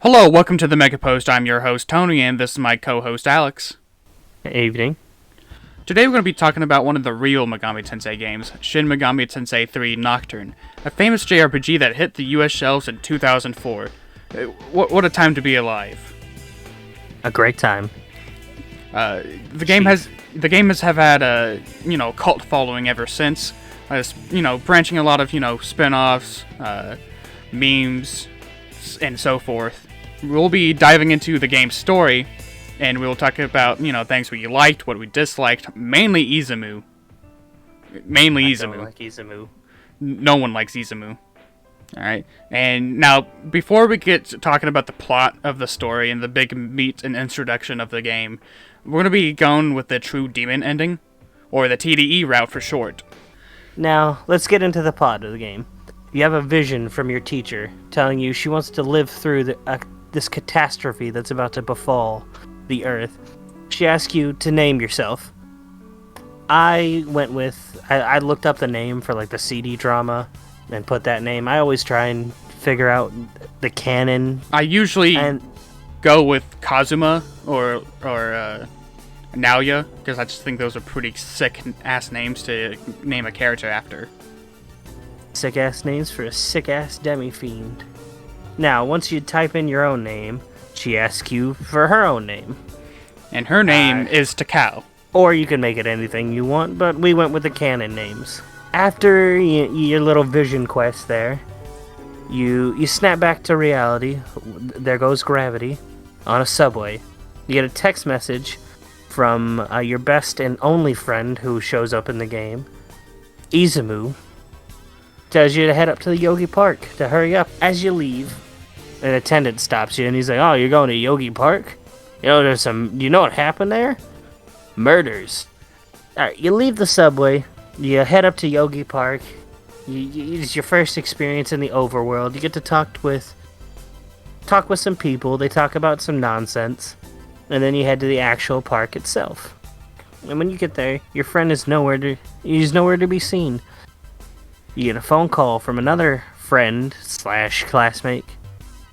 Hello, welcome to the Mega Post. I'm your host, Tony, and this is my co-host, Alex. Evening. Today we're going to be talking about one of the real Megami Tensei games, Shin Megami Tensei 3 Nocturne, a famous JRPG that hit the US shelves in 2004. What a time to be alive. A great time. The game has had a, cult following ever since. Branching a lot of, spin-offs, memes, and so forth. We'll be diving into the game's story, and we'll talk about, things we liked, what we disliked, mainly Izumu. I don't like Izumu. No one likes Izumu. Alright, and now, before we get to talking about the plot of the story and the big meat and introduction of the game, we're going to be going with the true demon ending, or the TDE route for short. Now, let's get into the plot of the game. You have a vision from your teacher telling you she wants to live through this catastrophe that's about to befall the Earth. She asks you to name yourself. I looked up the name for like the CD drama and put that name. I always try and figure out the canon. I usually go with Kazuma or Naoya, because I just think those are pretty sick-ass names to name a character after. Sick-ass names for a sick-ass demi-fiend. Now, once you type in your own name, she asks you for her own name. And her name is Takao. Or you can make it anything you want, but we went with the canon names. After your little vision quest there, you snap back to reality. There goes gravity on a subway. You get a text message from your best and only friend who shows up in the game, Izumu. Tells you to head up to the Yoyogi Park to hurry up. As you leave, an attendant stops you and he's like, "Oh, you're going to Yoyogi Park? You know what happened there? Murders." Alright, you leave the subway, you head up to Yoyogi Park. It's your first experience in the overworld. You get to talk with some people, they talk about some nonsense, and then you head to the actual park itself. And when you get there, your friend is nowhere to be seen. You get a phone call from another friend / classmate,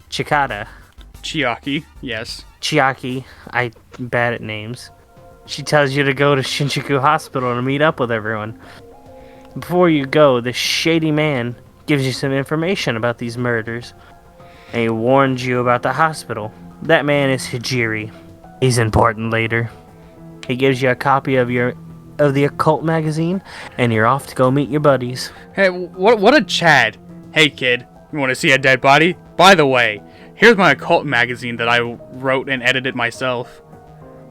Chiaki, yes. Chiaki. I'm bad at names. She tells you to go to Shinjuku Hospital to meet up with everyone. Before you go, this shady man gives you some information about these murders, and he warns you about the hospital. That man is Hijiri. He's important later. He gives you a copy of the occult magazine, and you're off to go meet your buddies. Hey, what a Chad. Hey kid, you want to see a dead body? By the way, here's my occult magazine that I wrote and edited myself.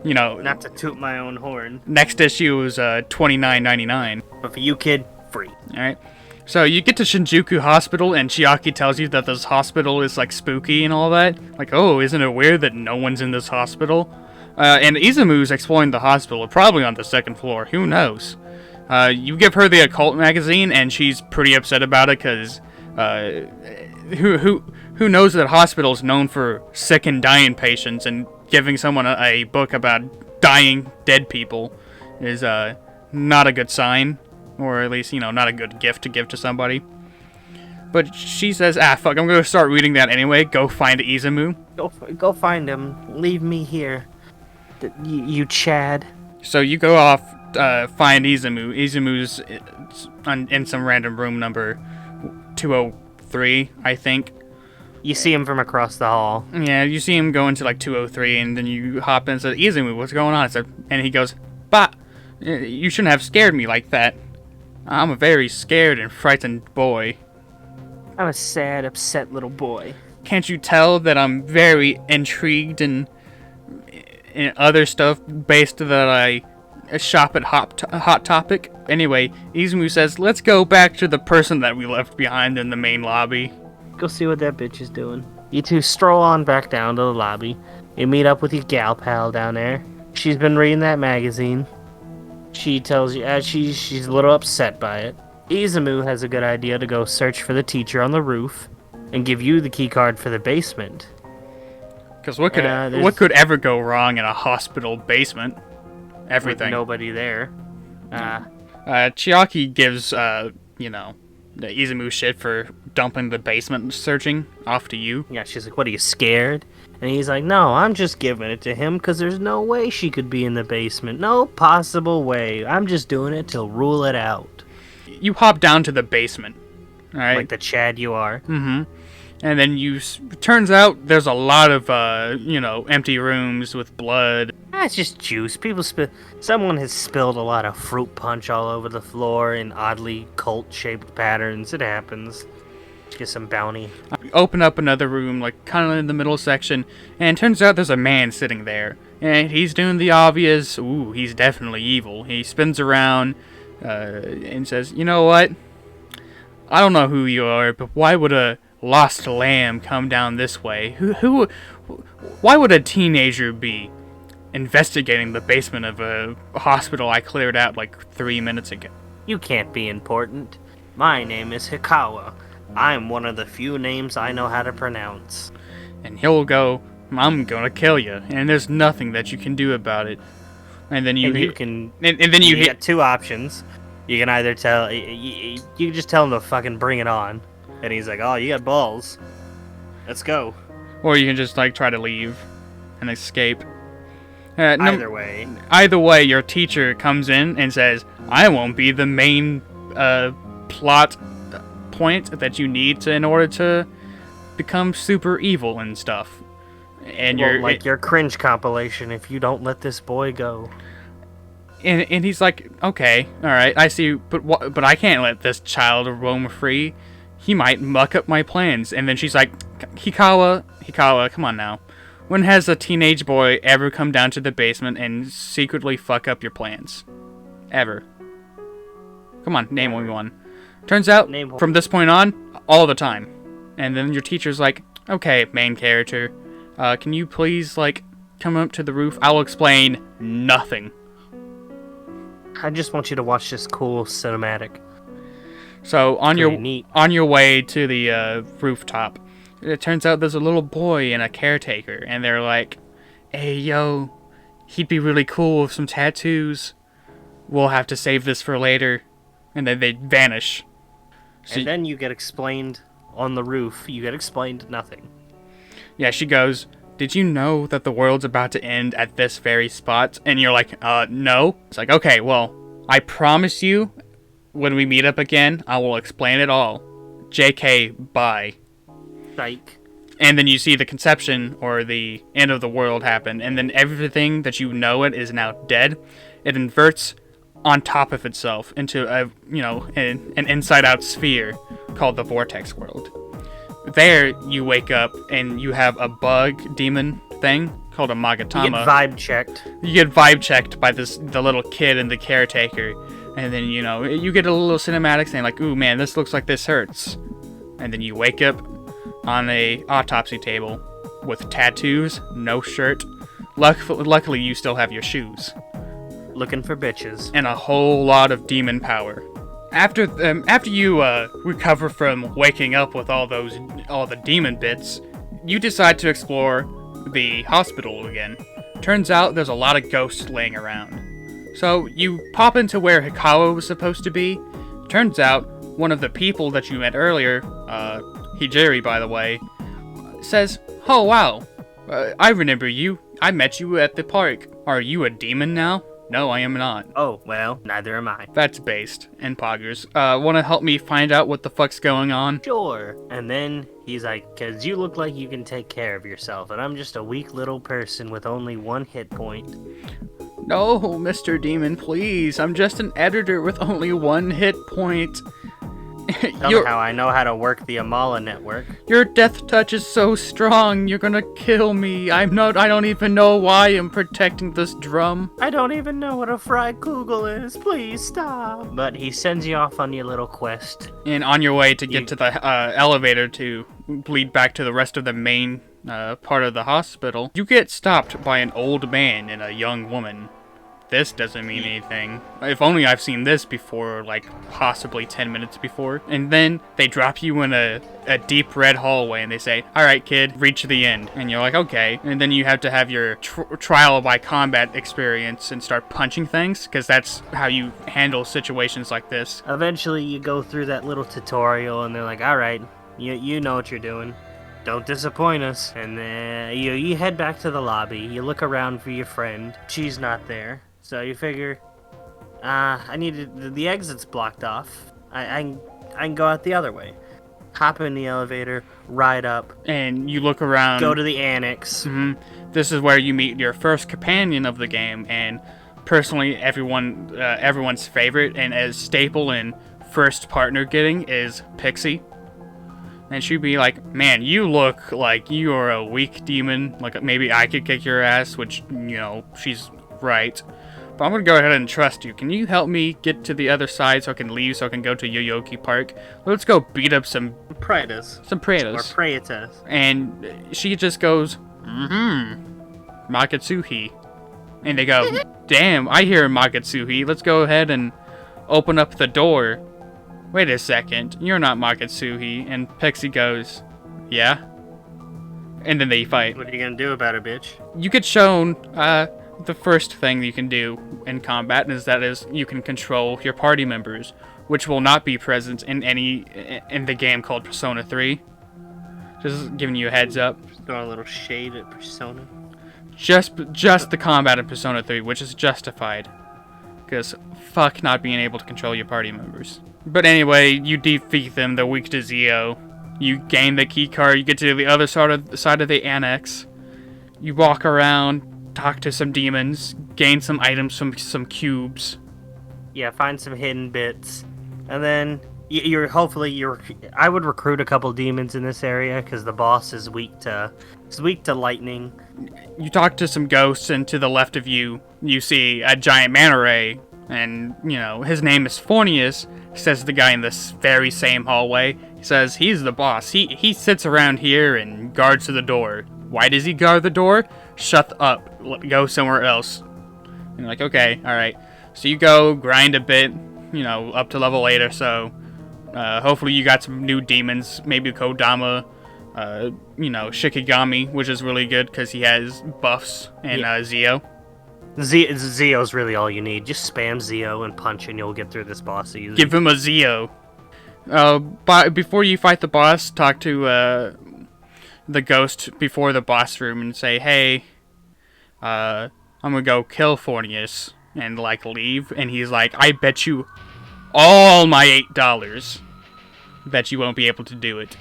Not to toot my own horn. Next issue is $29.99. But for you, kid, free. Alright. So you get to Shinjuku Hospital, and Chiaki tells you that this hospital is like spooky and all that. Like, oh, isn't it weird that no one's in this hospital? And Izumu's exploring the hospital, probably on the second floor. Who knows? You give her the occult magazine, and she's pretty upset about it, because who knows that hospital is known for sick and dying patients, and giving someone a book about dying dead people is not a good sign, or at least, not a good gift to give to somebody. But she says, fuck, I'm going to start reading that anyway. Go find Izumu. Go find him. Leave me here. You Chad. So you go off, find Izumu. Izumu's in some random room number 203, I think. You see him from across the hall. Yeah, you see him go into like 203, and then you hop in and say, "Izumu, what's going on?" And he goes, "Bah, you shouldn't have scared me like that. I'm a very scared and frightened boy. I'm a sad, upset little boy. Can't you tell that I'm very intrigued in other stuff based that I shop at Hot Topic?" Anyway, Izumu says, "Let's go back to the person that we left behind in the main lobby. Go see what that bitch is doing." You two stroll on back down to the lobby. You meet up with your gal pal down there. She's been reading that magazine. She tells you she's a little upset by it. Izumu has a good idea to go search for the teacher on the roof and give you the key card for the basement. Because what could ever go wrong in a hospital basement? Everything. With nobody there. Chiaki gives, the Izumu shit for dumping the basement searching off to you. Yeah, she's like, what, are you scared? And he's like, no, I'm just giving it to him because there's no way she could be in the basement. No possible way. I'm just doing it to rule it out. You hop down to the basement, all right? Like the Chad you are. Mm-hmm. And then turns out there's a lot of, empty rooms with blood. It's just juice. Someone has spilled a lot of fruit punch all over the floor in oddly cult-shaped patterns. It happens. Get some bounty. Open up another room, like kind of in the middle section, and it turns out there's a man sitting there. And he's doing the obvious, ooh, he's definitely evil. He spins around and says, you know what? I don't know who you are, but why would a lost lamb come down this way? Why would a teenager be investigating the basement of a hospital I cleared out like 3 minutes ago? You can't be important. My name is Hikara. I'm one of the few names I know how to pronounce. And he'll go, I'm gonna kill you, and there's nothing that you can do about it. And then you get two options. You can either you can just tell him to fucking bring it on, and he's like, oh, you got balls, let's go. Or you can just like try to leave and escape. Either way, your teacher comes in and says, I won't be the main plot point that you need in order to become super evil and stuff. And your cringe compilation if you don't let this boy go. And he's like, okay, all right, I see, but I can't let this child roam free. He might muck up my plans. And then she's like, Hikara, come on now. When has a teenage boy ever come down to the basement and secretly fuck up your plans? Ever. Come on, name one. Turns out, from this point on, all the time. And then your teacher's like, okay, main character, can you please, come up to the roof? I'll explain nothing. I just want you to watch this cool cinematic. So, on your way to the rooftop, it turns out there's a little boy and a caretaker, and they're like, hey, yo, he'd be really cool with some tattoos. We'll have to save this for later. And then they vanish. And then you get explained on the roof. You get explained nothing. Yeah, she goes, did you know that the world's about to end at this very spot? And you're like, no. It's like, okay, well, I promise you, when we meet up again, I will explain it all. JK, bye. Psych. And then you see the conception, or the end of the world happen, and then everything that you know it is now dead. It inverts on top of itself into an inside-out sphere called the Vortex World. There, you wake up and you have a bug demon thing called a Magatama. You get vibe checked. You get vibe checked by the little kid and the caretaker, and then you get a little cinematic saying like, "Ooh man, this looks like this hurts," and then you wake up on a autopsy table with tattoos, no shirt. Luckily, you still have your shoes. Looking for bitches. And a whole lot of demon power. After you recover from waking up with all the demon bits, you decide to explore the hospital again. Turns out there's a lot of ghosts laying around. So you pop into where Hikara was supposed to be. Turns out one of the people that you met earlier, Hijiri by the way, says, "Oh wow, I remember you. I met you at the park. Are you a demon now?" No, I am not. Oh, well, neither am I. That's based. And poggers. Want to help me find out what the fuck's going on? Sure. And then he's like, "'Cause you look like you can take care of yourself, and I'm just a weak little person with only one hit point." No, Mr. Demon, please. I'm just an editor with only one hit point. Tell me how I know how to work the Amala network. Your death touch is so strong, you're gonna kill me. I don't even know why I'm protecting this drum. I don't even know what a fried kugel is. Please stop. But he sends you off on your little quest. And on your way to get to the elevator to lead back to the rest of the main part of the hospital, you get stopped by an old man and a young woman. This doesn't mean anything. If only I've seen this before, possibly 10 minutes before. And then they drop you in a deep red hallway and they say, "Alright kid, reach the end." And you're like, okay. And then you have to have your trial by combat experience and start punching things, because that's how you handle situations like this. Eventually you go through that little tutorial and they're like, "Alright, You know what you're doing. Don't disappoint us. And you head back to the lobby. You look around for your friend. She's not there. So you figure, the exit's blocked off. I can go out the other way. Hop in the elevator, ride up, and you look around. Go to the annex. This is where you meet your first companion of the game, and personally, everyone's favorite and as staple in first partner getting is Pixie. And she'd be like, man, you look like you are a weak demon. Like, maybe I could kick your ass, which, she's right. But I'm going to go ahead and trust you. Can you help me get to the other side so I can leave, so I can go to Yoyogi Park? Let's go beat up some Praetas. Some Praetas. Or Praetas. And she just goes, Makatsuhi. And they go, damn, I hear Makatsuhi. Let's go ahead and open up the door. Wait a second, you're not Makatsuhi. And Pixie goes, yeah? And then they fight. What are you gonna do about it, bitch? You get shown, the first thing you can do in combat is you can control your party members, which will not be present in the game called Persona 3. Just giving you a heads up. Just throwing a little shade at Persona. Just the combat in Persona 3, which is justified. Because fuck not being able to control your party members. But anyway, you defeat them, they're weak to Zio. You gain the key card, you get to the other side of the annex. You walk around, talk to some demons, gain some items from some cubes. Yeah, find some hidden bits. And then I would recruit a couple demons in this area because the boss is weak to lightning. You talk to some ghosts, and to the left of you, you see a giant manta ray, and his name is Fornius, says the guy in this very same hallway. He says he's the boss. He sits around here and guards the door. Why does he guard the door? Shut up. Go somewhere else. And you're like, okay, alright. So you go, grind a bit, up to level 8 or so. Hopefully you got some new demons, maybe Kodama, Shikigami, which is really good because he has buffs, and Zio. Zio's really all you need. Just spam Zio and punch and you'll get through this boss easy. Give him a Zio. But before you fight the boss, talk to the ghost before the boss room and say, hey, I'm gonna go kill Fornius and leave. And he's like, I bet you all my $8 that you won't be able to do it.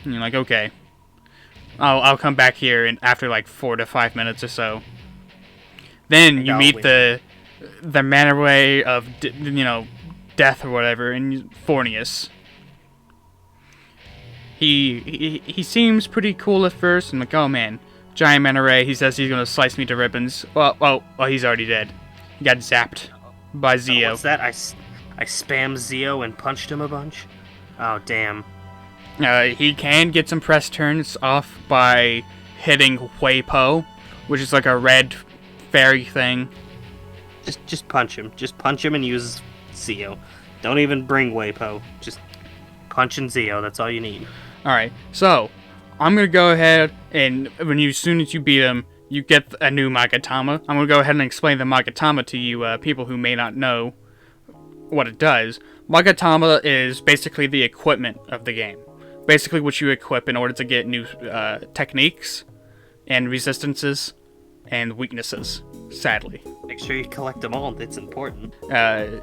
And you're like, okay, I'll come back here after 4 to 5 minutes or so. Then you meet the manta ray of death or whatever, and Fornius. He seems pretty cool at first. I'm like, oh man, giant manta ray. He says he's gonna slice me to ribbons. Well, he's already dead. He got zapped by Zio. What's that? I spammed Zio and punched him a bunch? Oh, damn. He can get some press turns off by hitting Huipo, which is like a red fairy thing. Just punch him. Just punch him and use Zio. Don't even bring Huipo. Just punch and Zio. That's all you need. Alright, so I'm going to go ahead and as soon as you beat him, you get a new Magatama. I'm going to go ahead and explain the Magatama to you people who may not know what it does. Magatama is basically the equipment of the game. Basically what you equip in order to get new techniques and resistances and weaknesses, sadly. Make sure you collect them all. It's important. And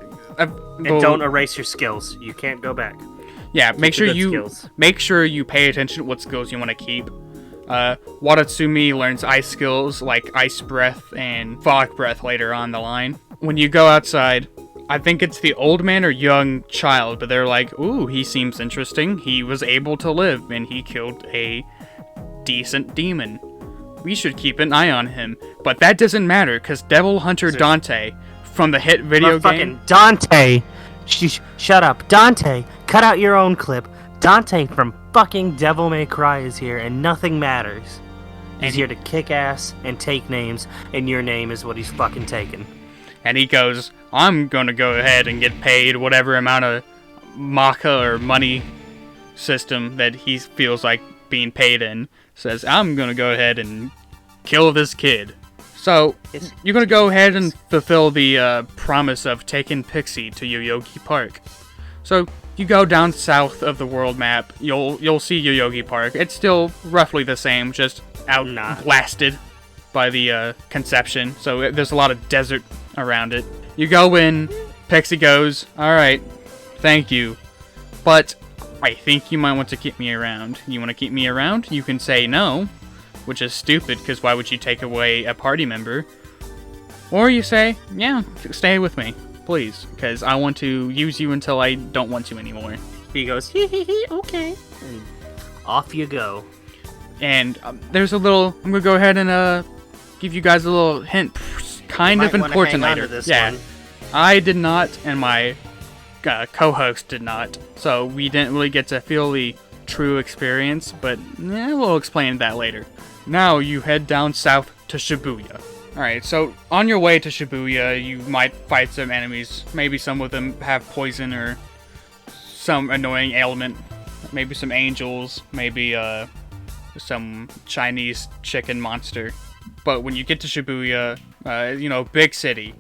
don't erase your skills. You can't go back. Yeah, make sure you pay attention to what skills you want to keep. Watatsumi learns ice skills like Ice Breath and Fog Breath later on the line. When you go outside, I think it's the old man or young child, but they're like, ooh, he seems interesting. He was able to live, and he killed a decent demon. We should keep an eye on him. But that doesn't matter, because Devil Hunter Dante from the hit video game... Fucking Dante! Shut up. Dante! Cut out your own clip. Dante from fucking Devil May Cry is here, and nothing matters. He's here to kick ass and take names, and your name is what he's fucking taking. And he goes, I'm going to go ahead and get paid whatever amount of Maka or money system that he feels like being paid in. Says, I'm going to go ahead and kill this kid. So, you're going to go ahead and fulfill the promise of taking Pixie to Yoyogi Park. So, you go down south of the world map, you'll see Yoyogi Park. It's still roughly the same, just out blasted by the conception. So there's a lot of desert around it. You go in, Pixie goes, "Alright, thank you. But I think you might want to keep me around. You want to keep me around? You can say no, which is stupid, because why would you take away a party member? Or you say, yeah, stay with me, please, because I want to use you until I don't want to anymore." He goes, hee, okay. And off you go. And there's a little, I'm going to go ahead and give you guys a little hint, kind of important later. One. I did not, and my co-host did not, so we didn't really get to feel the true experience, but we'll explain that later. Now you head down south to Shibuya. Alright, so on your way to Shibuya, you might fight some enemies. Maybe some of them have poison or some annoying ailment. Maybe some angels, maybe some Chinese chicken monster. But when you get to Shibuya, big city.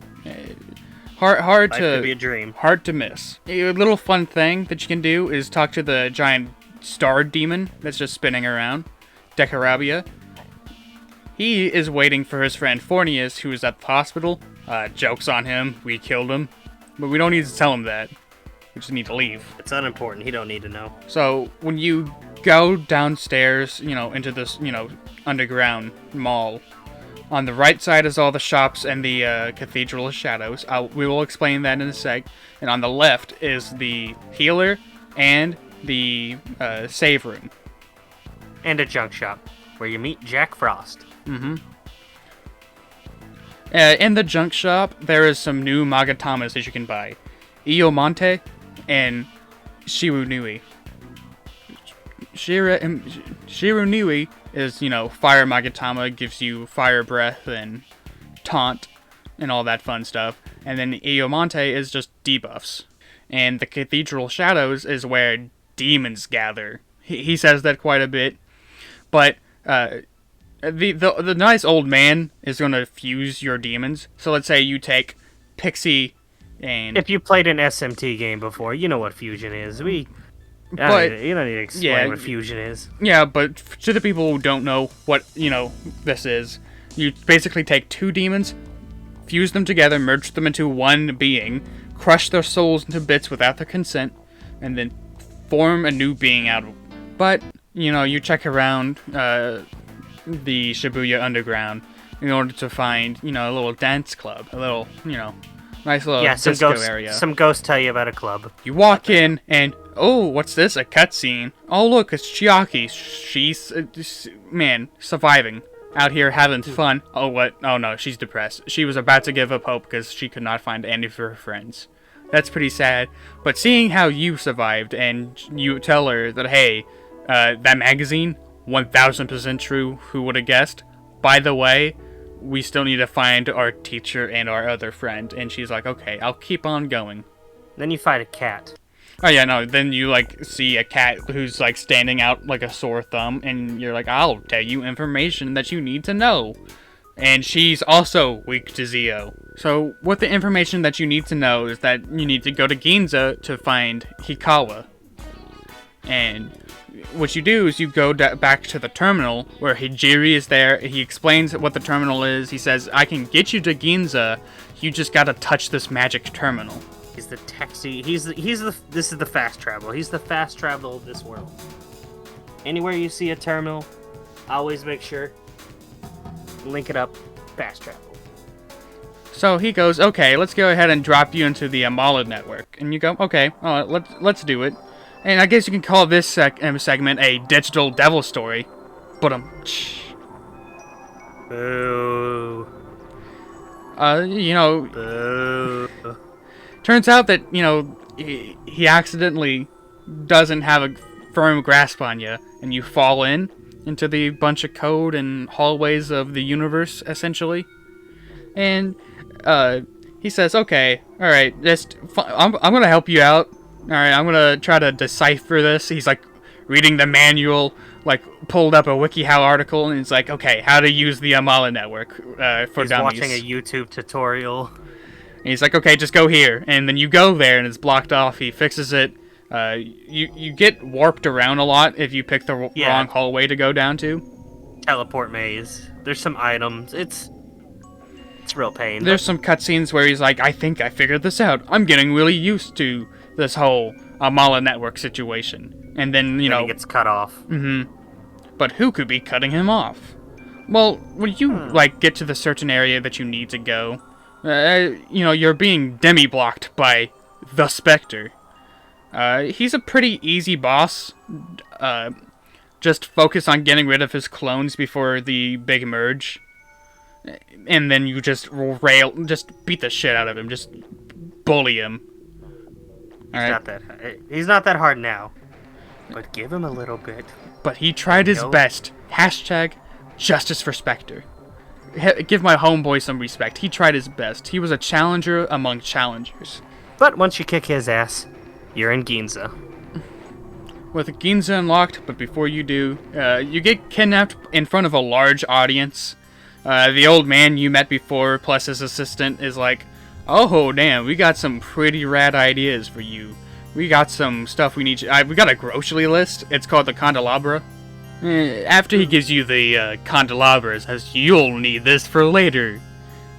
Hard Life to could be a dream. Hard to miss. A little fun thing that you can do is talk to the giant star demon that's just spinning around, Decarabia. He is waiting for his friend Fornius, who is at the hospital. Joke's on him, we killed him. But we don't need to tell him that. We just need to leave. It's unimportant, he don't need to know. So, when you go downstairs, into this, underground mall, on the right side is all the shops and the Cathedral of Shadows. We will explain that in a sec. And on the left is the healer and the save room. And a junk shop, where you meet Jack Frost. Mm-hmm. In the junk shop, there is some new Magatamas that you can buy. Iomonte and Shirunui. Shirunui is, fire Magatama, gives you fire breath and taunt and all that fun stuff. And then Iomonte is just debuffs. And the Cathedral Shadows is where demons gather. He says that quite a bit. But the nice old man is going to fuse your demons. So let's say you take Pixie and... If you played an SMT game before, you know what fusion is. You don't need to explain what fusion is. Yeah, but to the people who don't know what, this is, you basically take two demons, fuse them together, merge them into one being, crush their souls into bits without their consent, and then form a new being out of it. But, you check around the Shibuya Underground in order to find, a little dance club, a little, nice little disco area. Some ghosts tell you about a club. You walk in and, oh, what's this? A cutscene. Oh, look, it's Chiaki. She's, surviving. Out here having fun. Oh, what? Oh, no, she's depressed. She was about to give up hope because she could not find any of her friends. That's pretty sad. But seeing how you survived and you tell her that, hey, that magazine, 1000% true, who would have guessed? By the way, we still need to find our teacher and our other friend. And she's like, okay, I'll keep on going. Then you fight a cat. Oh yeah, no, then you see a cat who's standing out like a sore thumb, and you're like, I'll tell you information that you need to know. And she's also weak to Zio. So what the information that you need to know is that you need to go to Ginza to find Hikara. And what you do is you go back to the terminal where Hijiri is there. He explains what the terminal is. He says, I can get you to Ginza. You just gotta touch this magic terminal. He's the taxi. This is the fast travel. He's the fast travel of this world. Anywhere you see a terminal, always make sure link it up. Fast travel. So he goes, okay, let's go ahead and drop you into the Amala network. And you go, okay, let's do it. And I guess you can call this segment a digital devil story. But Boo. Boo. Turns out that, he accidentally doesn't have a firm grasp on you, and you fall into the bunch of code and hallways of the universe, essentially. And he says, okay, alright, I'm gonna help you out. Alright, I'm gonna try to decipher this. He's reading the manual, pulled up a WikiHow article, and he's like, okay, how to use the Amala network for dummies. He's watching a YouTube tutorial. And he's like, okay, just go here. And then you go there, and it's blocked off. He fixes it. You get warped around a lot if you pick the wrong hallway to go down to. Teleport maze. There's some items. It's real pain. There's some cutscenes where he's like, I think I figured this out. I'm getting really used to this whole Amala network situation. And then, he gets cut off. But who could be cutting him off? Well, when you, get to the certain area that you need to go, you're being demi-blocked by the Spectre. He's a pretty easy boss. Just focus on getting rid of his clones before the big merge. And then you just beat the shit out of him. Just bully him. He's not that hard now. But give him a little bit. But he tried his best. Hashtag justice for Spectre. Give my homeboy some respect. He tried his best. He was a challenger among challengers. But once you kick his ass, you're in Ginza. With Ginza unlocked, but before you do, you get kidnapped in front of a large audience. The old man you met before, plus his assistant, is like, oh, damn, we got some pretty rad ideas for you. We got some stuff we need you... we got a grocery list. It's called the Candelabra. After he gives you the candelabra, it says, you'll need this for later.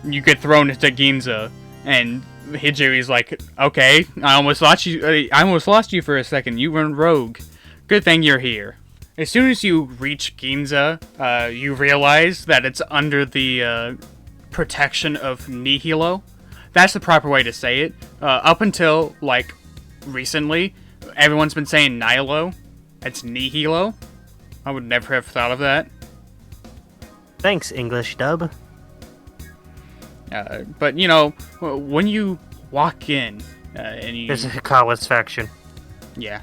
You get thrown into Ginza, and Hijiri's like, okay, I almost lost you for a second. You went rogue. Good thing you're here. As soon as you reach Ginza, you realize that it's under the protection of Nihilo. That's the proper way to say it. Up until, recently, everyone's been saying Nihilo. It's Nihilo. I would never have thought of that. Thanks, English dub. But, when you walk in, and you... There's a Hikara's faction. Yeah.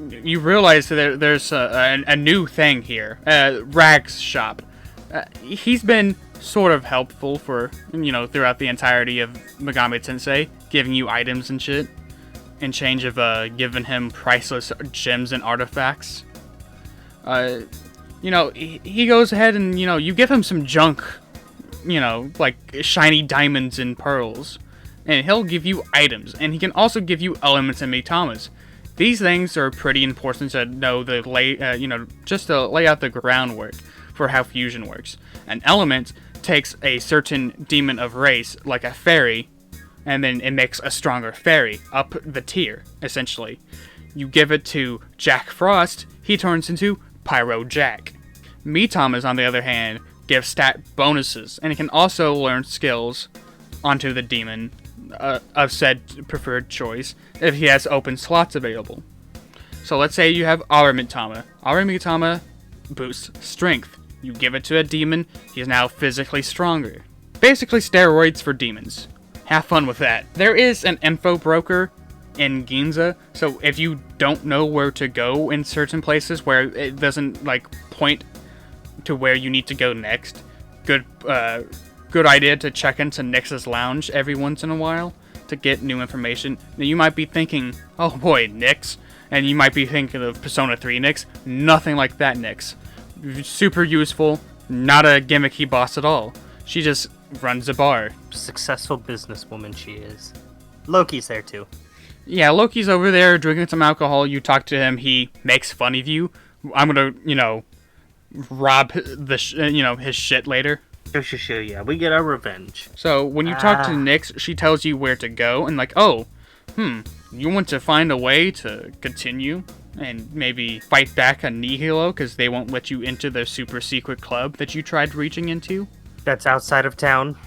You realize that there's a new thing here. Rag's shop. He's been sort of helpful for, throughout the entirety of Megami Tensei, giving you items and shit, in change of giving him priceless gems and artifacts. He goes ahead and, you give him some junk, like shiny diamonds and pearls, and he'll give you items, and he can also give you elements and mitamas. These things are pretty important to know just to lay out the groundwork for how fusion works. An element takes a certain demon of race, like a fairy, and then it makes a stronger fairy up the tier, essentially. You give it to Jack Frost, he turns into Pyro Jack. Mitamas, on the other hand, give stat bonuses, and it can also learn skills onto the demon of said preferred choice if he has open slots available. So let's say you have Aramitama. Aramitama boosts strength. You give it to a demon, he is now physically stronger. Basically steroids for demons. Have fun with that. There is an info broker in Ginza, so if you don't know where to go in certain places where it doesn't point to where you need to go next, good idea to check into Nyx's lounge every once in a while to get new information. Now you might be thinking, oh boy, Nyx, and you might be thinking of Persona 3 Nyx. Nothing like that Nyx. Super useful, not a gimmicky boss at all. She just runs a bar. Successful businesswoman she is. Loki's there too. Yeah, Loki's over there drinking some alcohol. You talk to him, he makes fun of you. I'm gonna, rob his shit later. Yeah, we get our revenge. So, when you talk to Nyx, she tells you where to go, and you want to find a way to continue, and maybe fight back on Nihilo, because they won't let you into their super secret club that you tried reaching into? That's outside of town.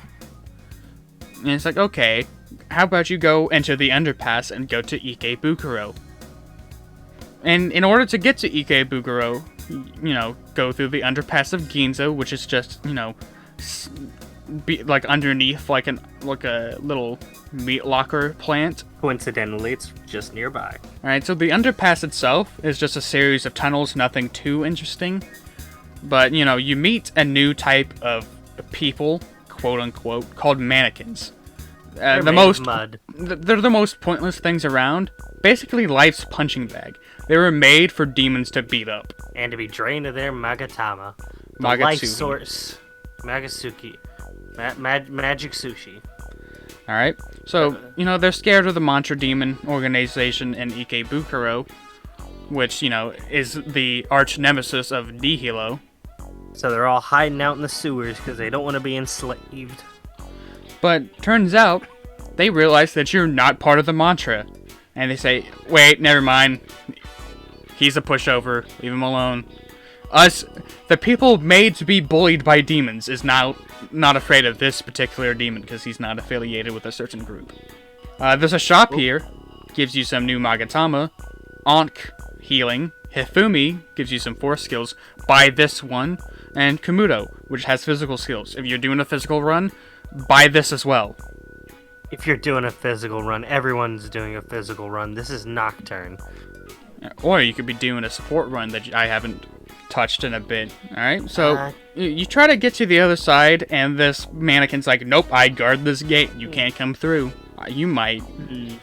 And it's like, okay, how about you go into the underpass and go to Ikebukuro? And in order to get to Ikebukuro, go through the underpass of Ginza, which is just, underneath like a little meat locker plant. Coincidentally, it's just nearby. Alright, so the underpass itself is just a series of tunnels, nothing too interesting. But, you meet a new type of people, quote unquote, called mannequins. They're the most pointless things around. Basically, life's punching bag. They were made for demons to beat up. And to be drained of their Magatama. Magatsuki. Life source. Magasuki. Magic sushi. Alright? So, they're scared of the Mantra Demon organization in Ikebukuro, which, is the arch nemesis of Nihilo. So they're all hiding out in the sewers because they don't want to be enslaved. But turns out, they realize that you're not part of the Mantra. And they say, wait, never mind. He's a pushover. Leave him alone. Us, the people made to be bullied by demons, is now not afraid of this particular demon because he's not affiliated with a certain group. There's a shop here. Gives you some new Magatama. Ankh healing. Hifumi gives you some force skills. Buy this one. And Komudo, which has physical skills. If you're doing a physical run, buy this as well. If you're doing a physical run, everyone's doing a physical run. This is Nocturne. Or you could be doing a support run that I haven't touched in a bit. Alright, so you try to get to the other side, and this mannequin's like, nope, I guard this gate. You can't come through. You might.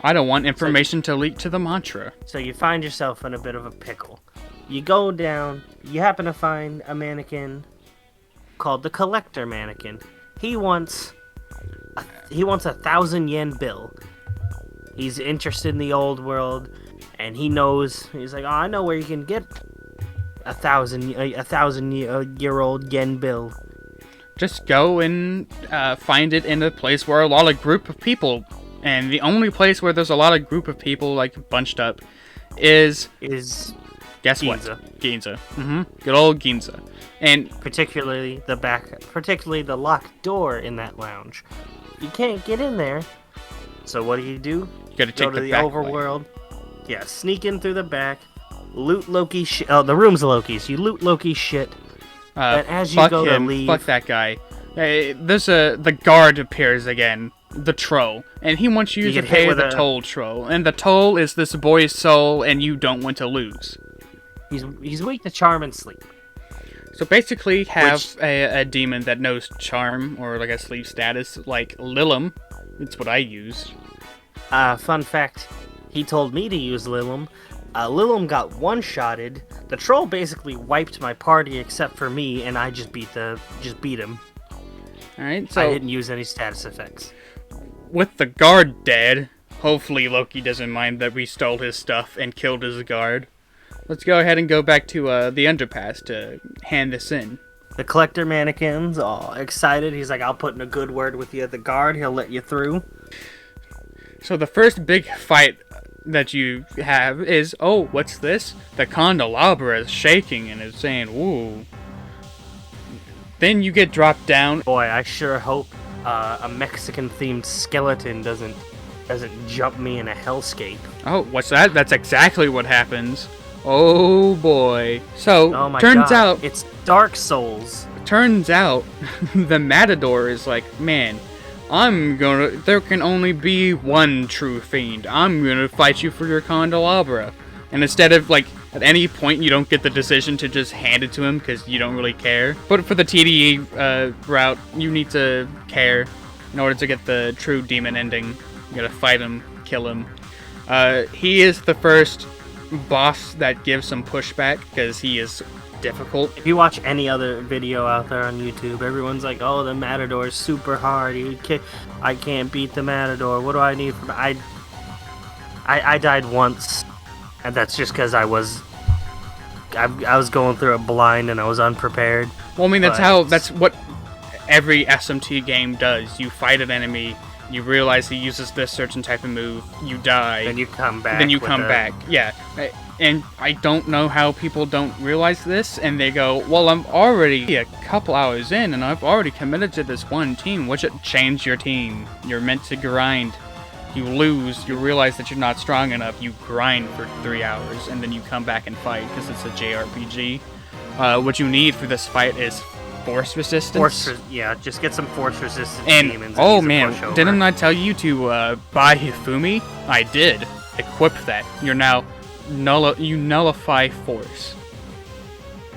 I don't want information to leak to the Mantra. So you find yourself in a bit of a pickle. You go down, you happen to find a mannequin called the Collector Mannequin. He wants a 1,000 yen bill. He's interested in the old world, and he's like, oh, I know where you can get a 1,000-year-old yen bill. Just go and find it in a place where a lot of group of people, and the only place where there's a lot of group of people like bunched up is guess Ginza. what? Ginza. Good old Ginza. And particularly the locked door in that lounge. You can't get in there. So what do? You gotta take go to the back overworld. Yeah, sneak in through the back, loot Loki's shit. Oh, the room's Loki's. You loot Loki's shit. And as you go to leave, fuck that guy. The guard appears again, the troll, and he wants you to pay the toll troll. And the toll is this boy's soul, and you don't want to lose. He's weak to charm and sleep. So basically, have a demon that knows charm or like a sleep status, like Lilim. It's what I used. Fun fact: he told me to use Lilim. Lilim got one-shotted. The troll basically wiped my party except for me, and I just beat him. All right, so I didn't use any status effects. With the guard dead, hopefully Loki doesn't mind that we stole his stuff and killed his guard. Let's go ahead and go back to the underpass to hand this in. The Collector Mannequin's all excited. He's like, I'll put in a good word with you at the guard. He'll let you through. So the first big fight that you have is, oh, what's this? The candelabra is shaking and it's saying, ooh. Then you get dropped down. Boy, I sure hope a Mexican-themed skeleton doesn't jump me in a hellscape. Oh, what's that? That's exactly what happens. Oh boy. So, turns out it's Dark Souls. Turns out the Matador is like, man, there can only be one true fiend. I'm gonna fight you for your candelabra. And instead of, like, at any point you don't get the decision to just hand it to him because you don't really care. But for the TDE route, you need to care in order to get the true demon ending. You gotta fight him, kill him. He is the first boss that gives some pushback because he is difficult. If you watch any other video out there on YouTube, everyone's like, oh, the Matador is super hard. I can't beat the Matador. What do I need from I died once, and that's just because I was going through it blind and I was unprepared. Well, I mean, that's what every SMT game does. You fight an enemy, you realize he uses this certain type of move, you die. Then you come back. Yeah. And I don't know how people don't realize this, and they go, well, I'm already a couple hours in, and I've already committed to this one team. What should change your team? You're meant to grind. You lose, you realize that you're not strong enough, you grind for 3 hours, and then you come back and fight, because it's a JRPG. What you need for this fight is force resistance. Just get some force resistance demons. Oh man, didn't I tell you to buy Hifumi? I did. Equip that. You're now you nullify force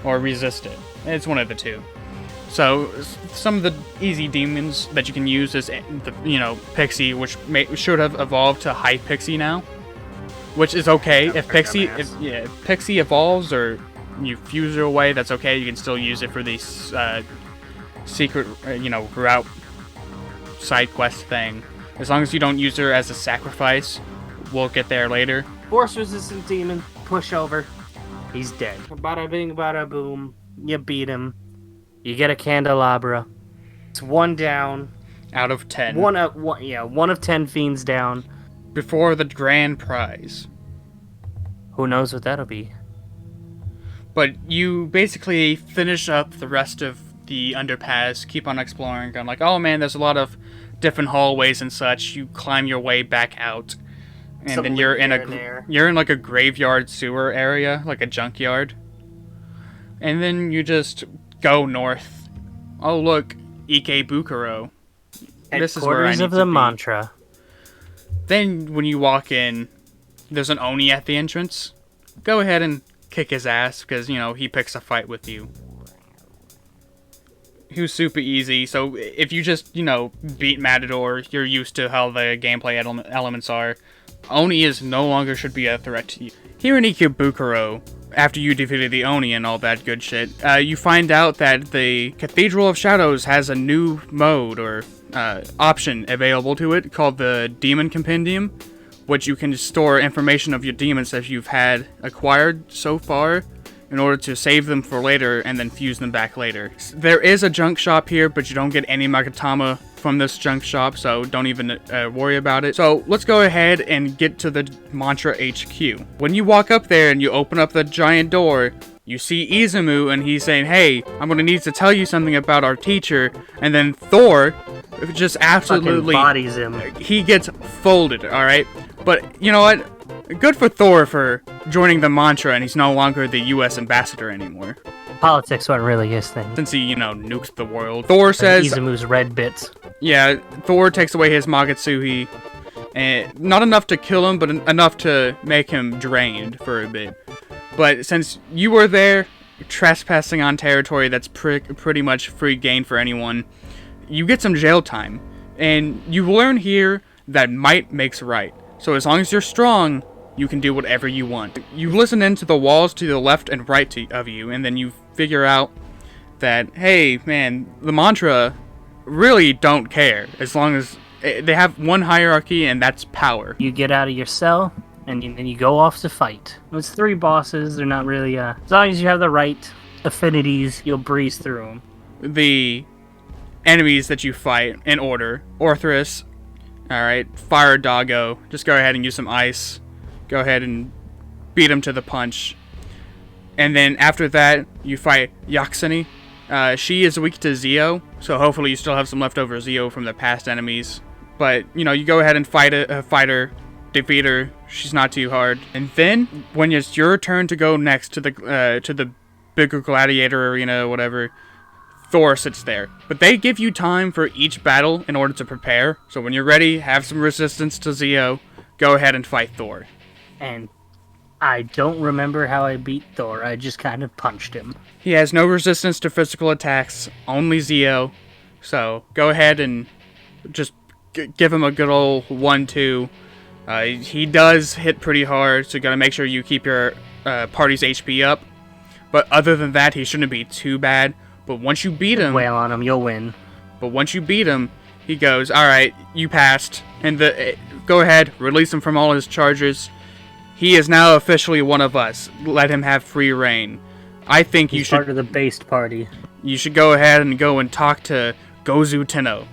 or resist it. It's one of the two. So some of the easy demons that you can use is Pixie, which should have evolved to High Pixie now, which is okay. If Pixie evolves or you fuse her away, that's okay. You can still use it for these secret route side quest thing. As long as you don't use her as a sacrifice, we'll get there later. Force resistant demon, push over. He's dead. Bada bing, bada boom. You beat him. You get a candelabra. It's 1 down. Out of 10. One of 10 fiends down. Before the grand prize. Who knows what that'll be? But you basically finish up the rest of the underpass, keep on exploring, going like, oh man, there's a lot of different hallways and such. You climb your way back out, and then you're in like a graveyard sewer area, like a junkyard. And then you just go north. Oh look, Ikebukuro. This is where I need of the mantra. Then when you walk in, there's an Oni at the entrance. Go ahead and kick his ass, because, you know, he picks a fight with you. He was super easy, so if you just, you know, beat Matador, you're used to how the gameplay elements are. Oni is no longer should be a threat to you. Here in Ikebukuro, after you defeated the Oni and all that good shit, you find out that the Cathedral of Shadows has a new mode, or option available to it, called the Demon Compendium, which you can store information of your demons that you've had acquired so far in order to save them for later and then fuse them back later. There is a junk shop here, but you don't get any Magatama from this junk shop, so don't even worry about it. So let's go ahead and get to the Mantra HQ. When you walk up there and you open up the giant door, you see Izumu and he's saying, hey, I'm gonna need to tell you something about our teacher. And then Thor just absolutely bodies him. He gets folded, alright? But you know what? Good for Thor for joining the Mantra, and he's no longer the US ambassador anymore. Politics weren't really his thing. Since he, you know, nukes the world. Thor says... Izumu's red bits. Yeah, Thor takes away his Magatsuhi. And not enough to kill him, but enough to make him drained for a bit. But since you were there, trespassing on territory that's pretty much free game for anyone, you get some jail time. And you learn here that might makes right. So as long as you're strong, you can do whatever you want. You listen into the walls to the left and right of you, and then you figure out that, hey, man, the Mantra really don't care, as long as they have one hierarchy, and that's power. You get out of your cell, and then you go off to fight. It's 3 bosses. They're not really, as long as you have the right affinities, you'll breeze through them. The enemies that you fight in order: Orthrus, alright, Fire Doggo, just go ahead and use some ice. Go ahead and beat him to the punch. And then after that, you fight Yakusani. She is weak to Zio, so hopefully you still have some leftover Zio from the past enemies. But, you know, you go ahead and fight her, defeat her. She's not too hard. And then, when it's your turn to go next to the bigger gladiator arena or whatever, Thor sits there. But they give you time for each battle in order to prepare. So when you're ready, have some resistance to Zio, go ahead and fight Thor. And I don't remember how I beat Thor. I just kind of punched him. He has no resistance to physical attacks, only Zio. So go ahead and just give him a good old 1-2. He does hit pretty hard, so you gotta make sure you keep your party's HP up. But other than that, he shouldn't be too bad. But once you beat him... Wail on him, you'll win. But once you beat him, he goes, alright, you passed. And go ahead, release him from all his charges. He is now officially one of us. Let him have free reign. I think you should... part of the based party. You should go ahead and go and talk to Gozu Tenno,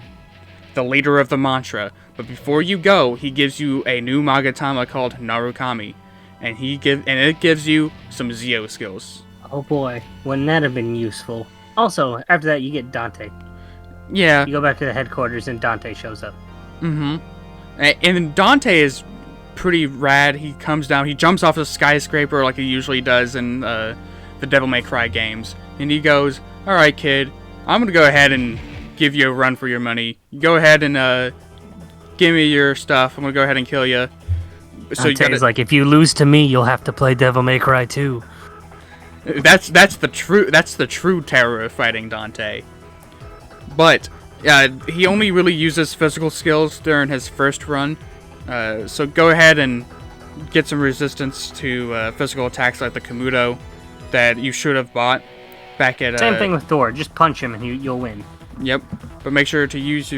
the leader of the Mantra. But before you go, he gives you a new Magatama called Narukami. And it gives you some Zio skills. Oh boy, wouldn't that have been useful? Also, after that, you get Dante. Yeah. You go back to the headquarters and Dante shows up. Mm-hmm. And Dante is pretty rad. He comes down, he jumps off a skyscraper like he usually does in the Devil May Cry games. And he goes, alright kid, I'm gonna go ahead and give you a run for your money. You go ahead and give me your stuff. I'm gonna go ahead and kill you. So Dante's like, if you lose to me, you'll have to play Devil May Cry 2. That's the true terror of fighting Dante. But he only really uses physical skills during his first run. So go ahead and get some resistance to physical attacks like the Komudo that you should have bought back at... Same thing with Thor. Just punch him and you'll win. Yep, but make sure to use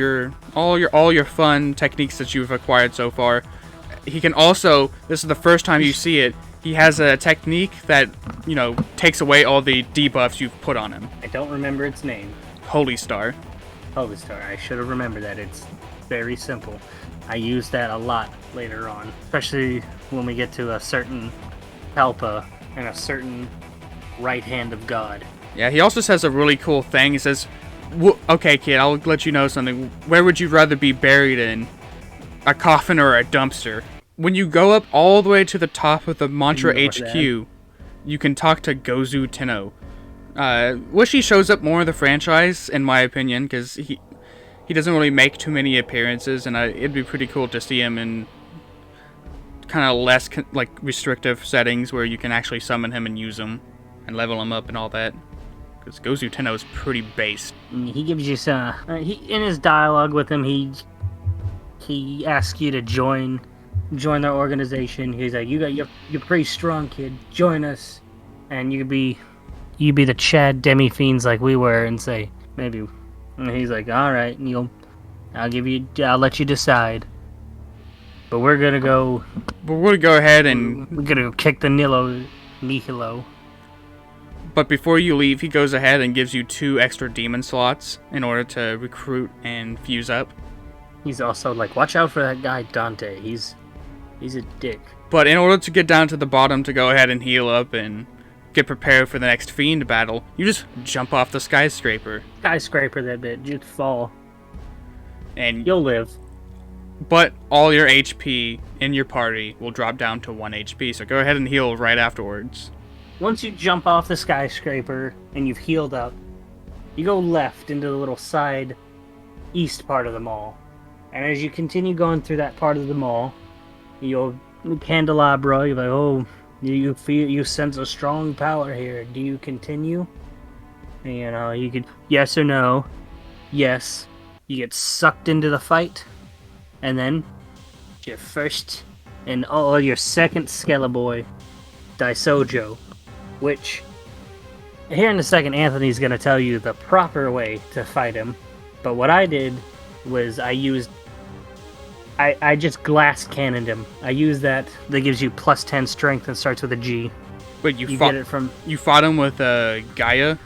all your fun techniques that you've acquired so far. He can also, this is the first time you see it, he has a technique that, takes away all the debuffs you've put on him. I don't remember its name. Holy Star. Holy Star. I should have remembered that. It's very simple. I use that a lot later on, especially when we get to a certain Helpa and a certain right hand of God. Yeah, he also says a really cool thing. He says, okay, kid, I'll let you know something. Where would you rather be buried in? A coffin or a dumpster? When you go up all the way to the top of the Mantra HQ, you can talk to Gozu Tenno. Wish he shows up more in the franchise, in my opinion, because he doesn't really make too many appearances, and it'd be pretty cool to see him in kind of less restrictive settings where you can actually summon him and use him and level him up and all that. Because Gozu Tenno is pretty based. He gives you some. In his dialogue with him, he asks you to join their organization. He's like, you're pretty strong, kid. Join us, and you be the Chad demi-fiends like we were, and say maybe. And he's like, all right, I'll let you decide. But we're gonna go. But we're gonna go ahead and we're gonna go kick the Nihilo. But before you leave, he goes ahead and gives you 2 extra demon slots in order to recruit and fuse up. He's also like, watch out for that guy Dante. He's a dick. But in order to get down to the bottom to go ahead and heal up and get prepared for the next fiend battle, you just jump off the skyscraper. Skyscraper that bit, just fall. And you'll live. But all your HP in your party will drop down to 1 HP, so go ahead and heal right afterwards. Once you jump off the skyscraper and you've healed up, you go left into the little side east part of the mall. And as you continue going through that part of the mall, you'll candelabra, you're like, oh, you sense a strong power here. Do you continue? And, you could, yes or no. Yes. You get sucked into the fight. And then, your first and your second Skeleboy, Daisojo. Which, here in a second, Anthony's going to tell you the proper way to fight him. But what I did was I just glass cannoned him. I used that gives you plus 10 strength and starts with a G. But you fought him with Gaia?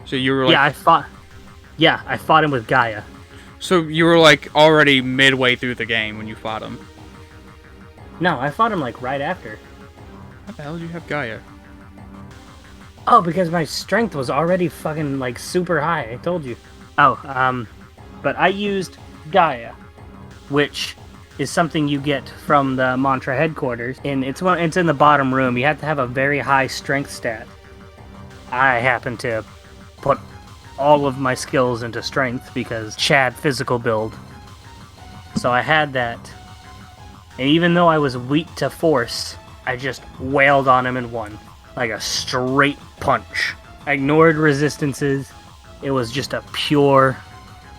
So you were like... I fought him with Gaia. So you were like already midway through the game when you fought him? No, I fought him like right after. How the hell did you have Gaia? Oh, because my strength was already fucking like super high, I told you. But I used Gaia, which is something you get from the Mantra headquarters, and it's in the bottom room. You have to have a very high strength stat. I happen to put all of my skills into strength because Chad physical build. So I had that, and even though I was weak to force, I just wailed on him and won. Like a straight punch. I ignored resistances. It was just a pure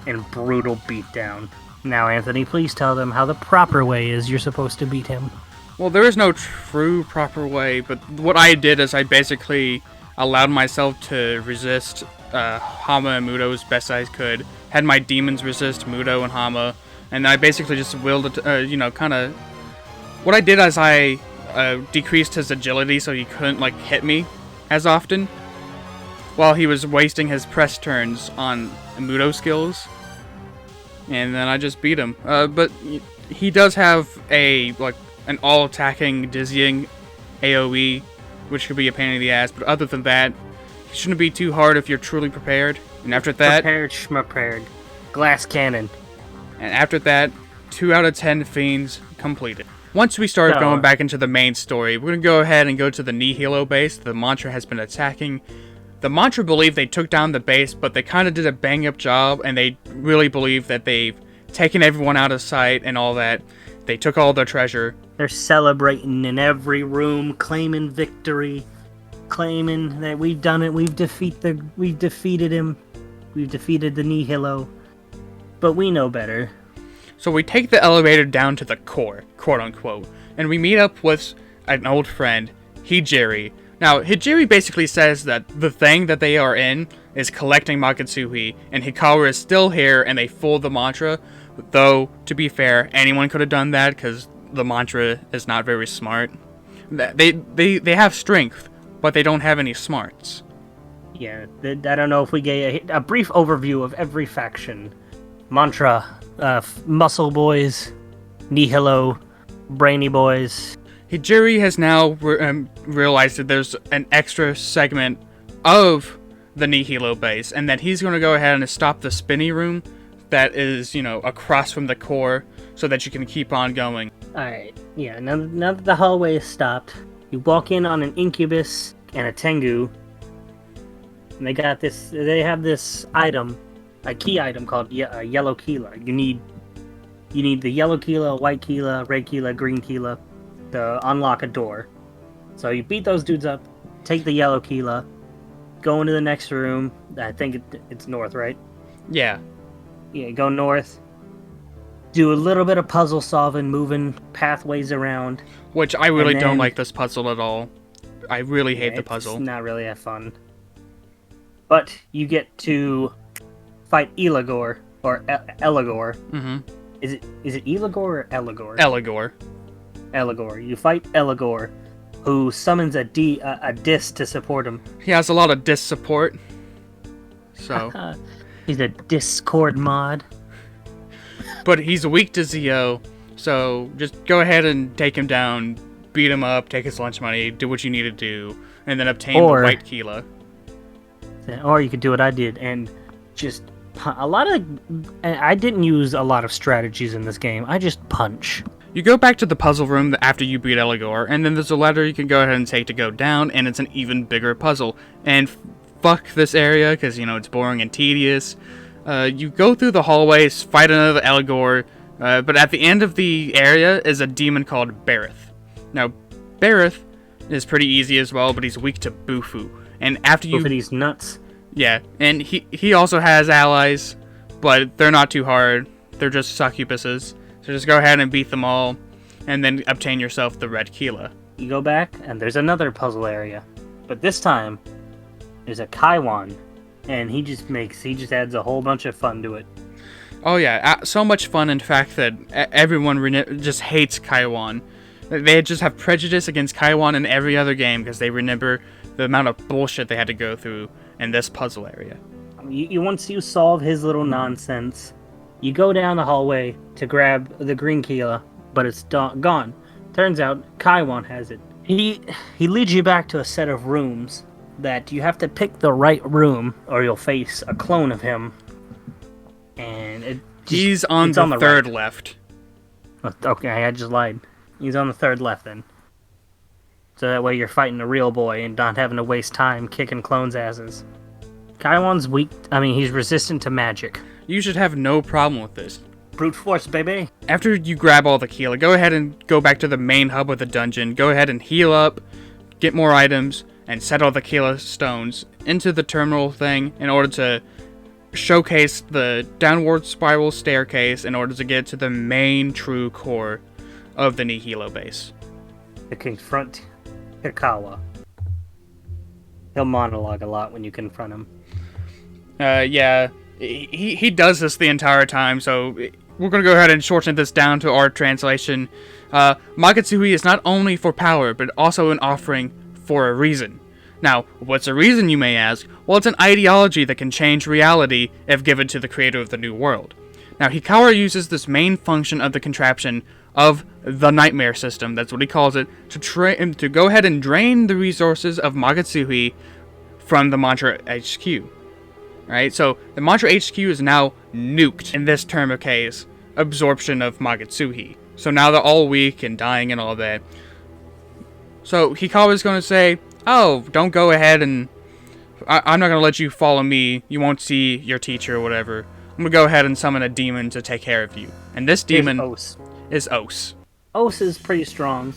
and brutal beatdown. Now, Anthony, please tell them how the proper way is you're supposed to beat him. Well, there is no true proper way, but what I did is I basically allowed myself to resist Hama and Mudo as best I could. Had my demons resist Mudo and Hama, and I basically just willed it, kind of... What I did is I decreased his agility so he couldn't, hit me as often, while he was wasting his press turns on Mudo skills. And then I just beat him. But he does have an all-attacking, dizzying AoE, which could be a pain in the ass. But other than that, it shouldn't be too hard if you're truly prepared. And after that... Prepared. Glass cannon. And after that, 2 out of 10 fiends completed. Once we start going back into the main story, we're going to go ahead and go to the Nihilo base the Mantra has been attacking. The Mantra believe they took down the base, but they kind of did a bang-up job, and they really believe that they've taken everyone out of sight and all that. They took all their treasure. They're celebrating in every room, claiming victory, claiming that we've done it, we've defeated him, we've defeated the Nihilo. But we know better. So we take the elevator down to the core, quote-unquote, and we meet up with an old friend, Hijiri, Now, Hijiri basically says that the thing that they are in is collecting Magatsuhi, and Hikara is still here, and they fooled the mantra. Though, to be fair, anyone could have done that, because the mantra is not very smart. They have strength, but they don't have any smarts. Yeah, I don't know if we get a brief overview of every faction. Mantra, Muscle Boys, Nihilo, Brainy Boys. Hijiri has now realized that there's an extra segment of the Nihilo base, and that he's going to go ahead and stop the spinny room that is, across from the core, so that you can keep on going. Alright, yeah, now that the hallway is stopped, you walk in on an Incubus and a Tengu, and they have this item, a key item called Yellow Kila. You need the Yellow Kila, White Kila, Red Kila, Green Kila to unlock a door. So you beat those dudes up, take the Yellow Kila, go into the next room. I think it's north, right? Yeah. Yeah, go north. Do a little bit of puzzle solving, moving pathways around. Which I really don't like this puzzle at all. I really hate the puzzle. It's not really that fun. But you get to fight Eligor, or Eligor. Mm-hmm. Is it Eligor or Eligor? Eligor. Eligor. You fight Eligor, who summons a disc to support him. He has a lot of disc support. So. He's a Discord mod. But he's weak to Zio, so just go ahead and take him down, beat him up, take his lunch money, do what you need to do, and then obtain the White Kila. Or you could do what I did and just I didn't use a lot of strategies in this game. I just punch. You go back to the puzzle room after you beat Eligor, and then there's a ladder you can go ahead and take to go down, and it's an even bigger puzzle. And fuck this area, because, it's boring and tedious. You go through the hallways, fight another Eligor, but at the end of the area is a demon called Barith. Now, Barith is pretty easy as well, but he's weak to Bufu. And after you... Bufu's nuts. Yeah, and he also has allies, but they're not too hard. They're just succubuses. So just go ahead and beat them all, and then obtain yourself the Red Kila. You go back, and there's another puzzle area. But this time, there's a Kaiwan, and he just adds a whole bunch of fun to it. Oh yeah, so much fun, in fact, that everyone just hates Kaiwan. They just have prejudice against Kaiwan in every other game, because they remember the amount of bullshit they had to go through in this puzzle area. Once you solve his little nonsense, you go down the hallway to grab the Green Kila, but it's gone. Turns out Kaiwan has it. He leads you back to a set of rooms that you have to pick the right room, or you'll face a clone of him. And he's on the third left. Okay, I just lied. He's on the third left then. So that way you're fighting a real boy and not having to waste time kicking clones' asses. Kaiwan's weak. He's resistant to magic. You should have no problem with this. Brute force, baby. After you grab all the Kila, go ahead and go back to the main hub of the dungeon. Go ahead and heal up, get more items, and set all the Kila stones into the terminal thing in order to showcase the downward spiral staircase in order to get to the main true core of the Nihilo base. To confront Hikara. He'll monologue a lot when you confront him. Yeah. He does this the entire time, so we're going to go ahead and shorten this down to our translation. Magatsuhi is not only for power, but also an offering for a reason. Now, what's a reason, you may ask? Well, it's an ideology that can change reality if given to the creator of the new world. Now, Hikara uses this main function of the contraption of the Nightmare System, that's what he calls it, to go ahead and drain the resources of Magatsuhi from the Mantra HQ. Right, so the Mantra HQ is now nuked in this term of case, absorption of Magatsuhi. So now they're all weak and dying and all that. So Hikara's going to say, oh, don't go ahead and... I'm not going to let you follow me. You won't see your teacher or whatever. I'm going to go ahead and summon a demon to take care of you. And this demon is Os. Os is pretty strong.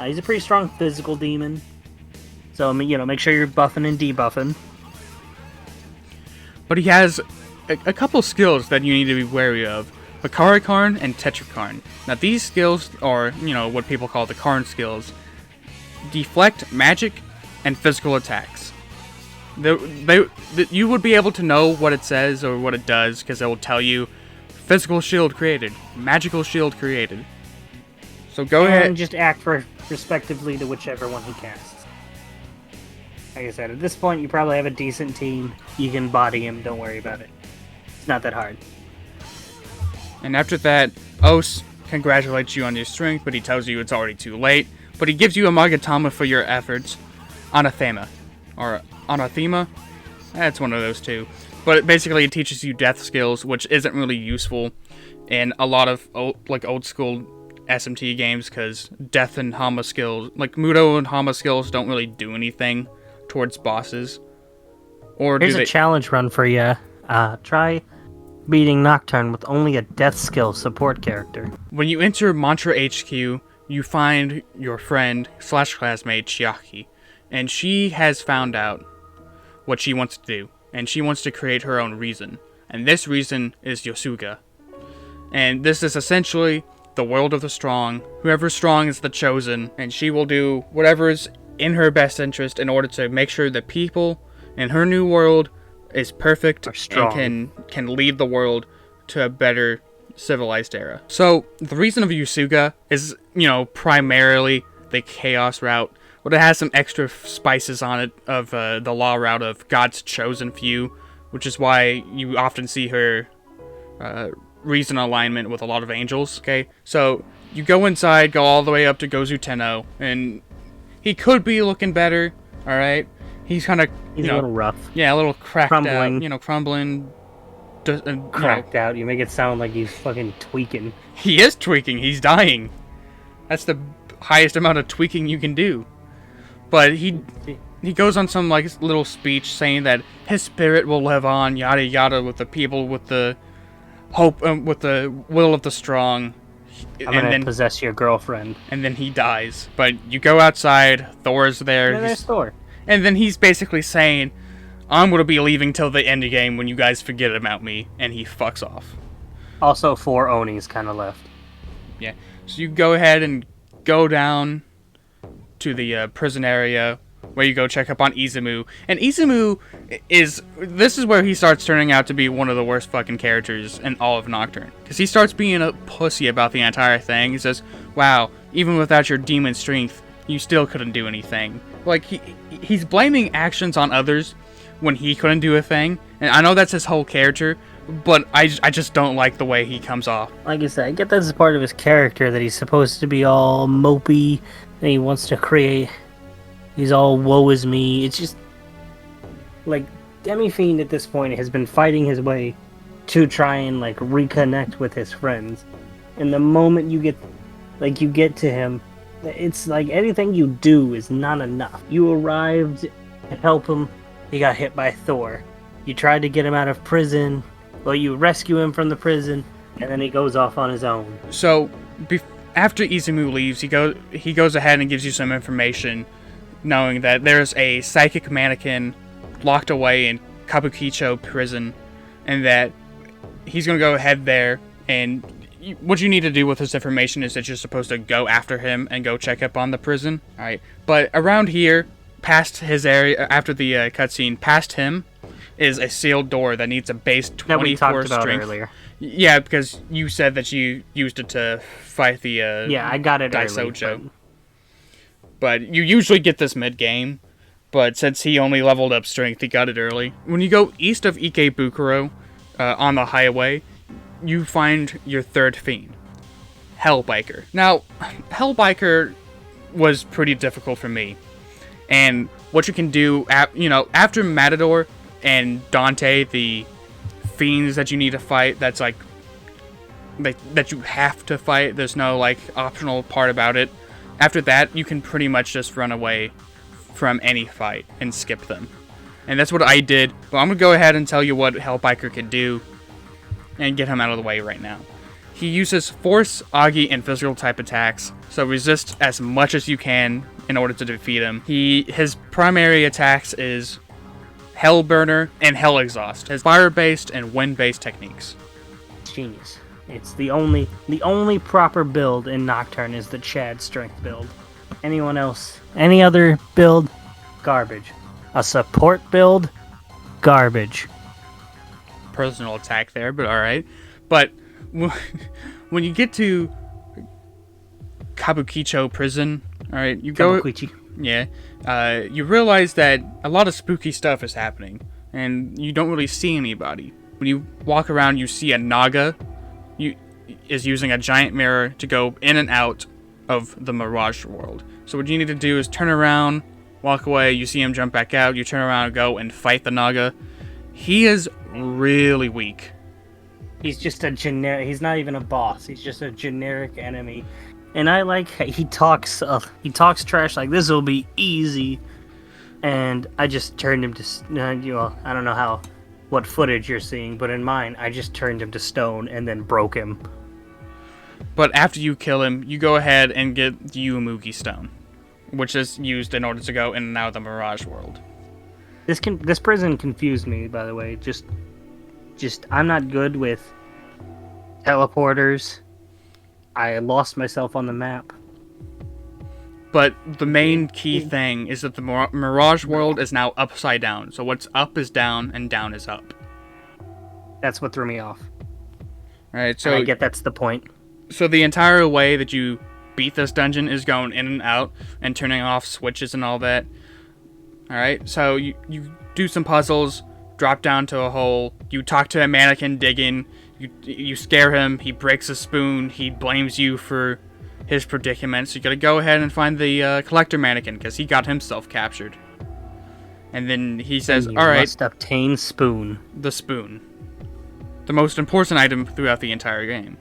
He's a pretty strong physical demon. So, make sure you're buffing and debuffing. But he has a couple skills that you need to be wary of. Hikari Karn and Tetrakarn. Now these skills are, what people call the Karn skills. Deflect magic and physical attacks. You would be able to know what it says or what it does because it will tell you physical shield created, magical shield created. So go ahead and just act respectively to whichever one he casts. Like I said, at this point you probably have a decent team. You can body him, don't worry about it. It's not that hard. And after that, Os congratulates you on your strength, but he tells you it's already too late. But he gives you a Magatama for your efforts. Anathema. Or Anathema? That's one of those two. But basically it teaches you death skills, which isn't really useful in a lot of old school SMT games, because death and Hama skills, like Mudo and Hama skills, don't really do anything towards bosses. Or here's a challenge run for you. Try beating Nocturne with only a death skill support character. When you enter Mantra HQ, you find your friend / classmate Chiaki, and she has found out what she wants to do, and she wants to create her own reason, and this reason is Yosuke. And this is essentially the world of the strong. Whoever's strong is the chosen, and she will do whatever is in her best interest in order to make sure that people in her new world is perfect and can lead the world to a better civilized era. So the reason of Yusuke is, primarily the chaos route, but it has some extra spices on it of the law route of God's chosen few, which is why you often see her reason alignment with a lot of angels. Okay, so you go inside, go all the way up to Gozu Tenno, and he could be looking better. All right, he's kind of a little rough. Yeah, a little cracked crumbling. out. Crumbling. Cracked out. You make it sound like he's fucking tweaking. He is tweaking. He's dying. That's the highest amount of tweaking you can do. But he goes on some little speech saying that his spirit will live on, yada yada, with the people, with the hope, with the will of the strong. I'm gonna possess your girlfriend. And then he dies. But you go outside. Thor's there. And there's Thor. And then he's basically saying, I'm gonna be leaving till the end of the game when you guys forget about me, and he fucks off. Also, 4 Onis kind of left. Yeah. So you go ahead and go down to the prison area where you go check up on Izumu. And Izumu this is where he starts turning out to be one of the worst fucking characters in all of Nocturne. Because he starts being a pussy about the entire thing. He says, wow, even without your demon strength, you still couldn't do anything. He's blaming actions on others when he couldn't do a thing. And I know that's his whole character, but I just don't like the way he comes off. Like I said, I get that's part of his character, that he's supposed to be all mopey, and he wants to create... He's all woe is me. It's just... Demi-Fiend at this point has been fighting his way to try and, reconnect with his friends. And the moment you get to him, it's like anything you do is not enough. You arrived to help him. He got hit by Thor. You tried to get him out of prison. Well, you rescue him from the prison, and then he goes off on his own. So, after Izumu leaves, he goes ahead and gives you some information, knowing that there's a psychic mannequin locked away in Kabukicho prison, and that he's going to go ahead there, and what you need to do with this information is that you're supposed to go after him and go check up on the prison. Alright, but around here, past his area, after the cutscene, past him, is a sealed door that needs a base 24 that we talked strength. About earlier. Yeah, because you said that you used it to fight the yeah, I got it Daisojo. early, but you usually get this mid-game, but since he only leveled up strength, he got it early. When you go east of Ikebukuro, on the highway, you find your third fiend, Hellbiker. Now, Hellbiker was pretty difficult for me, and what you can do, after Matador and Dante, the fiends that you need to fight, that's that you have to fight, there's no optional part about it. After that, you can pretty much just run away from any fight and skip them. And that's what I did, but I'm gonna go ahead and tell you what Hellbiker can do and get him out of the way right now. He uses force, agi, and physical type attacks, so resist as much as you can in order to defeat him. His primary attacks is Hellburner and Hell Exhaust, his fire-based and wind-based techniques. Genius. It's the only proper build in Nocturne is the Chad strength build. Anyone else, any other build, garbage. A support build, garbage. Personal attack there, but alright. But when you get to Kabukicho prison, alright, you go... Kabukichi. Yeah. You realize that a lot of spooky stuff is happening, and you don't really see anybody. When you walk around, you see a Naga is using a giant mirror to go in and out of the Mirage world. So what you need to do is turn around, walk away, you see him jump back out, you turn around and go and fight the Naga. He is really weak. He's just a generic... He's not even a boss. He's just a generic enemy. And I like he talks trash like this will be easy. And I just turned him to... I don't know what footage you're seeing, but in mine, I just turned him to stone and then broke him. But after you kill him, you go ahead and get the Uemugi Stone, which is used in order to go in and out of the Mirage world. This prison confused me, by the way. Just I'm not good with teleporters. I lost myself on the map. But the main key thing is that the Mirage world is now upside down. So what's up is down and down is up. That's what threw me off. Alright, so I get that's the point. So the entire way that you beat this dungeon is going in and out and turning off switches and all that. Alright, so you do some puzzles, drop down to a hole, you talk to a mannequin digging, you scare him, he breaks a spoon, he blames you for his predicament, so you gotta go ahead and find the collector mannequin, because he got himself captured. And then he says, alright... must obtain spoon. The spoon. The most important item throughout the entire game.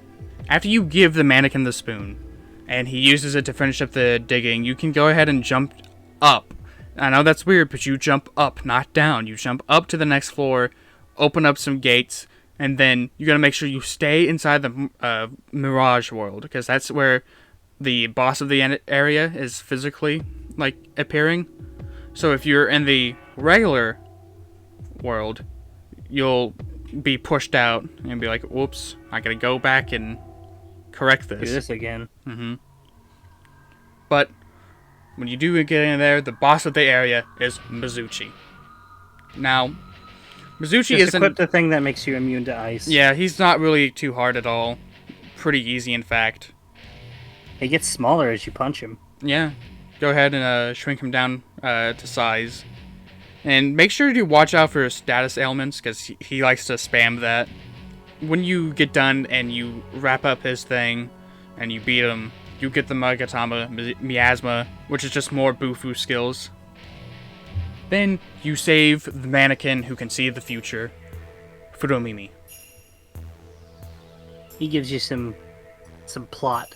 After you give the mannequin the spoon, and he uses it to finish up the digging, you can go ahead and jump up. I know that's weird, but you jump up, not down. You jump up to the next floor, open up some gates, and then you gotta make sure you stay inside the Mirage world, because that's where the boss of the area is physically, appearing. So if you're in the regular world, you'll be pushed out and be like, whoops, I gotta go back and correct this. Do this again. Mm-hmm. But when you do get in there, the boss of the area is Mizuchi. Now, Mizuchi isn't... equip the thing that makes you immune to ice. Yeah, he's not really too hard at all. Pretty easy, in fact. He gets smaller as you punch him. Yeah. Go ahead and shrink him down to size. And make sure to watch out for status ailments, because he likes to spam that. When you get done and you wrap up his thing, and you beat him, you get the Magatama Miasma, which is just more Bufu skills. Then you save the mannequin who can see the future, Furomimi. He gives you some plot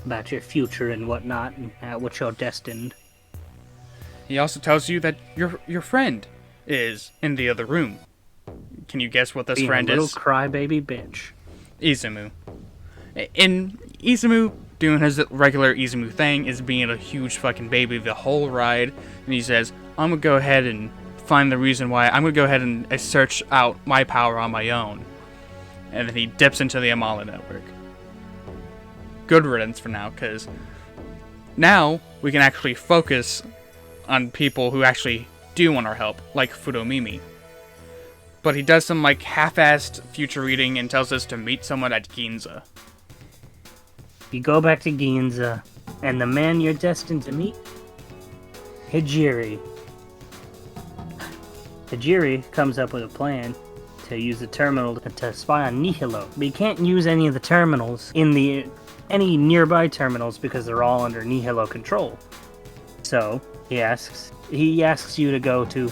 about your future and whatnot, and what you're destined. He also tells you that your friend is in the other room. Can you guess what this friend is? A little crybaby bitch. Izumu. In Izumu, doing his regular Izumu thing, is being a huge fucking baby the whole ride. And he says, I'm gonna go ahead and find the reason why. I'm gonna go ahead and search out my power on my own. And then he dips into the Amala network. Good riddance for now, because now we can actually focus on people who actually do want our help, like Furomimi. But he does some half-assed future reading and tells us to meet someone at Ginza. You go back to Ginza, and the man you're destined to meet, Hijiri. Hijiri comes up with a plan to use the terminal to spy on Nihilo. But you can't use any of the terminals in any nearby terminals because they're all under Nihilo control. So he asks you to go to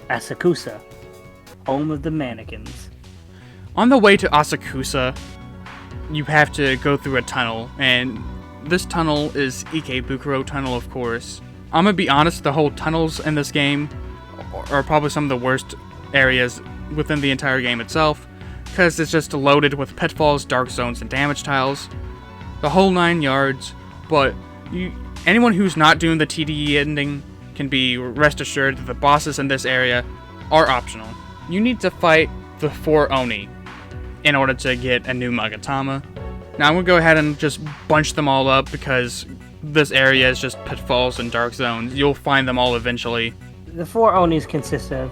Asakusa, home of the mannequins. On the way to Asakusa, you have to go through a tunnel, and this tunnel is Ikebukuro tunnel, of course. I'm gonna be honest, the whole tunnels in this game are probably some of the worst areas within the entire game itself, because it's just loaded with pitfalls, dark zones, and damage tiles. The whole 9 yards, but anyone who's not doing the TDE ending can be rest assured that the bosses in this area are optional. You need to fight the 4 Oni in order to get a new Magatama. Now I'm going to go ahead and just bunch them all up because this area is just pitfalls and dark zones. You'll find them all eventually. The 4 Onis consist of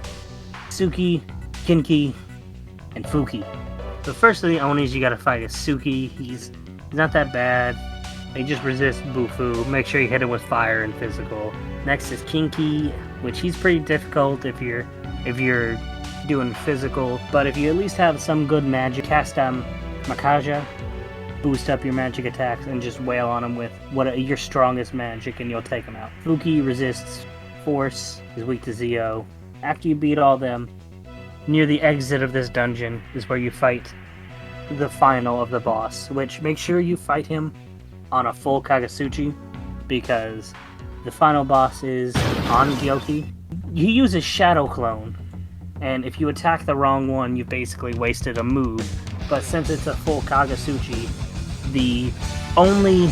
Suki, Kinki, and Fuki. The first of the Onis you gotta fight is Suki. He's not that bad. He just resists Bufu. Make sure you hit him with fire and physical. Next is Kinki, which he's pretty difficult if you're doing physical. But if you at least have some good magic, cast Makaja, boost up your magic attacks, and just wail on him with your strongest magic, and you'll take him out. Fuki resists force, is weak to Zio. After you beat all them, near the exit of this dungeon is where you fight the final of the boss, which make sure you fight him on a full Kagasuchi, because the final boss is on Gyoki. He uses Shadow Clone, and if you attack the wrong one, you've basically wasted a move. But since it's a full Kagasuchi, the only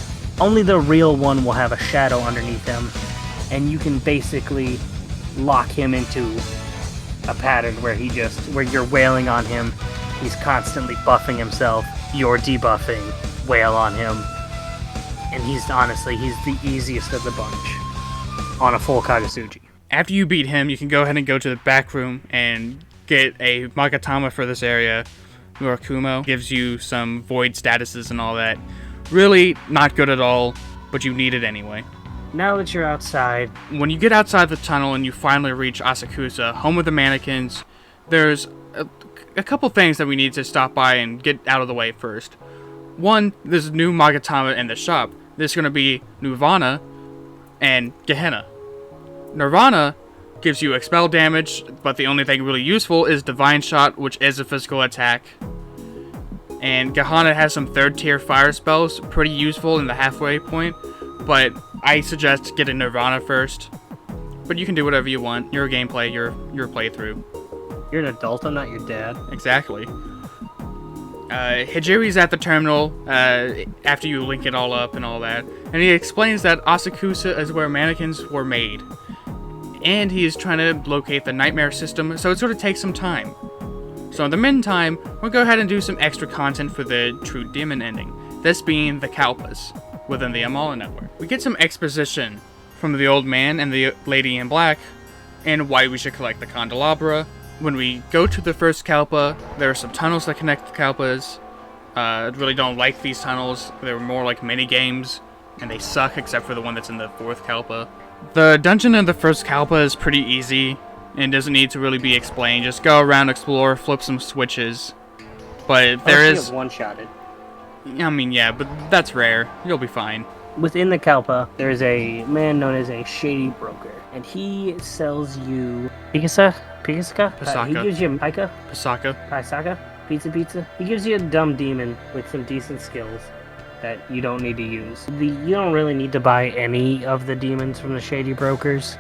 the real one will have a shadow underneath him, and you can basically lock him into a pattern where you're wailing on him, he's constantly buffing himself, you're debuffing, wail on him, and he's the easiest of the bunch on a full Kagasuchi. After you beat him, you can go ahead and go to the back room and get a Magatama for this area. Murakumo gives you some void statuses and all that. Really not good at all, but you need it anyway. Now that you're outside, when you get outside the tunnel and you finally reach Asakusa, home of the mannequins, there's a couple things that we need to stop by and get out of the way first. One, there's a new Magatama in the shop. There's going to be Nirvana and Gehenna. Nirvana gives you expel damage, but the only thing really useful is Divine Shot, which is a physical attack. And Gehenna has some 3rd tier fire spells, pretty useful in the halfway point, but I suggest getting Nirvana first. But you can do whatever you want. Your gameplay, your playthrough. You're an adult, I'm not your dad. Exactly. Hijiri's at the terminal after you link it all up and all that, and he explains that Asakusa is where mannequins were made. And he is trying to locate the nightmare system, so it's going to take some time. So in the meantime, we'll go ahead and do some extra content for the True Demon ending, this being the Kalpas, within the Amala network. We get some exposition from the old man and the lady in black, and why we should collect the candelabra. When we go to the first Kalpa, there are some tunnels that connect the Kalpas. I really don't like these tunnels. They're more like mini games, and they suck except for the one that's in the 4th Kalpa. The dungeon in the first Kalpa is pretty easy, and doesn't need to really be explained. Just go around, explore, flip some switches. But there is... one-shotted. I mean, yeah, but that's rare. You'll be fine. Within the Kalpa, there's a man known as a Shady Broker, and he sells you... Pikasa? Pasaka. He gives you Pika? Pasaka. Pizza. He gives you a dumb demon with some decent skills that you don't need to use. You don't really need to buy any of the demons from the Shady Brokers.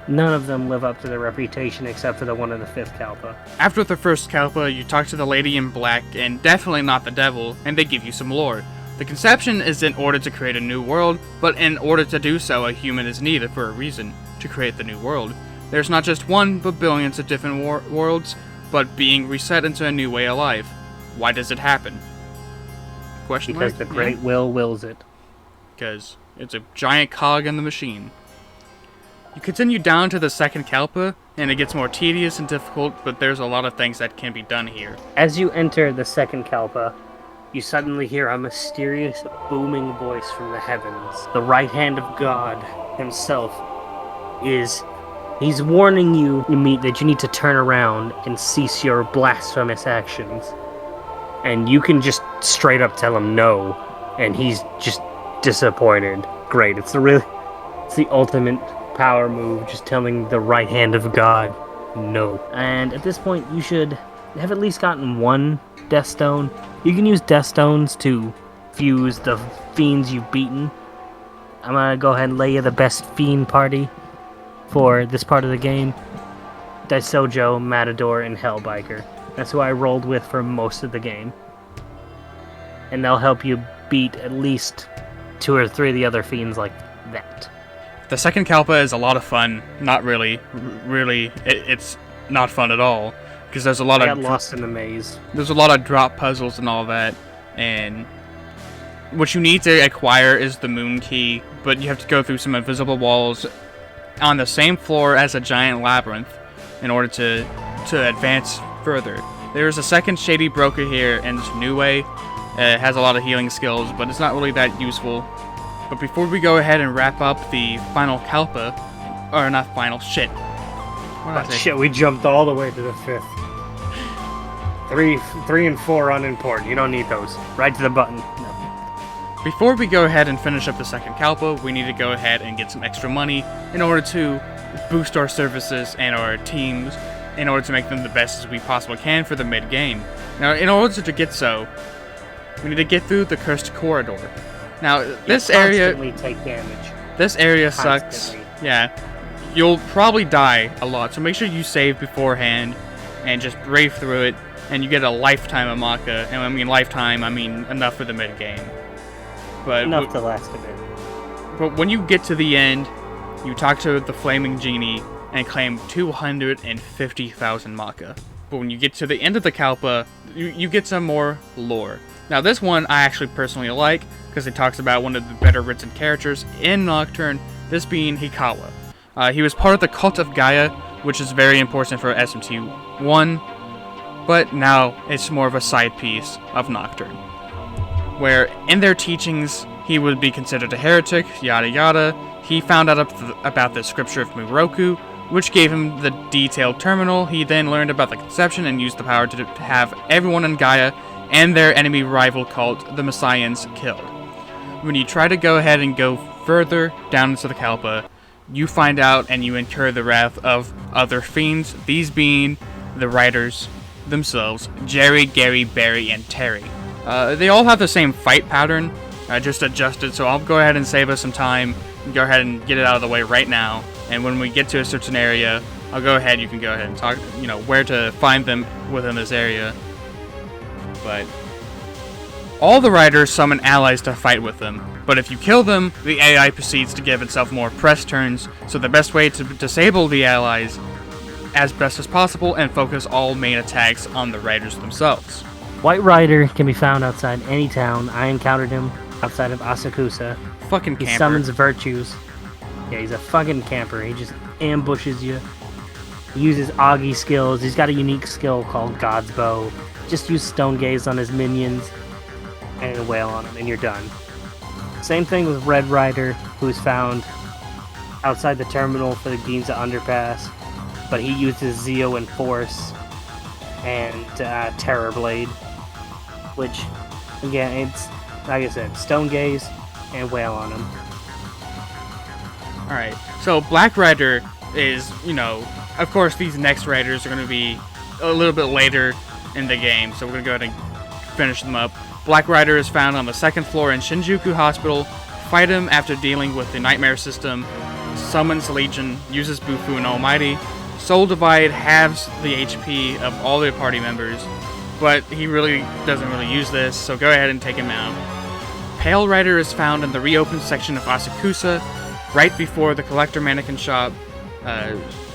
None of them live up to their reputation except for the one in the 5th Kalpa. After the first Kalpa, you talk to the lady in black, and definitely not the devil, and they give you some lore. The conception is in order to create a new world, but in order to do so, a human is needed for a reason, to create the new world. There's not just one, but billions of different worlds, but being reset into a new way of life. Why does it happen? Because the Great Will wills it. Because it's a giant cog in the machine. You continue down to the 2nd Kalpa, and it gets more tedious and difficult, but there's a lot of things that can be done here. As you enter the 2nd Kalpa, you suddenly hear a mysterious, booming voice from the heavens. The right hand of God himself he's warning you that you need to turn around and cease your blasphemous actions. And you can just straight up tell him no, and he's just disappointed. Great, it's the ultimate power move, just telling the right hand of God no. And at this point, you should have at least gotten 1 Death Stone. You can use Death Stones to fuse the fiends you've beaten. I'm gonna go ahead and lay you the best fiend party for this part of the game. Daisojo, Matador, and Hellbiker. That's who I rolled with for most of the game. And they'll help you beat at least 2 or 3 of the other fiends like that. The 2nd Kalpa is a lot of fun. Not really. It's not fun at all. Because there's a lot I got lost in the maze. There's a lot of drop puzzles and all that. And what you need to acquire is the Moon Key, but you have to go through some invisible walls on the same floor as a giant labyrinth in order to advance further. There is a second shady broker here in New Way. It has a lot of healing skills, but it's not really that useful. But before we go ahead and wrap up the final Kalpa, or not final, shit. What did I say? Shit, we jumped all the way to the 5th. 3 and 4 unimportant. You don't need those. Right to the button. No. Before we go ahead and finish up the second Kalpa, we need to go ahead and get some extra money in order to boost our services and our teams in order to make them the best as we possibly can for the mid-game. Now, in order to get so, we need to get through the Cursed Corridor. Now, this area... take damage. This area sucks. Yeah. You'll probably die a lot, so make sure you save beforehand and just brave through it, and you get a lifetime of Maka. And when I mean lifetime, I mean enough for the mid-game. But enough to last a bit. But when you get to the end, you talk to the Flaming Genie and claim 250,000 Maka. But when you get to the end of the Kalpa, you get some more lore. Now this one I actually personally like, because it talks about one of the better written characters in Nocturne, this being Hikara. He was part of the Cult of Gaia, which is very important for SMT1, but now it's more of a side piece of Nocturne, where in their teachings he would be considered a heretic, yada yada. He found out about the scripture of Muroku, which gave him the detailed terminal. He then learned about the conception and used the power to have everyone in Gaia and their enemy rival cult, the Messians, killed. When you try to go ahead and go further down into the Kalpa, you find out and you incur the wrath of other fiends, these being the writers themselves, Jerry, Gary, Barry, and Terry. They all have the same fight pattern, just adjusted, so I'll go ahead and save us some time and go ahead and get it out of the way right now. And when we get to a certain area, I'll go ahead, you can go ahead and talk, where to find them within this area. But all the riders summon allies to fight with them, but if you kill them, the AI proceeds to give itself more press turns, so the best way to disable the allies as best as possible and focus all main attacks on the riders themselves. White Rider can be found outside any town. I encountered him outside of Asakusa. Fucking camper. He summons virtues. Yeah, he's a fucking camper. He just ambushes you. He uses Augie skills. He's got a unique skill called God's Bow. Just use Stone Gaze on his minions and wail on him, and you're done. Same thing with Red Rider, who's found outside the terminal for the Ginza underpass, but he uses Zeo and Force and Terror Blade, which, again, it's, like I said, Stone Gaze and wail on him. Alright, so Black Rider is, of course these next riders are going to be a little bit later in the game, so we're going to go ahead and finish them up. Black Rider is found on the 2nd floor in Shinjuku Hospital. Fight him after dealing with the Nightmare System. Summons Legion, uses Bufu and Almighty. Soul Divide halves the HP of all the party members, but he really doesn't really use this, so go ahead and take him out. Pale Rider is found in the reopened section of Asakusa, right before the Collector Mannequin shop.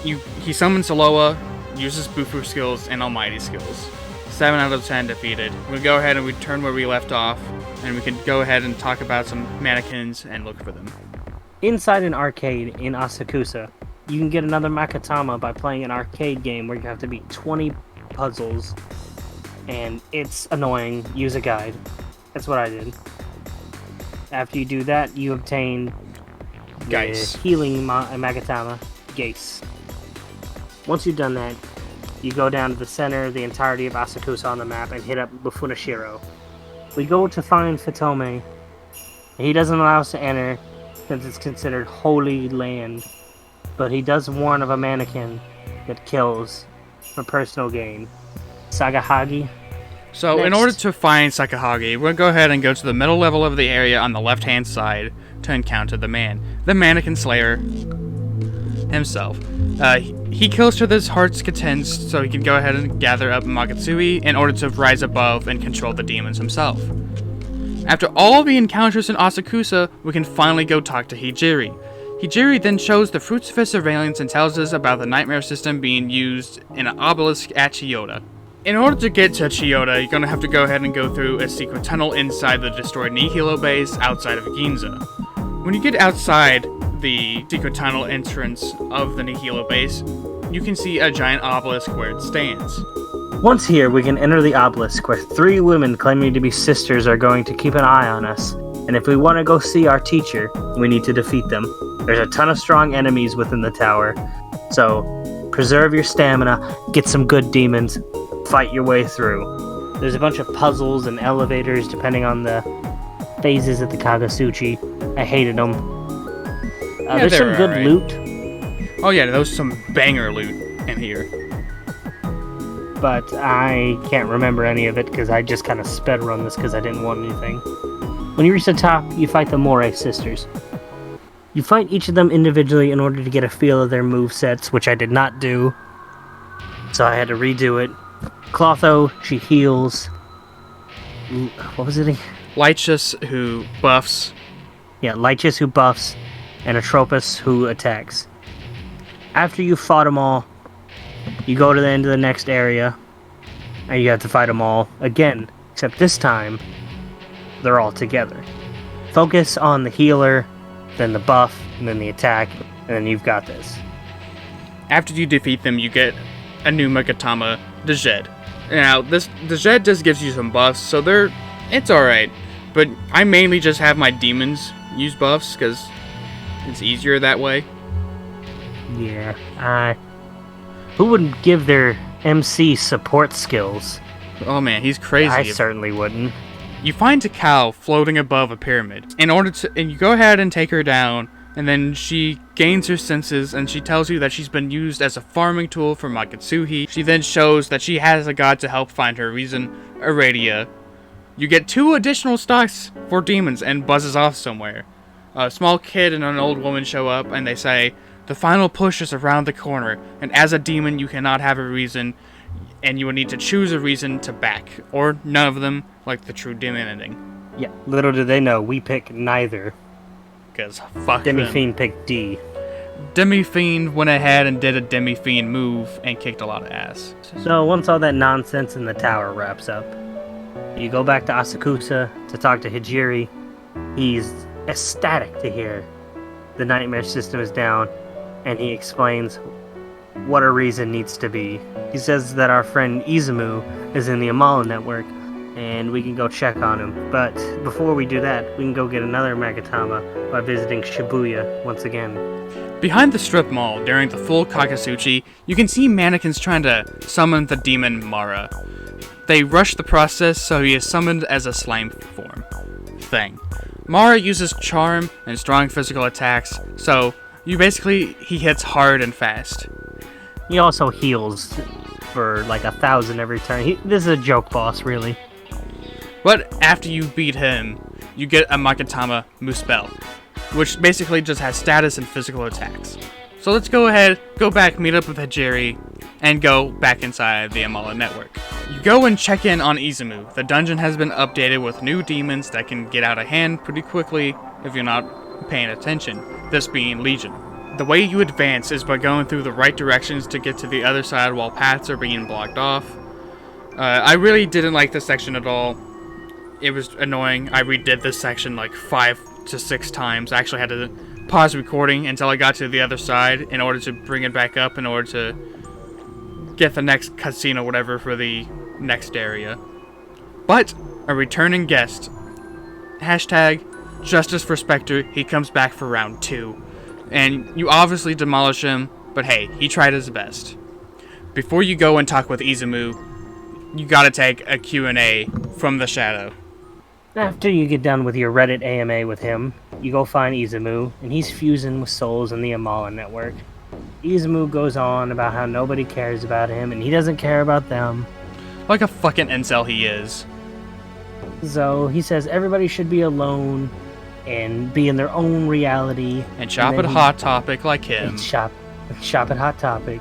He summons Aloha, uses Bufu skills and Almighty skills. 7 out of 10 defeated. We'll go ahead and return where we left off, and we can go ahead and talk about some mannequins and look for them. Inside an arcade in Asakusa, you can get another Makatama by playing an arcade game where you have to beat 20 puzzles, and it's annoying. Use a guide. That's what I did. After you do that, you obtain the healing Makatama, Gase. Once you've done that, you go down to the center of the entirety of Asakusa on the map and hit up Bufunashiro. We go to find Fatome. He doesn't allow us to enter since it's considered holy land, but he does warn of a mannequin that kills for personal gain. Sagahagi. So Next. In order to find Sakahagi, we're going to go ahead and go to the middle level of the area on the left-hand side to encounter the Mannequin Slayer himself. He kills to this heart's content so he can go ahead and gather up Magatsui in order to rise above and control the demons himself. After all the encounters in Asakusa, we can finally go talk to Hijiri. Hijiri then shows the fruits of his surveillance and tells us about the Nightmare System being used in an obelisk at Chiyoda. In order to get to Chiyoda, you're going to have to go ahead and go through a secret tunnel inside the destroyed Nihilo base outside of Ginza. When you get outside the secret tunnel entrance of the Nihilo base, you can see a giant obelisk where it stands. Once here, we can enter the obelisk where 3 women claiming to be sisters are going to keep an eye on us. And if we want to go see our teacher, we need to defeat them. There's a ton of strong enemies within the tower. So, preserve your stamina, get some good demons, fight your way through. There's a bunch of puzzles and elevators depending on the phases of the Kagasuchi. I hated them. There's some good right. loot. Oh yeah, there was some banger loot in here. But I can't remember any of it because I just kind of sped run this because I didn't want anything. When you reach the top, you fight the Morai sisters. You fight each of them individually in order to get a feel of their movesets, which I did not do. So I had to redo it. Clotho, she heals. What was it? Lychus, who buffs. Yeah, Lychus, who buffs, and Atropos, who attacks. After you fought them all, you go to the end of the next area, and you have to fight them all again, except this time, they're all together. Focus on the healer, then the buff, and then the attack, and then you've got this. After you defeat them, you get a new Magatama, the Zed. Now, the Zed just gives you some buffs, so it's alright. But I mainly just have my demons use buffs, because it's easier that way. Yeah, who wouldn't give their MC support skills? Oh man, he's crazy. I certainly wouldn't. You find Takao floating above a pyramid. And you go ahead and take her down, and then she gains her senses, and she tells you that she's been used as a farming tool for Makatsuhi. She then shows that she has a god to help find her reason, Aradia. You get 2 additional stocks for demons and buzzes off somewhere. A small kid and an old woman show up, and they say, "The final push is around the corner, and as a demon you cannot have a reason, and you will need to choose a reason to back, or none of them, like the true demon ending." Yeah, little do they know, we pick neither. Because fuck Demi-Fiend picked D. Demi-Fiend went ahead and did a Demi-Fiend move and kicked a lot of ass. So once all that nonsense in the tower wraps up, you go back to Asakusa to talk to Hijiri. He's ecstatic to hear the nightmare system is down, and he explains what a reason needs to be. He says that our friend Izumu is in the Amala network, and we can go check on him. But before we do that, we can go get another Magatama by visiting Shibuya once again. Behind the strip mall, during the full Kakasuchi, you can see mannequins trying to summon the demon Mara. They rush the process, so he is summoned as a slime form thing. Mara uses charm and strong physical attacks, so he hits hard and fast. He also heals for like 1,000 every turn. This is a joke boss, really. But after you beat him, you get a Magatama Muspel, which basically just has status and physical attacks. So let's go ahead, go back, meet up with Hijiri, and go back inside the Amala network. You go and check in on Izumu. The dungeon has been updated with new demons that can get out of hand pretty quickly if you're not paying attention, this being Legion. The way you advance is by going through the right directions to get to the other side while paths are being blocked off. I really didn't like this section at all. It was annoying. I redid this section like 5 to 6 times. I actually had to pause recording until I got to the other side in order to bring it back up in order to get the next cutscene or whatever for the next area. But a returning guest. Hashtag Justice for Spectre. He comes back for round 2. And you obviously demolish him, but hey, he tried his best. Before you go and talk with Izumu, you gotta take a Q&A from the shadow. After you get done with your Reddit AMA with him, you go find Izumu, and he's fusing with souls in the Amala network. Izumu goes on about how nobody cares about him, and he doesn't care about them. Like a fucking incel he is. So he says everybody should be alone and be in their own reality. And shop at Hot Topic like him. And shop at Hot Topic.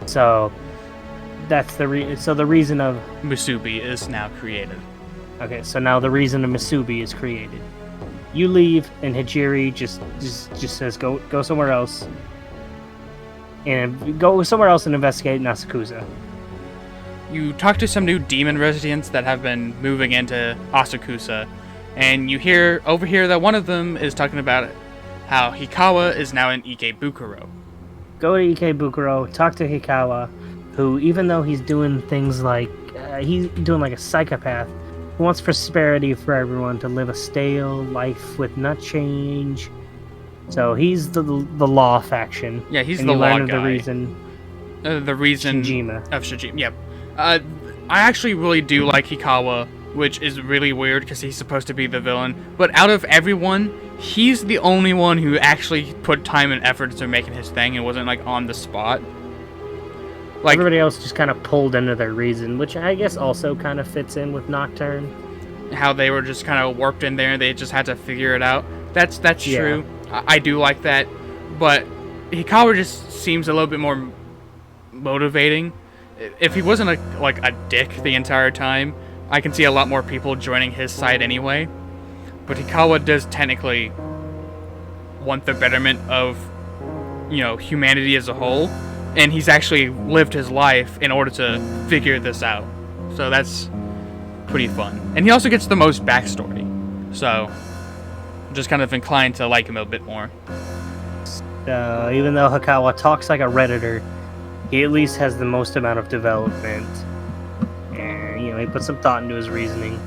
So that's the reason of Musubi is now created. Okay, so now the reason of Musubi is created. You leave, and Hijiri just says go somewhere else. And go somewhere else and investigate Asakusa. You talk to some new demon residents that have been moving into Asakusa, And you overhear that one of them is talking about how Hikawa is now in Ikebukuro. Go to Ikebukuro, talk to Hikawa, who, even though he's doing things like he's doing like a psychopath, who wants prosperity for everyone, to live a stale life with nut change. So he's the law faction. Yeah, he's and the you law learn guy. The reason Shijima. Of Shijima. Yep. I actually really do like Hikawa, which is really weird because he's supposed to be the villain. But out of everyone, he's the only one who actually put time and effort into making his thing and wasn't like on the spot. Like, everybody else just kind of pulled into their reason, which I guess also kind of fits in with Nocturne. How they were just kind of warped in there and they just had to figure it out. That's true. I do like that. But Hikawa just seems a little bit more motivating. If he wasn't a dick the entire time, I can see a lot more people joining his side anyway. But Hikawa does technically want the betterment of, humanity as a whole. And he's actually lived his life in order to figure this out. So that's pretty fun. And he also gets the most backstory. So I'm just kind of inclined to like him a bit more. Even though Hikawa talks like a Redditor, he at least has the most amount of development. And, he put some thought into his reasoning.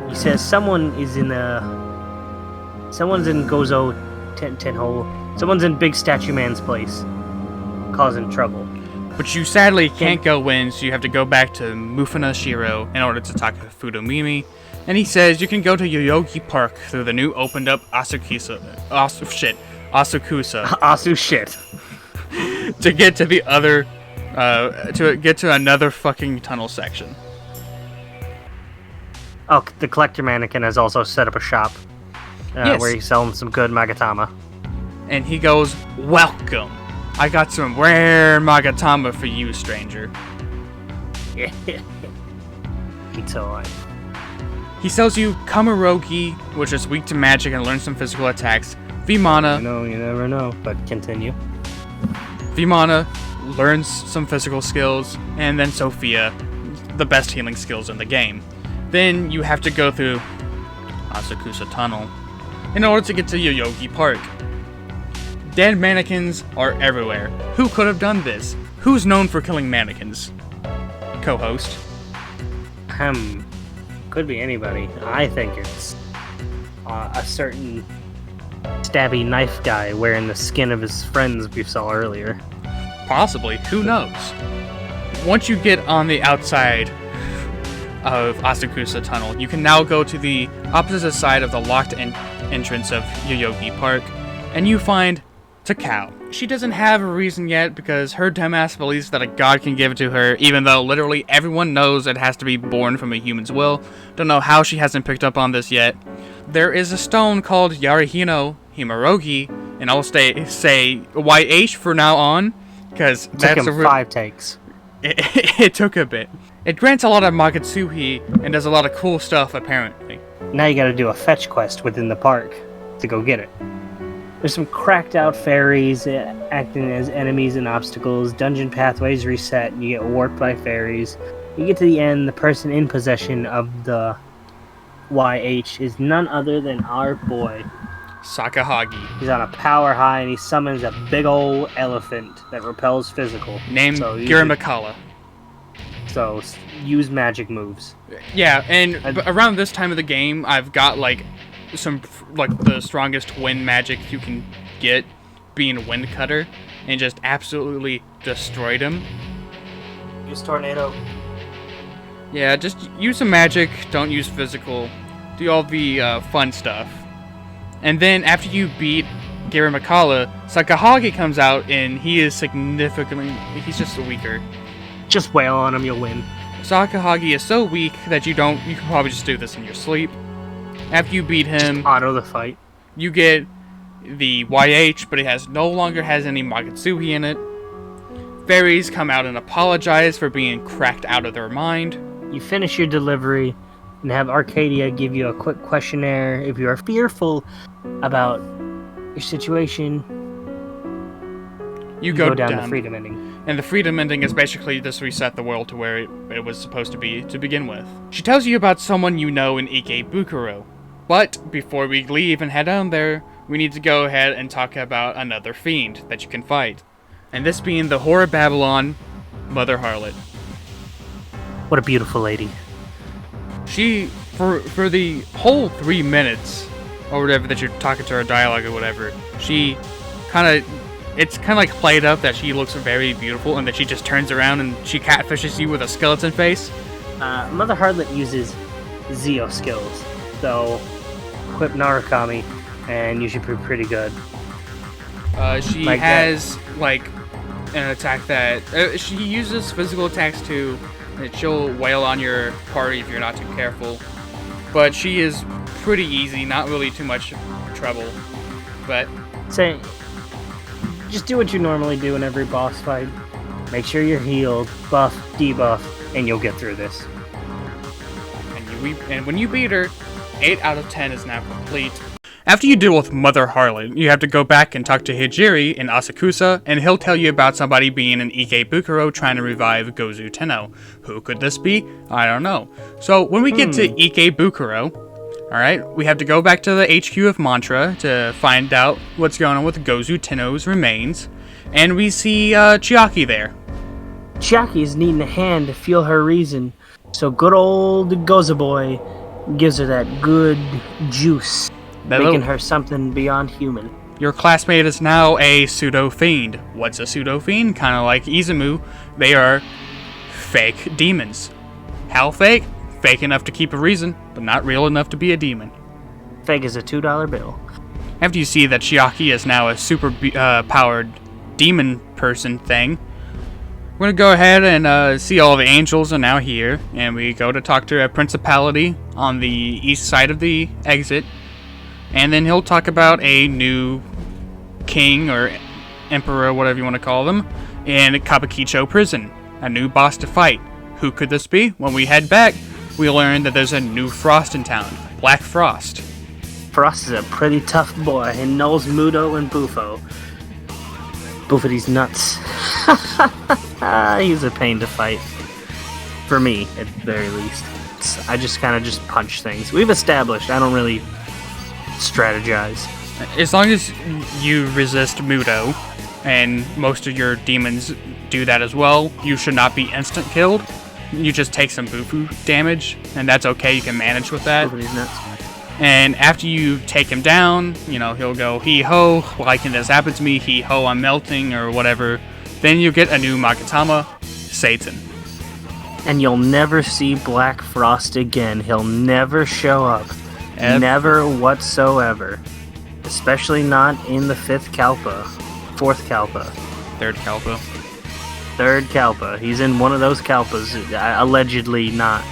He says someone's in Gozo Tenho. Someone's in Big Statue Man's place, causing trouble. But you sadly can't go in, so you have to go back to Mufuna Shiro in order to talk to Fudomimi. And he says you can go to Yoyogi Park through the new opened up Asakusa. Asu shit. To get to the other, to get to another fucking tunnel section. Oh, the collector mannequin has also set up a shop where he's selling some good Magatama. And he goes, "Welcome. I got some rare Magatama for you, stranger." It's alright. He sells you Kamarogi, which is weak to magic and learns some physical attacks. Vimana. No, you never know, but continue. Vimana learns some physical skills, and then Sophia, the best healing skills in the game. Then you have to go through Asakusa Tunnel in order to get to Yoyogi Park. Dead mannequins are everywhere. Who could have done this? Who's known for killing mannequins? Co-host. Could be anybody. I think it's a certain stabby knife guy wearing the skin of his friends we saw earlier. Possibly. Who knows? Once you get on the outside of Asakusa Tunnel, you can now go to the opposite side of the locked entrance of Yoyogi Park, and you find Takao. She doesn't have a reason yet because her dumbass believes that a god can give it to her, even though literally everyone knows it has to be born from a human's will. Don't know how she hasn't picked up on this yet. There is a stone called Yarihino Himarogi, and I'll say YH for now on, because that's took him 5 takes. It took a bit. It grants a lot of Magatsuhi and does a lot of cool stuff, apparently. Now you gotta do a fetch quest within the park to go get it. There's some cracked out fairies acting as enemies and obstacles. Dungeon pathways reset and you get warped by fairies. You get to the end, the person in possession of the YH is none other than our boy Sakahagi. He's on a power high and he summons a big old elephant that repels physical. Named Giramakala. So use magic moves. Yeah, and around this time of the game, I've got some the strongest wind magic you can get, being Wind Cutter, and just absolutely destroyed him. Use Tornado. Yeah, just use some magic, don't use physical, do all the fun stuff. And then after you beat Giramakala, Sakahagi comes out and he's just weaker. Just wail on him, you'll win. Sakahagi is so weak that you can probably just do this in your sleep. After you beat him, just auto the fight. You get the YH, but it no longer has any Magatsuhi in it. Fairies come out and apologize for being cracked out of their mind. You finish your delivery and have Arcadia give you a quick questionnaire. If you are fearful about your situation, you go down the freedom ending. And the freedom ending is basically just reset the world to where it was supposed to be to begin with. She tells you about someone you know in Ikebukuro. But before we leave and head on there, we need to go ahead and talk about another fiend that you can fight. And this being the Whore of Babylon, Mother Harlot. What a beautiful lady. She, for the whole 3 minutes, or whatever that you're talking to her dialogue or whatever, she it's kind of like played up that she looks very beautiful and that she just turns around and she catfishes you with a skeleton face. Mother Harlot uses Zeo skills, so equip Narukami and you should be pretty good. She like has like an attack that she uses physical attacks too. And she'll wail on your party if you're not too careful. But she is pretty easy, not really too much trouble. But say, just do what you normally do in every boss fight. Make sure you're healed, buff, debuff, and you'll get through this. And when you beat her, 8 out of 10 is now complete. After you deal with Mother Harlot, you have to go back and talk to Hijiri in Asakusa, and he'll tell you about somebody being in Ikebukuro trying to revive Gozu Tenno. Who could this be? I don't know. So when we get to Ikebukuro, alright, we have to go back to the HQ of Mantra to find out what's going on with Gozu Tenno's remains, and we see Chiaki there. Chiaki is needing a hand to feel her reason, so good old Goza boy gives her that good juice. Making her something beyond human. Your classmate is now a pseudo-fiend. What's a pseudo-fiend? Kind of like Izumu. They are fake demons. How fake? Fake enough to keep a reason, but not real enough to be a demon. Fake as a $2 bill. After you see that Chiaki is now a super powered demon person thing, we're going to go ahead and see all the angels are now here, and we go to talk to a principality on the east side of the exit. And then he'll talk about a new king or emperor, whatever you want to call them, in Kabukicho prison. A new boss to fight. Who could this be? When we head back, we learn that there's a new Frost in town. Black Frost. Frost is a pretty tough boy and knows Mudo and Bufo. Buffety's nuts. He's a pain to fight. For me, at the very least. I just kind of just punch things. We've established I don't really strategize. As long as you resist Mudo, and most of your demons do that as well, you should not be instant killed. You just take some Bufu damage, and that's okay, you can manage with that. Buffety's nuts. And after you take him down, you know, he'll go, hee-ho, why can this happen to me? Hee-ho, I'm melting, or whatever. Then you get a new Magatama, Satan. And you'll never see Black Frost again. He'll never show up. Never whatsoever. Especially not in the 5th Kalpa. 4th Kalpa. 3rd Kalpa. 3rd Kalpa. He's in one of those Kalpas. Allegedly not.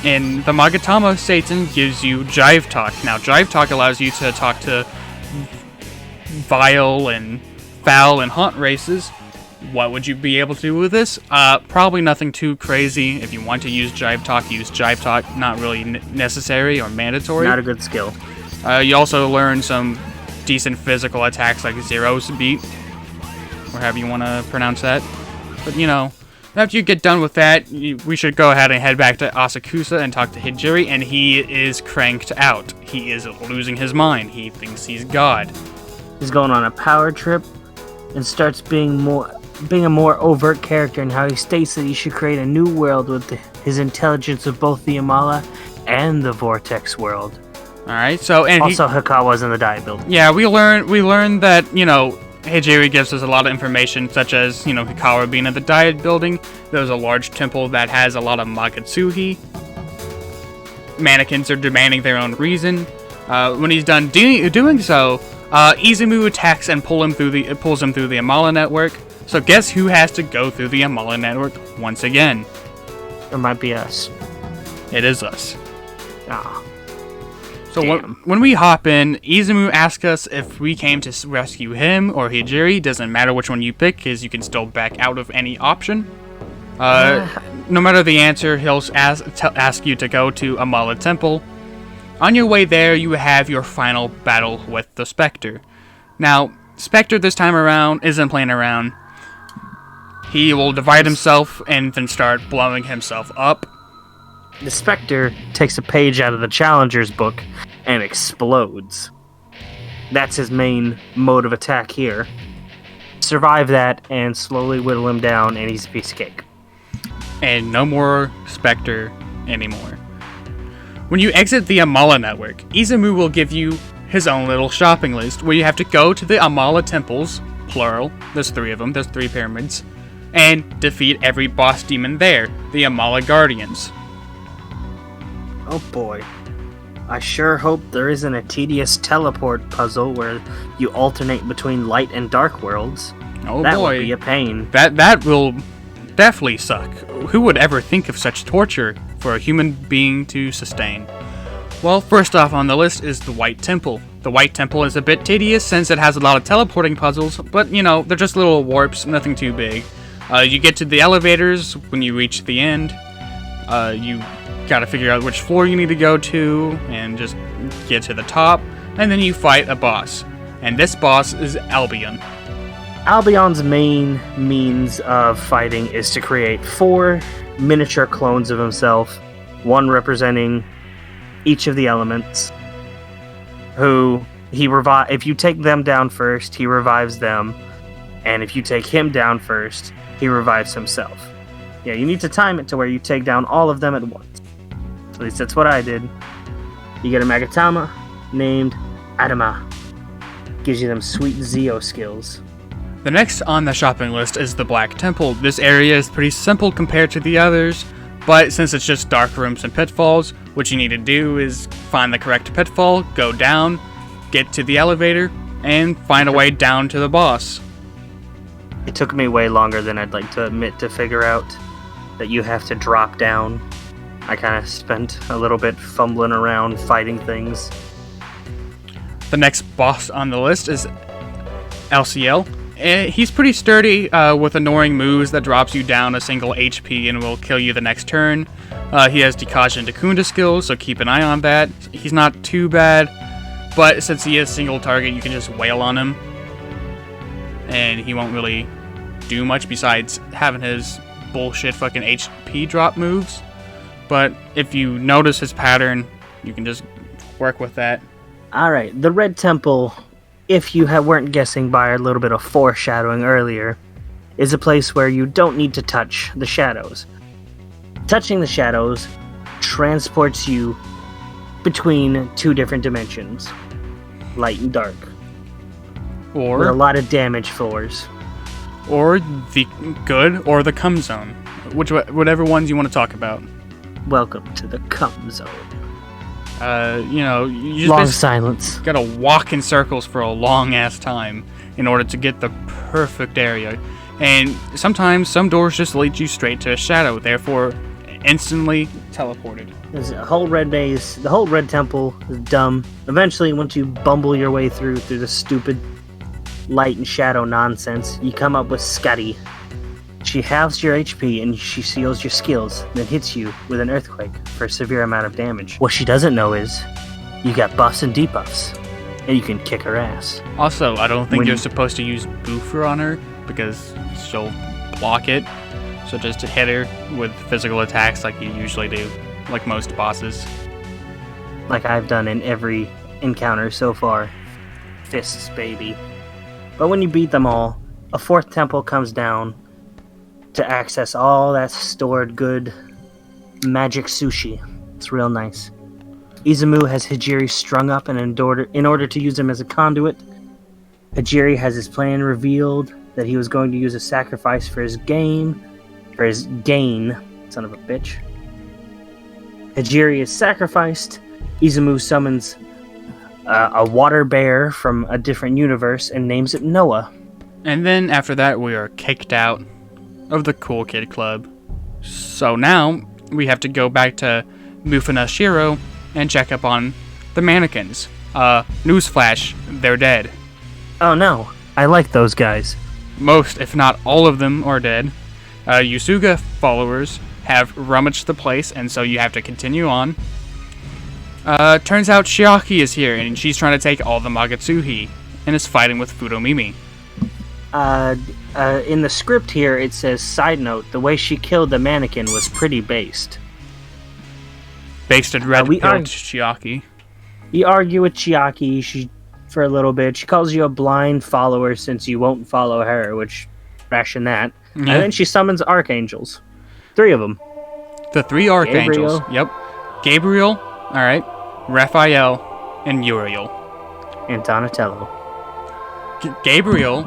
And the Magatama Satan gives you Jive Talk. Now, Jive Talk allows you to talk to vile and foul and haunt races. What would you be able to do with this? Probably nothing too crazy. If you want to use Jive Talk, use Jive Talk. Not really necessary or mandatory. Not a good skill. You also learn some decent physical attacks like Zero's Beat, or however you want to pronounce that. But, you know, after you get done with that, we should go ahead and head back to Asakusa and talk to Hijiri, and he is cranked out. He is losing his mind. He thinks he's God. He's going on a power trip and starts being a more overt character in how he states that he should create a new world with his intelligence of both the Amala and the Vortex world. Alright, so and also Hikawa's in the diet building. Yeah, we learned that, you know, Hijiri gives us a lot of information, such as, you know, Hikara being at the diet building. There's a large temple that has a lot of Magatsuhi. Mannequins are demanding their own reason. When he's done doing so, Izumu attacks and pulls him through the Amala network. So guess who has to go through the Amala network once again? It might be us. It is us. Ah. So when we hop in, Izumu asks us if we came to rescue him or Hijiri. Doesn't matter which one you pick, because you can still back out of any option. No matter the answer, he'll ask you to go to Amala Temple. On your way there, you have your final battle with the Spectre. Now, Spectre this time around isn't playing around. He will divide himself and then start blowing himself up. The Spectre takes a page out of the Challenger's book and explodes. That's his main mode of attack here. Survive that and slowly whittle him down, and he's a piece of cake. And no more Spectre anymore. When you exit the Amala network, Izumu will give you his own little shopping list where you have to go to the Amala temples, plural, there's 3 of them, there's 3 pyramids, and defeat every boss demon there, the Amala Guardians. Oh boy. I sure hope there isn't a tedious teleport puzzle where you alternate between light and dark worlds. Oh that boy. Would be a pain. That will definitely suck. Who would ever think of such torture for a human being to sustain? Well, first off on the list is the White Temple. The White Temple is a bit tedious since it has a lot of teleporting puzzles, but you know, they're just little warps, nothing too big. You get to the elevators when you reach the end. You gotta figure out which floor you need to go to and just get to the top, and then you fight a boss. And this boss is Albion. Albion's main means of fighting is to create 4 miniature clones of himself, one representing each of the elements, who if you take them down first, he revives them, and if you take him down first, he revives himself. Yeah, you need to time it to where you take down all of them at once. At least that's what I did. You get a Magatama named Adama. Gives you them sweet Zeo skills. The next on the shopping list is the Black Temple. This area is pretty simple compared to the others, but since it's just dark rooms and pitfalls, what you need to do is find the correct pitfall, go down, get to the elevator, and find a way down to the boss. It took me way longer than I'd like to admit to figure out that you have to drop down. I kind of spent a little bit fumbling around fighting things. The next boss on the list is LCL. He's pretty sturdy with annoying moves that drops you down a single HP and will kill you the next turn. He has Dikaja and Dakunda skills, so keep an eye on that. He's not too bad, but since he is single target, you can just wail on him. And he won't really do much besides having his bullshit fucking HP drop moves. But if you notice his pattern, you can just work with that. Alright, the Red Temple, if you weren't guessing by a little bit of foreshadowing earlier, is a place where you don't need to touch the shadows. Touching the shadows transports you between 2 different dimensions, light and dark. Or with a lot of damage floors. Or the good or the cum zone. Whatever ones you want to talk about. Welcome to the cum zone. You just long silence. Gotta walk in circles for a long ass time in order to get the perfect area. And sometimes some doors just lead you straight to a shadow, therefore instantly teleported. There's a whole red maze. The whole Red Temple is dumb. Eventually, once you bumble your way through the stupid light and shadow nonsense, you come up with Scuddy. She halves your HP and she seals your skills, then hits you with an earthquake for a severe amount of damage. What she doesn't know is, you got buffs and debuffs, and you can kick her ass. Also, I don't think you're supposed to use Boofer on her, because she'll block it, so just to hit her with physical attacks like you usually do, like most bosses. Like I've done in every encounter so far. Fists, baby. But when you beat them all, a 4th temple comes down to access all that stored good magic sushi. It's real nice. Izumu has Hijiri strung up, and in order to use him as a conduit, Hijiri has his plan revealed that he was going to use a sacrifice for his gain, son of a bitch. Hijiri is sacrificed. Izumu summons a water bear from a different universe and names it Noah. And then after that, we are kicked out of the Cool Kid Club. So now we have to go back to Mufuna Shiro and check up on the mannequins. Newsflash, they're dead. Oh no, I like those guys. Most, if not all of them, are dead. Yusuke followers have rummaged the place, and so you have to continue on. Turns out Shiaki is here, and she's trying to take all the Magatsuhi, and is fighting with Fudomimi. In the script here, it says, side note, the way she killed the mannequin was pretty based. Based in red pilled Chiaki. You argue with Chiaki for a little bit. She calls you a blind follower since you won't follow her, which, ration that. Yeah. And then she summons archangels. 3 of them. The 3 archangels. Gabriel. Yep. Gabriel, alright. Raphael, and Uriel. And Donatello. Gabriel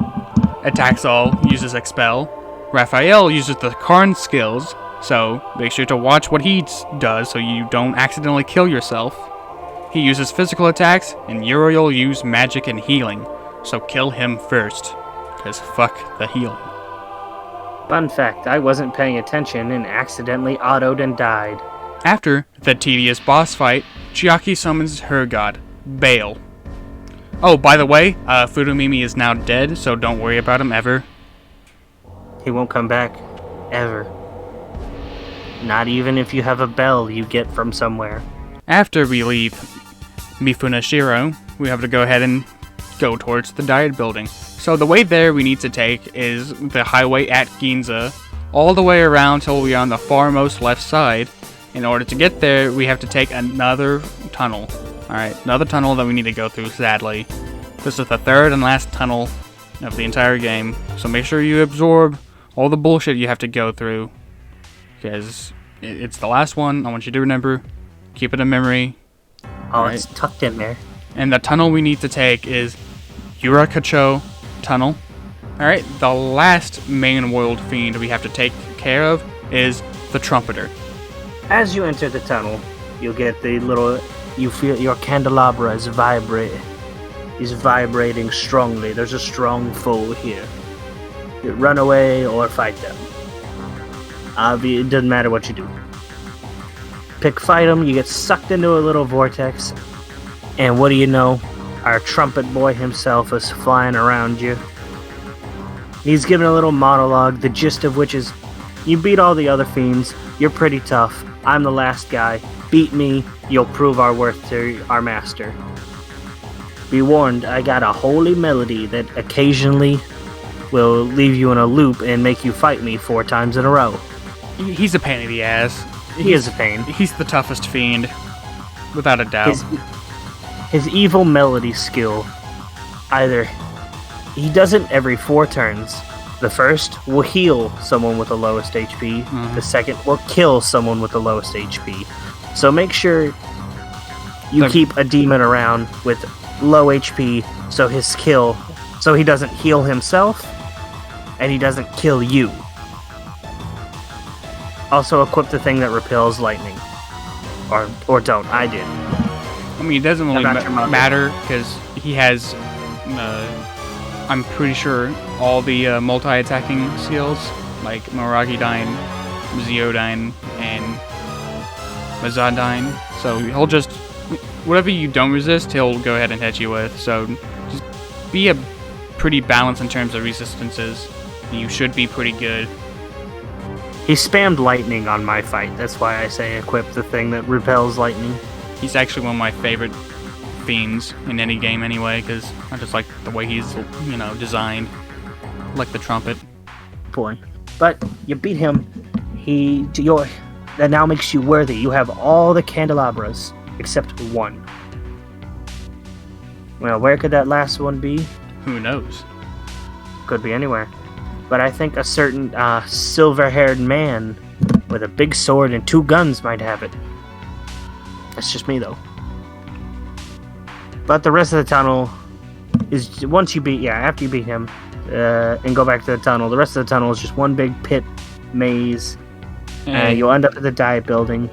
attacks all, uses Expel. Raphael uses the Karn skills, so make sure to watch what he does so you don't accidentally kill yourself. He uses physical attacks, and Uriel uses magic and healing, so kill him first, because fuck the healing. Fun fact, I wasn't paying attention and accidentally autoed and died. After the tedious boss fight, Chiaki summons her god, Baal. Oh, by the way, Furumimi is now dead, so don't worry about him ever. He won't come back. Ever. Not even if you have a bell you get from somewhere. After we leave Mifunashiro, we have to go ahead and go towards the diet building. So the way there we need to take is the highway at Ginza, all the way around till we are on the farmost left side. In order to get there, we have to take another tunnel. Alright, another tunnel that we need to go through, sadly. This is the 3rd and last tunnel of the entire game, so make sure you absorb all the bullshit you have to go through, because it's the last one. I want you to remember, keep it in memory. Oh, right. It's tucked in there. And the tunnel we need to take is Yurakacho Tunnel. Alright, the last main world fiend we have to take care of is the Trumpeter. As you enter the tunnel, you'll get the little... You feel your candelabra is vibrating strongly. There's a strong foe here. You run away or fight them. It doesn't matter what you do. Fight them, you get sucked into a little vortex, and what do you know? Our trumpet boy himself is flying around you. He's giving a little monologue, the gist of which is, you beat all the other fiends, you're pretty tough, I'm the last guy, beat me, you'll prove our worth to our master. Be warned, I got a holy melody that occasionally will leave you in a loop and make you fight me 4 times in a row. He's a pain in the ass. He is a pain. He's the toughest fiend, without a doubt. His evil melody skill, either he does it every 4 turns. The first will heal someone with the lowest HP. The second will kill someone with the lowest HP. So make sure you keep a demon around with low HP so he doesn't heal himself and he doesn't kill you. Also equip the thing that repels lightning. Or don't. I did. I mean, it doesn't really matter because he has, I'm pretty sure, all the multi-attacking skills like Miragidyne, Zeodyne, and Mazadyne. So he'll just, whatever you don't resist, he'll go ahead and hit you with. So just be a pretty balanced in terms of resistances. You should be pretty good. He spammed lightning on my fight. That's why I say equip the thing that repels lightning. He's actually one of my favorite fiends in any game anyway, because I just like the way he's, designed. Like the trumpet. Boy. But you beat him. That now makes you worthy. You have all the candelabras except 1. Well, where could that last one be? Who knows? Could be anywhere. But I think a certain silver-haired man with a big sword and 2 guns might have it. That's just me, though. But the rest of the tunnel is after you beat him and go back to the tunnel, the rest of the tunnel is just one big pit maze. You'll end up at the diet building.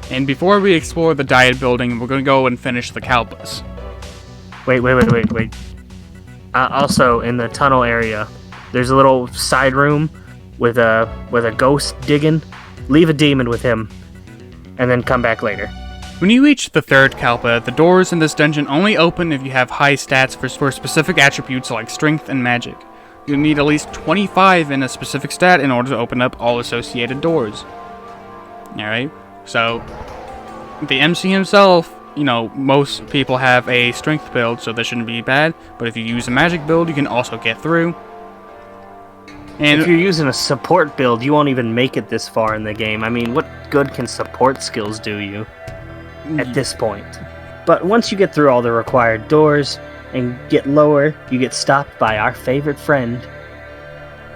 And before we explore the diet building, we're going to go and finish the Kalpas. Wait. Also, in the tunnel area, there's a little side room with a ghost digging. Leave a demon with him, and then come back later. When you reach the 3rd Kalpa, the doors in this dungeon only open if you have high stats for specific attributes like strength and magic. You'll need at least 25 in a specific stat in order to open up all associated doors. Alright, so the MC himself, most people have a strength build, so this shouldn't be bad, but if you use a magic build, you can also get through. And if you're using a support build, you won't even make it this far in the game. I mean, what good can support skills do you at this point? But once you get through all the required doors and get lower, you get stopped by our favorite friend,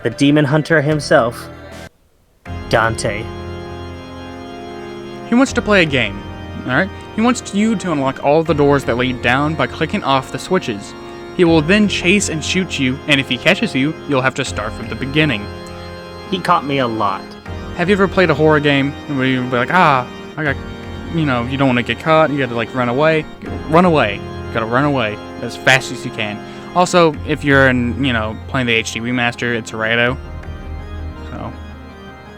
the demon hunter himself, Dante. he wants to play a game, alright? He wants you to unlock all the doors that lead down by clicking off the switches. He will then chase and shoot you, and if he catches you, you'll have to start from the beginning. He caught me a lot. Have you ever played a horror game where you'll be like, I got, you don't want to get caught, you gotta run away? Run away. You gotta run away as fast as you can. Also, if you're playing the HD remaster, it's Rado. So,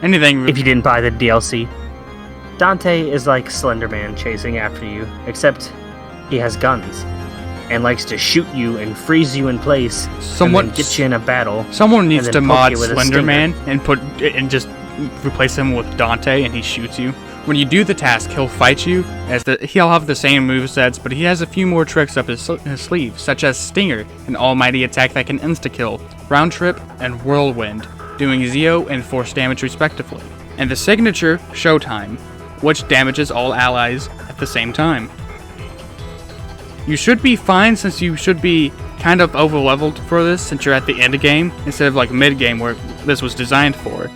anything. If you didn't buy the DLC, Dante is like Slender Man chasing after you, except he has guns and likes to shoot you and freeze you in place and then get you in a battle. Someone needs to mod Slender Man and just replace him with Dante, and he shoots you. When you do the task, he'll fight you, he'll have the same movesets, but he has a few more tricks up his sleeve, such as Stinger, an almighty attack that can insta-kill, Round Trip, and Whirlwind, doing 0 and force damage respectively. And the signature, Showtime, which damages all allies at the same time. You should be fine, since you should be kind of over-leveled for this, since you're at the end of game, instead of mid-game where this was designed for.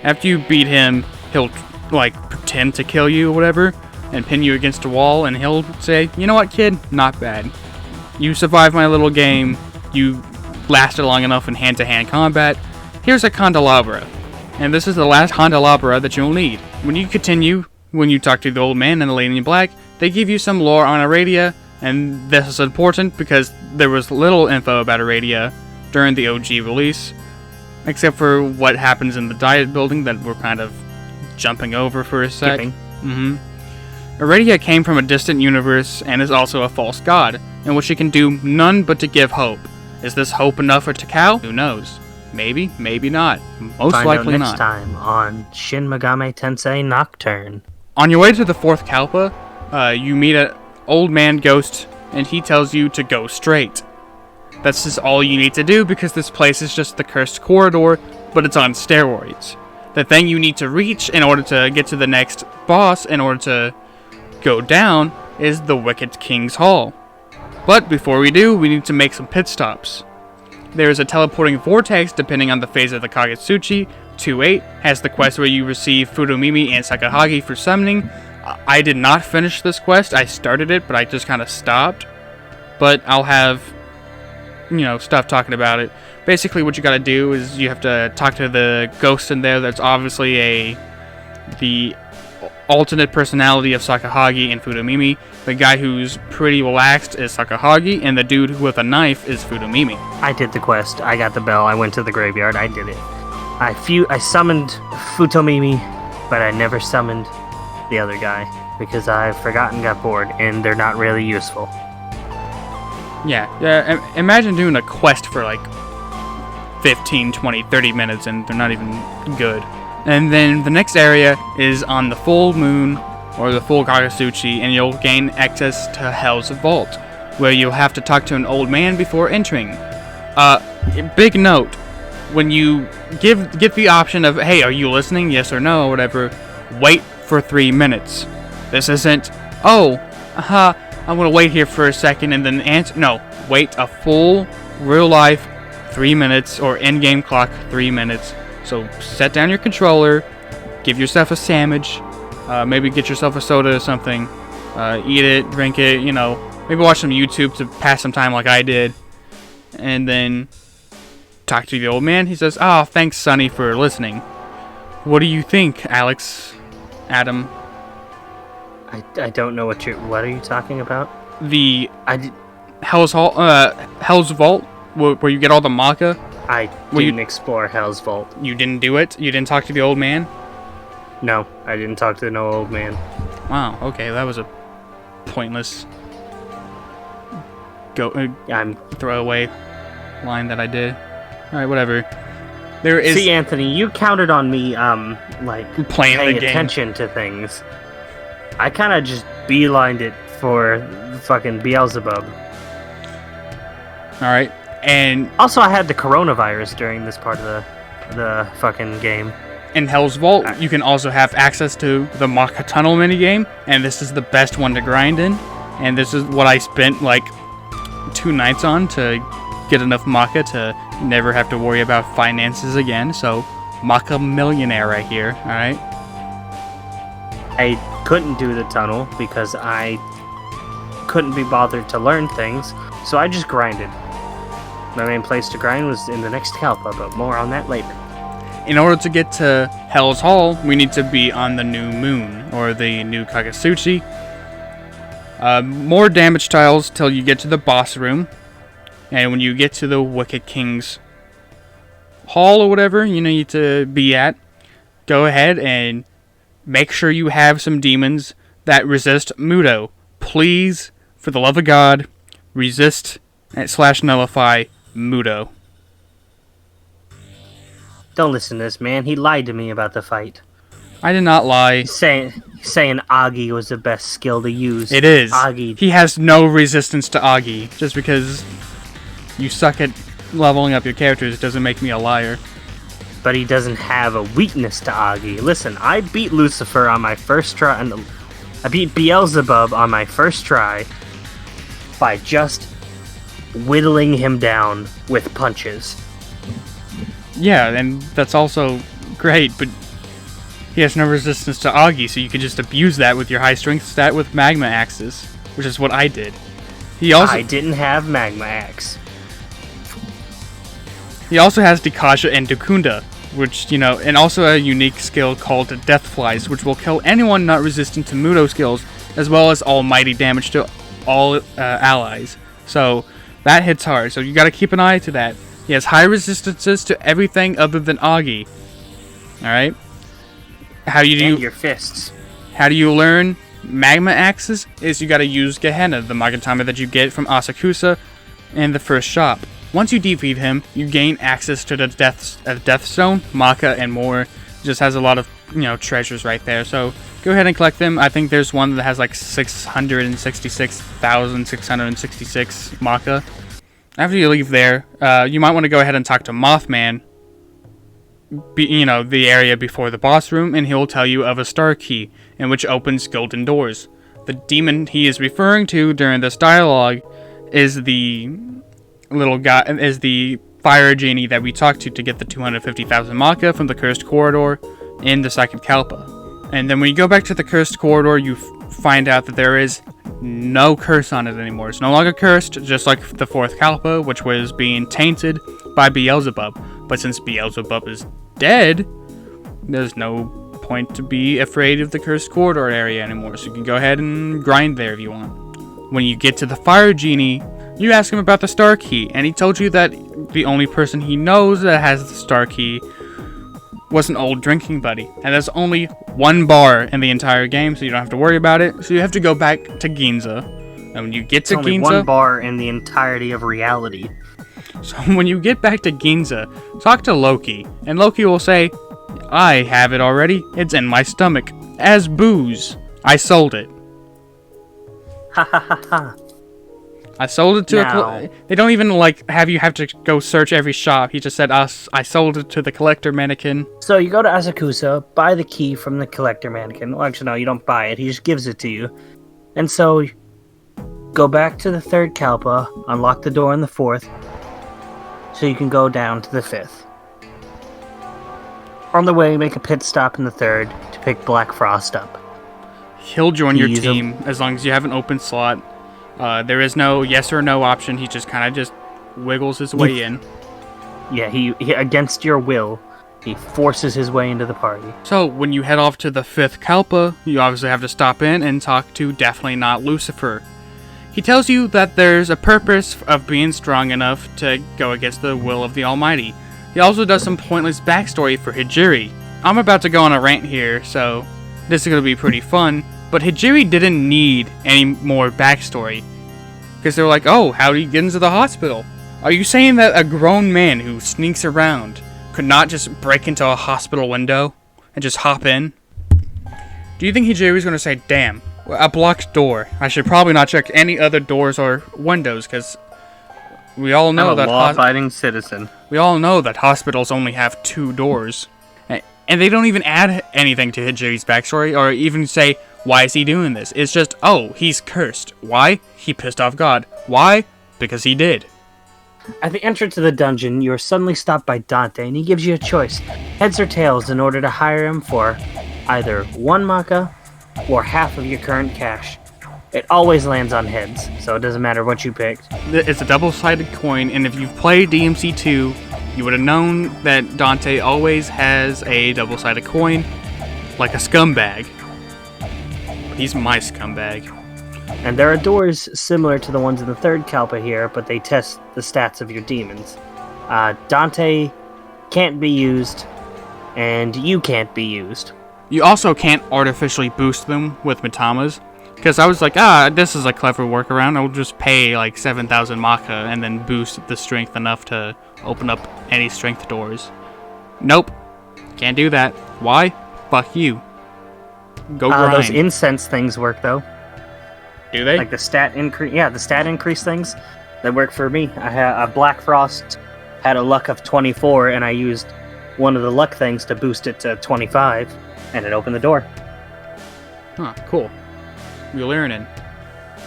After you beat him, he'll pretend to kill you or whatever, and pin you against a wall, and he'll say, you know what, kid? Not bad. You survived my little game, you lasted long enough in hand-to-hand combat, here's a candelabra. And this is the last candelabra that you'll need. When you talk to the old man and the lady in black, they give you some lore on Aradia, and this is important because there was little info about Aradia during the OG release, except for what happens in the Diet building that we're kind of jumping over for a sec. Aradia came from a distant universe and is also a false god, in which she can do none but to give hope. Is this hope enough for Takao? Who knows? Maybe, maybe not. Most likely not. Next time on Shin Megami Tensei Nocturne. On your way to the 4th Kalpa, you meet an old man ghost, and he tells you to go straight. That's just all you need to do, because this place is just the cursed corridor, but it's on steroids. The thing you need to reach in order to get to the next boss, in order to go down, is the Wicked King's Hall. But before we do, we need to make some pit stops. There is a teleporting vortex depending on the phase of the Kagetsuchi. 2-8 has the quest where you receive Fudomimi and Sakahagi for summoning. I did not finish this quest. I started it, but I just kind of stopped. But I'll have, stuff talking about it. Basically, what you gotta do is you have to talk to the ghost in there that's obviously the alternate personality of Sakahagi and Fudomimi. The guy who's pretty relaxed is Sakahagi, and the dude with a knife is Fudomimi. I did the quest. I got the bell. I went to the graveyard. I did it. I summoned Futomimi, but I never summoned the other guy because I forgot and got bored, and they're not really useful. Yeah. Imagine doing a quest for 15, 20, 30 minutes, and they're not even good. And then the next area is on the full moon, or the full Kagetsuchi, and you'll gain access to Hell's Vault, where you'll have to talk to an old man before entering. Big note, when you give the option of, hey, are you listening, yes or no, or whatever, wait for 3 minutes. This isn't, I'm gonna wait here for a second and then answer. No, wait a full, real life 3 minutes, or in-game clock 3 minutes. So set down your controller, give yourself a sandwich, maybe get yourself a soda or something, eat it, drink it, maybe watch some YouTube to pass some time like I did, and then talk to the old man. He says, thanks, Sonny, for listening. What do you think, Alex? Adam? I don't know what are you talking about? Hell's Vault, where you get all the Maka. I didn't explore Hell's Vault. You didn't do it? You didn't talk to the old man? No, I didn't talk to no old man. Wow, okay, that was a pointless throwaway line that I did. Alright, whatever. See, Anthony, you counted on me, playing paying the game. attention to things. I kind of just beelined it for fucking Beelzebub. Alright, and... Also, I had the coronavirus during this part of the the fucking game. In Hell's Vault, you can also have access to the Maka Tunnel minigame, and this is the best one to grind in. And this is what I spent like 2 nights on to get enough Maka to never have to worry about finances again. So, Maka millionaire right here, alright? I couldn't do the tunnel because I couldn't be bothered to learn things, so I just grinded. My main place to grind was in the next Kalpa, but more on that later. In order to get to Hell's Hall, we need to be on the new moon, or the new Kagasuchi. More damage tiles till you get to the boss room. And when you get to the Wicked King's Hall or whatever you need to be at, go ahead and make sure you have some demons that resist Mudo. Please, for the love of God, resist / nullify Mudo. Don't listen to this man. He lied to me about the fight. I did not lie. Saying Agi was the best skill to use. It is. Agi. He has no resistance to Agi. Just because you suck at leveling up your characters doesn't make me a liar. But he doesn't have a weakness to Agi. Listen, I beat Lucifer on my first try. I beat Beelzebub on my first try by just whittling him down with punches. Yeah, and that's also great, but he has no resistance to Agi, so you can just abuse that with your high strength stat with Magma Axes, which is what I did. I didn't have Magma Axe. He also has Dikasha and Dukunda, which, and also a unique skill called Death Flies, which will kill anyone not resistant to Mudo skills, as well as almighty damage to all allies. So, that hits hard, so you gotta keep an eye to that. He has high resistances to everything other than Agi. Alright? And your fists. How do you learn Magma Axes? Is you gotta use Gehenna, the Magatama that you get from Asakusa in the first shop. Once you defeat him, you gain access to the Death Stone, Maka, and more. It just has a lot of, treasures right there. So go ahead and collect them. I think there's one that has like 666,666 Maka. After you leave there, you might want to go ahead and talk to Mothman. The area before the boss room, and he'll tell you of a star key, in which opens golden doors. The demon he is referring to during this dialogue is the fire genie that we talked to get the 250,000 Maka from the Cursed Corridor in the second Kalpa. And then when you go back to the Cursed Corridor, you find out that there is no curse on it anymore. It's no longer cursed, just like the fourth Kalpa, which was being tainted by Beelzebub. But since Beelzebub is dead, there's no point to be afraid of the Cursed Corridor area anymore. So you can go ahead and grind there if you want. When you get to the fire genie, you ask him about the star key, and he told you that the only person he knows that has the star key was an old drinking buddy. And there's only one bar in the entire game, so you don't have to worry about it. So you have to go back to Ginza. And when you get to only Ginza... one bar in the entirety of reality. So when you get back to Ginza, talk to Loki. And Loki will say, I have it already. It's in my stomach. As booze. I sold it. Ha ha ha ha. I sold it to they don't even have you have to go search every shop. He just said, I sold it to the collector mannequin. So you go to Asakusa, buy the key from the collector mannequin. Well, actually, no, you don't buy it. He just gives it to you. And so, go back to the third Kalpa, unlock the door in the fourth, so you can go down to the fifth. On the way, make a pit stop in the third to pick Black Frost up. He'll join your team as long as you have an open slot. There is no yes or no option. He just kind of just wiggles his way in. Yeah, he against your will, he forces his way into the party. So when you head off to the fifth Kalpa, you obviously have to stop in and talk to Definitely Not Lucifer. He tells you that there's a purpose of being strong enough to go against the will of the Almighty. He also does some pointless backstory for Hijiri. I'm about to go on a rant here, so this is going to be pretty fun. But Hijiri didn't need any more backstory. Because they were like, oh, how did he get into the hospital? Are you saying that a grown man who sneaks around could not just break into a hospital window and just hop in? Do you think Hijiri's going to say, damn, a blocked door. I should probably not check any other doors or windows because We all know that law-abiding citizen. We all know that hospitals only have 2 doors. And they don't even add anything to Hijiri's backstory, or even say, why is he doing this? It's just, oh, he's cursed. Why? He pissed off God. Why? Because he did. At the entrance of the dungeon, you are suddenly stopped by Dante, and he gives you a choice, heads or tails, in order to hire him for either 1 maca or half of your current cash. It always lands on heads, so it doesn't matter what you picked. It's a double-sided coin, and if you've played DMC2, you would have known that Dante always has a double-sided coin, like a scumbag. He's my scumbag. And there are doors similar to the ones in the 3rd Kalpa here, but they test the stats of your demons. Dante can't be used, and you can't be used. You also can't artificially boost them with Matamas, because I was like, this is a clever workaround. I'll just pay like 7,000 maca and then boost the strength enough to open up any strength doors. Nope. Can't do that. Why? Fuck you. Go grind. Those incense things work, though. Do they? Like the stat increase. Yeah, the stat increase things. That work for me. I had a Black Frost had a luck of 24, and I used one of the luck things to boost it to 25, and it opened the door. Huh, cool. You're learning.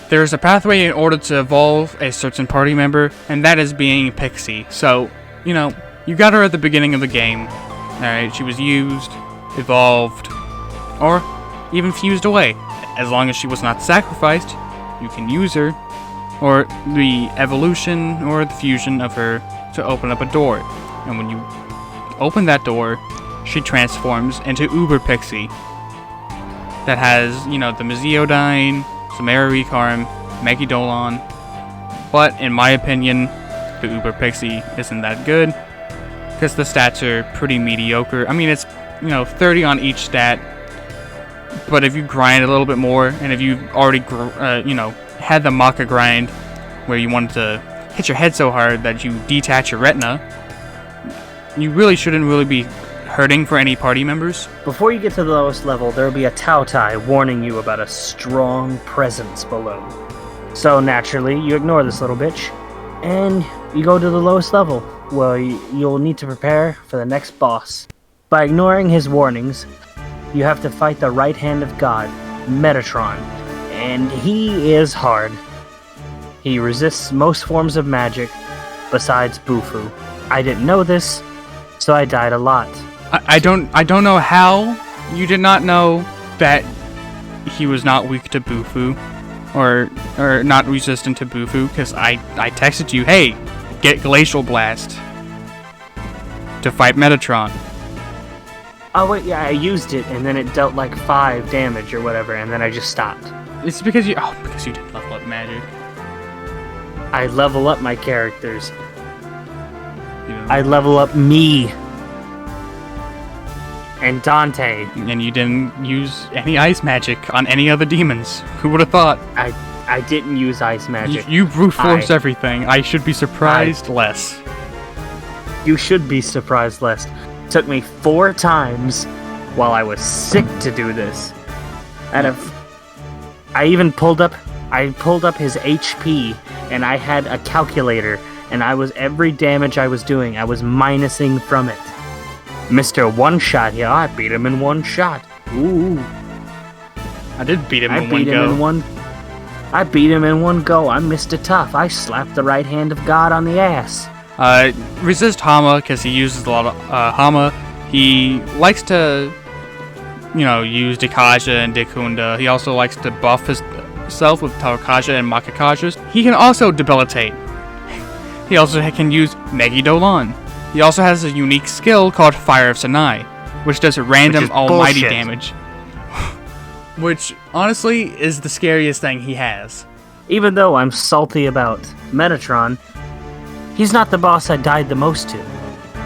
There's a pathway in order to evolve a certain party member, and that is being Pixie. So, you know, you got her at the beginning of the game. Alright, she was used, evolved, or even fused away. As long as she was not sacrificed, you can use her, or the evolution or the fusion of her to open up a door. And when you open that door, she transforms into Uber Pixie. That has, you know, the Meziodyne, Samara Recarm, Megidolon. But in my opinion, the Uber Pixie isn't that good, because the stats are pretty mediocre. I mean, it's, you know, 30 on each stat. But if you grind a little bit more, and if you've already, you know, had the Maca grind, where you wanted to hit your head so hard that you detach your retina, you really shouldn't really be hurting for any party members. Before you get to the lowest level, there will be a Tautai warning you about a strong presence below. So naturally, you ignore this little bitch, and you go to the lowest level, where you'll need to prepare for the next boss. By ignoring his warnings, you have to fight the right hand of God, Metatron, and he is hard. He resists most forms of magic, besides Bufu. I didn't know this, so I died a lot. I don't know how you did not know that he was not weak to Bufu, or not resistant to Bufu, because I texted you, hey, get Glacial Blast to fight Metatron. Oh wait, yeah, I used it, and then it dealt like 5 damage or whatever, and then I just stopped. It's because you didn't level up magic. I level up my characters. I level up me. And Dante. And you didn't use any ice magic on any other demons. Who would have thought? I didn't use ice magic. You brute force everything. I should be surprised less. You should be surprised less. It took me 4 times while I was sick to do this. I even pulled up his HP, and I had a calculator, and every damage I was doing, I was minusing from it. Mr. One Shot here, I beat him in 1 shot. Ooh. I did beat him in one go. I beat him in 1 go. I'm Mr. Tough. I slapped the right hand of God on the ass. Resist Hama, because he uses a lot of Hama. He likes to, you know, use Dekaja and Dekunda. He also likes to buff himself with Taukaja and Makakajas. He can also debilitate. He also can use Megidolon. He also has a unique skill called Fire of Sanai, which does random almighty damage. Which, honestly, is the scariest thing he has. Even though I'm salty about Metatron, he's not the boss I died the most to.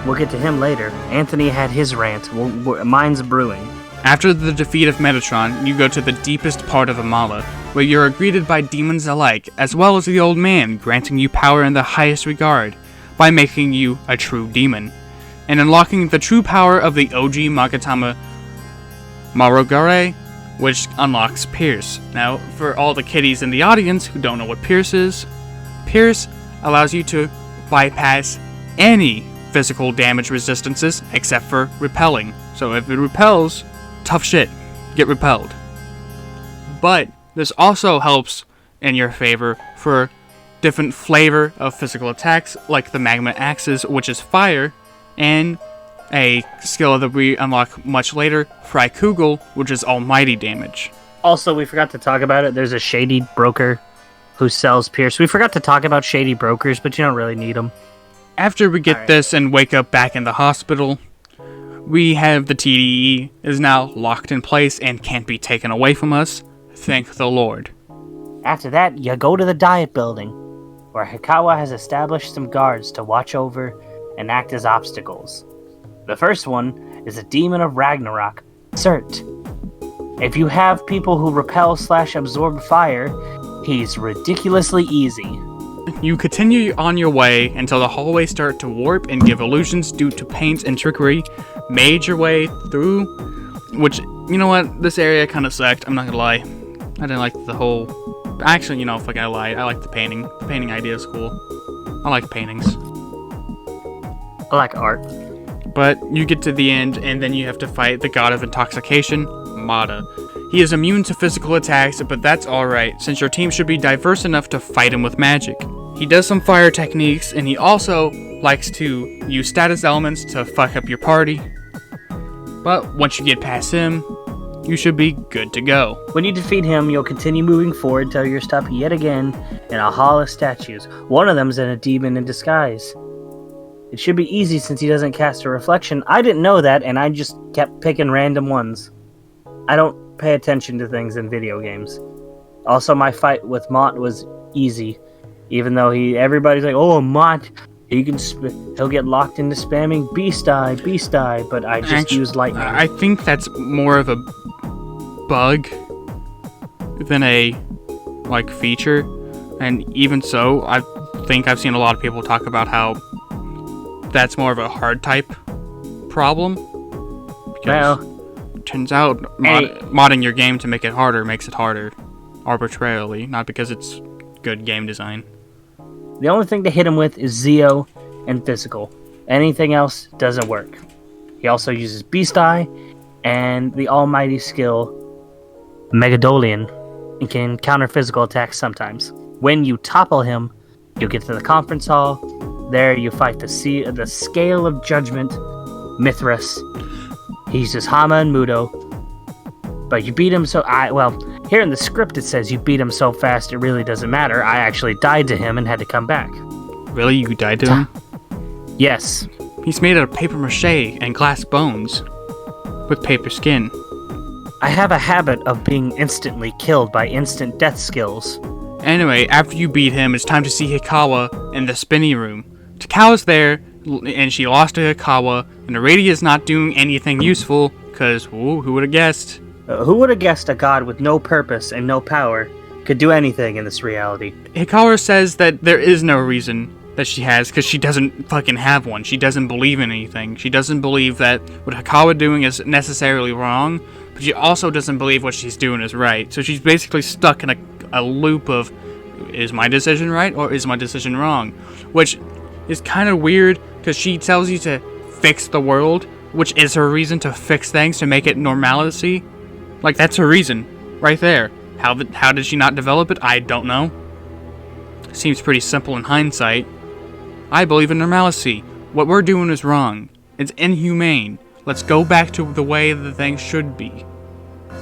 We'll get to him later. Anthony had his rant. Mine's brewing. After the defeat of Metatron, you go to the deepest part of Amala, where you are greeted by demons alike, as well as the old man, granting you power in the highest regard, by making you a true demon, and unlocking the true power of the OG Magatama Marogare, which unlocks Pierce. Now, for all the kiddies in the audience who don't know what Pierce is allows you to bypass any physical damage resistances except for repelling. So if it repels, tough shit, get repelled. But this also helps in your favor for different flavor of physical attacks, like the Magma Axes, which is fire, and a skill that we unlock much later, Frykugel, which is almighty damage. Also, we forgot to talk about it. There's a shady broker who sells Pierce. We forgot to talk about shady brokers, but you don't really need them. After we get this and wake up back in the hospital, we have the TDE is now locked in place and can't be taken away from us. Thank the Lord. After that, you go to the diet building, where Hikara has established some guards to watch over and act as obstacles. The first one is a demon of Ragnarok, Cert. If you have people who repel/absorb fire, he's ridiculously easy. You continue on your way until the hallways start to warp and give illusions due to paint and trickery. Made your way through, which, you know what, this area kind of sucked, I'm not gonna lie. I didn't like the whole... Actually, if I gotta lie, I like the painting. The painting idea is cool. I like paintings. I like art. But you get to the end, and then you have to fight the god of intoxication, Mata. He is immune to physical attacks, but that's alright, since your team should be diverse enough to fight him with magic. He does some fire techniques, and he also likes to use status elements to fuck up your party. But once you get past him, you should be good to go. When you defeat him, you'll continue moving forward till you're stopped yet again in a hall of statues. One of them's in a demon in disguise. It should be easy since he doesn't cast a reflection. I didn't know that, and I just kept picking random ones. I don't pay attention to things in video games. Also, my fight with Mott was easy, even though everybody's like, "Oh, Mott, he'll get locked into spamming Beast Eye," but I just used lightning. I think that's more of a bug than a feature, and even so, I think I've seen a lot of people talk about how that's more of a hard type problem. Because it turns out modding your game to make it harder makes it harder arbitrarily, not because it's good game design. The only thing to hit him with is Zeo and physical. Anything else doesn't work. He also uses Beast Eye and the almighty skill Megadolian and can counter physical attacks sometimes. When you topple him, you'll get to the conference hall. There you fight the Scale of Judgment, Mithras. He uses Hama and Mudo. But you beat him here in the script it says you beat him so fast it really doesn't matter. I actually died to him and had to come back. Really? You died to him? Yes. He's made out of paper mache and glass bones. With paper skin. I have a habit of being instantly killed by instant death skills. Anyway, after you beat him, it's time to see Hikawa in the spinny room. Takawa's there, and she lost to Hikawa, and Arady is not doing anything useful, because, who would have guessed? Who would have guessed a god with no purpose and no power could do anything in this reality? Hikara says that there is no reason that she has, because she doesn't fucking have one. She doesn't believe in anything. She doesn't believe that what Hikawa doing is necessarily wrong, but she also doesn't believe what she's doing is right. So she's basically stuck in a loop of, is my decision right, or is my decision wrong? Which is kind of weird, because she tells you to fix the world, which is her reason to fix things, to make it normalcy. That's her reason, right there. How did she not develop it? I don't know. Seems pretty simple in hindsight. I believe in normalcy. What we're doing is wrong. It's inhumane. Let's go back to the way the things should be.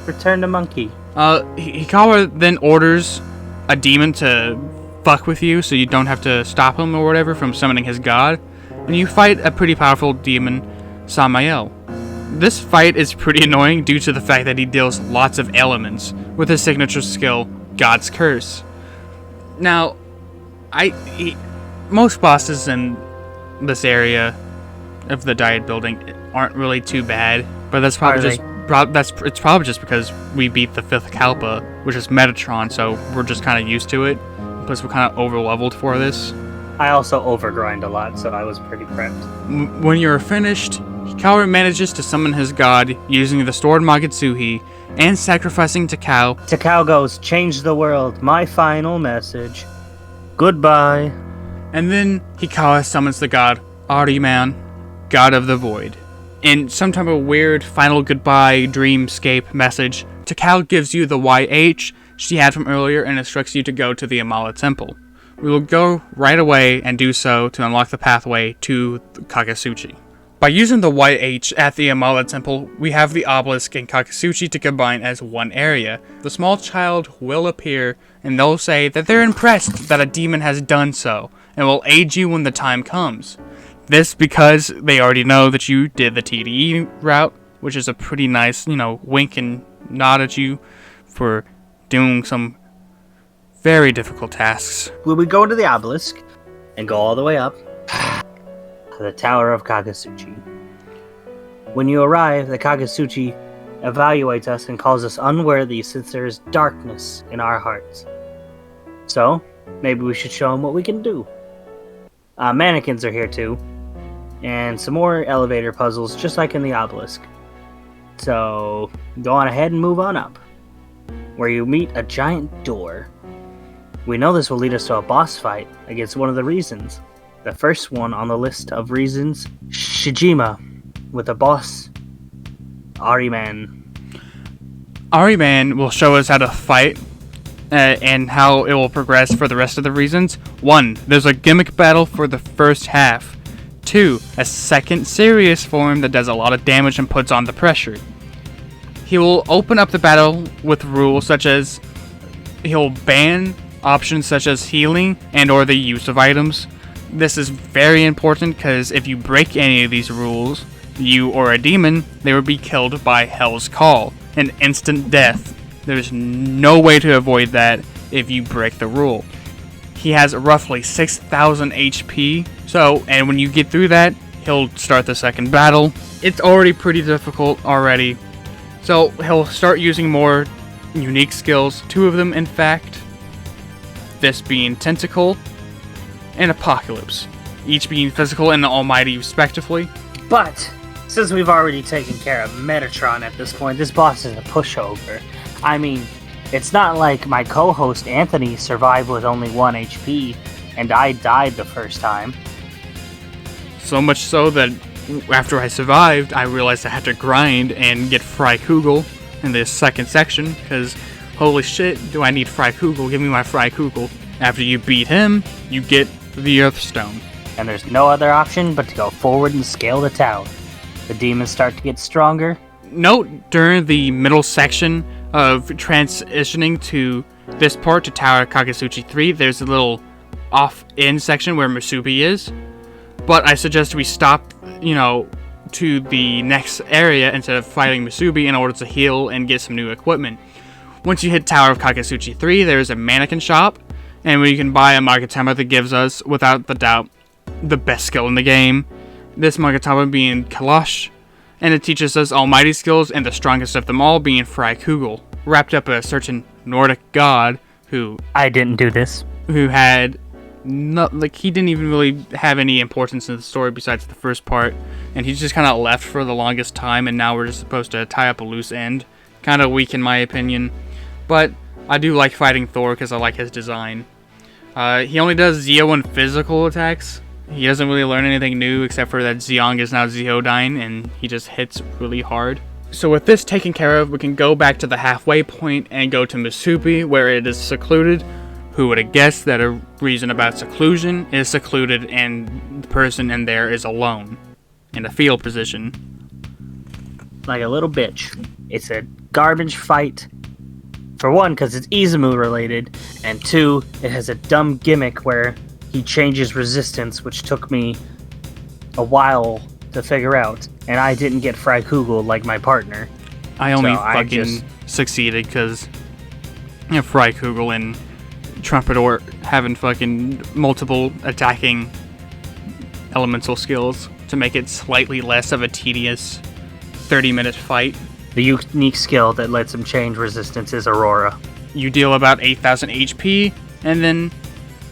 Return to monkey. Hikawa then orders a demon to fuck with you, so you don't have to stop him or whatever from summoning his god, and you fight a pretty powerful demon, Samael. This fight is pretty annoying due to the fact that he deals lots of elements with his signature skill, God's Curse. Now, most bosses in this area of the diet building aren't really too bad, but that's probably it's probably just because we beat the 5th Kalpa, which is Metatron, so we're just kind of used to it. Plus, we're kind of over-leveled for this. I also overgrind a lot, so I was pretty prepped. When you're finished, Hikara manages to summon his god using the stored Magetsuhi and sacrificing Takao. Takao goes, "Change the world, my final message. Goodbye." And then Hikara summons the god Ahriman, god of the void. In some type of weird final goodbye dreamscape message, Takao gives you the YH she had from earlier and instructs you to go to the Amala Temple. We will go right away and do so to unlock the pathway to Kakasuchi. By using the YH at the Amala Temple, we have the obelisk and Kakasuchi to combine as one area. The small child will appear, and they'll say that they're impressed that a demon has done so, and will aid you when the time comes. This because they already know that you did the TDE route, which is a pretty nice, wink and nod at you for doing some very difficult tasks. We would go to the obelisk and go all the way up to the Tower of Kakasuchi. When you arrive, the Kakasuchi evaluates us and calls us unworthy since there is darkness in our hearts. So, maybe we should show him what we can do. Mannequins are here too, and some more elevator puzzles just like in the obelisk. So, go on ahead and move on up, where you meet a giant door. We know this will lead us to a boss fight against one of the reasons. The first one on the list of reasons, Shijima, with a boss, Ahriman. Ahriman will show us how to fight and how it will progress for the rest of the reasons. 1. There's a gimmick battle for the first half. 2. A second serious form that does a lot of damage and puts on the pressure. He will open up the battle with rules such as he'll ban options such as healing and or the use of items. This is very important because if you break any of these rules, you or a demon, they would be killed by Hell's Call, an instant death. There's no way to avoid that if you break the rule. He has roughly 6,000 HP, and when you get through that, he'll start the second battle. It's already pretty difficult already, so he'll start using more unique skills, 2 of them in fact, this being Tentacle and Apocalypse, each being physical and almighty respectively. But, since we've already taken care of Metatron at this point, this boss is a pushover. I mean, it's not like my co-host Anthony survived with only 1 HP, and I died the first time. So much so that after I survived, I realized I had to grind and get Freikugel in this second section, because holy shit, do I need Freikugel, give me my Freikugel. After you beat him, you get the Earthstone. And there's no other option but to go forward and scale the tower. The demons start to get stronger. Note, during the middle section of transitioning to this part to Tower Kakasuchi 3, there's a little off-in section where Musubi is. But I suggest we stop, to the next area instead of fighting Musubi in order to heal and get some new equipment. Once you hit Tower of Kakasuchi 3, there's a mannequin shop, and where you can buy a Magatama that gives us, without the doubt, the best skill in the game. This Magatama being Kalash, and it teaches us almighty skills, and the strongest of them all being Freikugel, wrapped up a certain Nordic god who... I didn't do this. Who had... he didn't even really have any importance in the story besides the first part, and he just kind of left for the longest time, and now we're just supposed to tie up a loose end. Kind of weak in my opinion, but I do like fighting Thor because I like his design. He only does Zeo physical attacks. He doesn't really learn anything new except for that Zeong is now Zeodyne, and he just hits really hard. So with this taken care of, we can go back to the halfway point and go to Musubi, where it is secluded. Who would have guessed that a reason about seclusion is secluded and the person in there is alone, in a fetal position. Like a little bitch. It's a garbage fight. For one, because it's Izumu related, and 2, it has a dumb gimmick where he changes resistance, which took me a while to figure out, and I didn't get Freikugel like my partner. I only succeeded because Freikugel and Trumpetor having fucking multiple attacking elemental skills to make it slightly less of a tedious 30-minute fight. The unique skill that lets him change resistance is Aurora. You deal about 8,000 HP, and then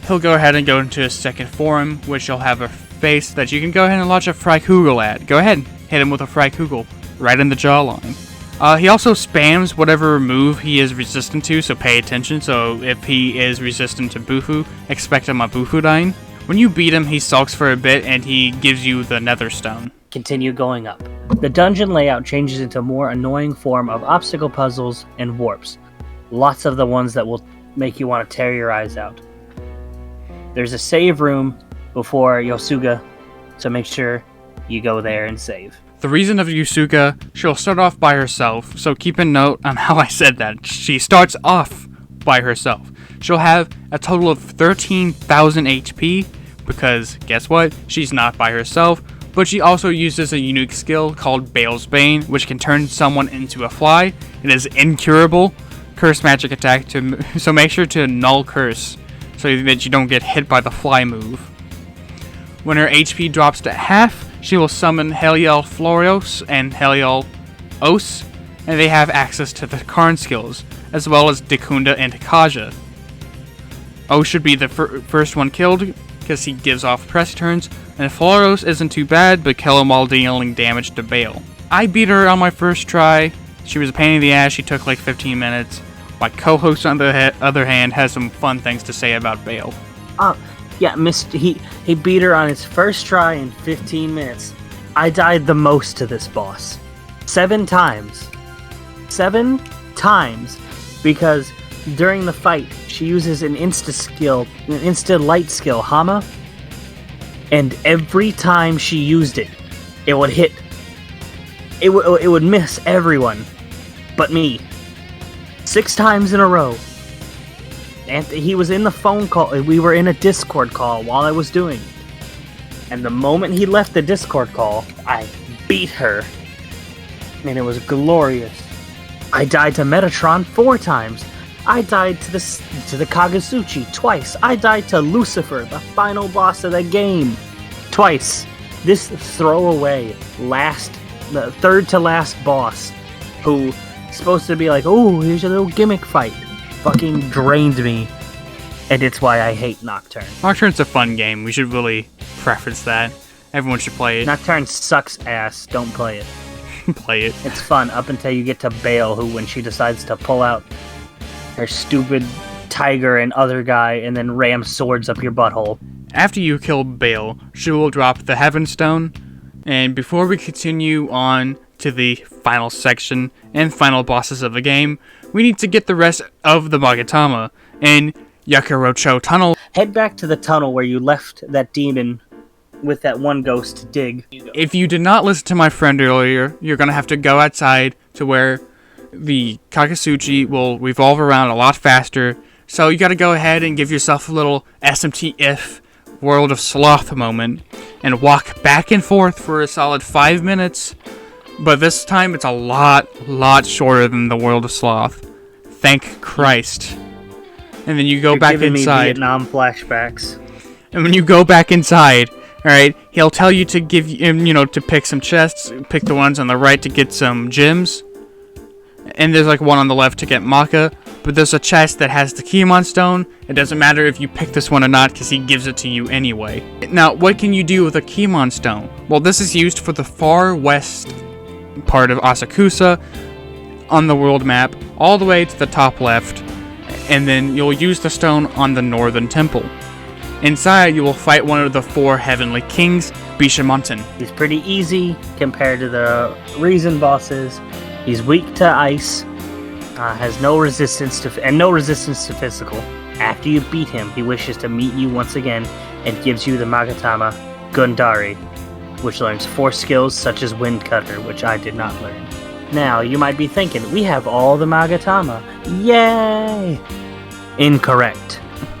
he'll go ahead and go into a second form, which will have a face that you can go ahead and launch a Freikugel at. Go ahead, hit him with a Freikugel, right in the jawline. He also spams whatever move he is resistant to, so pay attention. So if he is resistant to Bufu, expect him a Bufudyne. When you beat him, he sulks for a bit and he gives you the nether stone. Continue going up. The dungeon layout changes into a more annoying form of obstacle puzzles and warps. Lots of the ones that will make you want to tear your eyes out. There's a save room before Yosuke, so make sure you go there and save. The reason of Yusuke, she'll start off by herself, so keep a note on how I said that. She starts off by herself. She'll have a total of 13,000 HP, because guess what? She's not by herself, but she also uses a unique skill called Bale's Bane, which can turn someone into a fly. It is incurable curse magic attack, so make sure to null curse, so that you don't get hit by the fly move. When her HP drops to half, she will summon Heliel Florios and Heliel Os, and they have access to the Karn skills, as well as Dekunda and Kaja. Os should be the first one killed, because he gives off press turns, and Florios isn't too bad, but kill him while dealing damage to Bale. I beat her on my first try. She was a pain in the ass, she took like 15 minutes. My co-host, on the other hand, has some fun things to say about Bale. Yeah, he beat her on his first try in 15 minutes. I died the most to this boss. 7 times. 7 times. Because during the fight, she uses an insta light skill, Hama. And every time she used it, it would hit. It would miss everyone. But me. 6 times in a row. And he was in the phone call. We were in a Discord call while I was doing it. And the moment he left the Discord call, I beat her. And it was glorious. I died to Metatron 4 times. I died to the Kagasuchi twice. I died to Lucifer, the final boss of the game, twice. This throwaway the third to last boss, who is supposed to be like, oh, here's a little gimmick fight, fucking drained me, and it's why I hate Nocturne. Nocturne's a fun game. We should really preference that. Everyone should play it. Nocturne sucks ass. Don't play it. Play it. It's fun up until you get to Bale, who, when she decides to pull out her stupid tiger and other guy and then ram swords up your butthole. After you kill Bale, she will drop the Heaven Stone. And before we continue on to the final section and final bosses of the game, we need to get the rest of the Magatama in Yakurocho Tunnel. Head back to the tunnel where you left that demon with that one ghost to dig. If you did not listen to my friend earlier, you're going to have to go outside to where the Kakasuchi will revolve around a lot faster. So you got to go ahead and give yourself a little SMT-if World of Sloth moment and walk back and forth for a solid 5 minutes. But this time it's a lot shorter than the World of Sloth. Thank Christ. And then you go back giving inside. Me Vietnam flashbacks. And when you go back inside, alright, he'll tell you to give to pick some chests, pick the ones on the right to get some gems. And there's like one on the left to get Maka. But there's a chest that has the Keymon Stone. It doesn't matter if you pick this one or not, because he gives it to you anyway. Now, what can you do with a Keymon Stone? Well, this is used for the far west part of Asakusa on the world map, all the way to the top left. And then you'll use the stone on the northern temple. Inside, you will fight one of the 4 heavenly kings, Bishamonten. He's pretty easy compared to the Reason bosses. He's weak to ice, has no resistance to physical. After you beat him, he wishes to meet you once again and gives you the Magatama Gundari, which learns 4 skills such as Wind Cutter, which I did not learn. Now, you might be thinking, we have all the Magatama. Yay! Incorrect.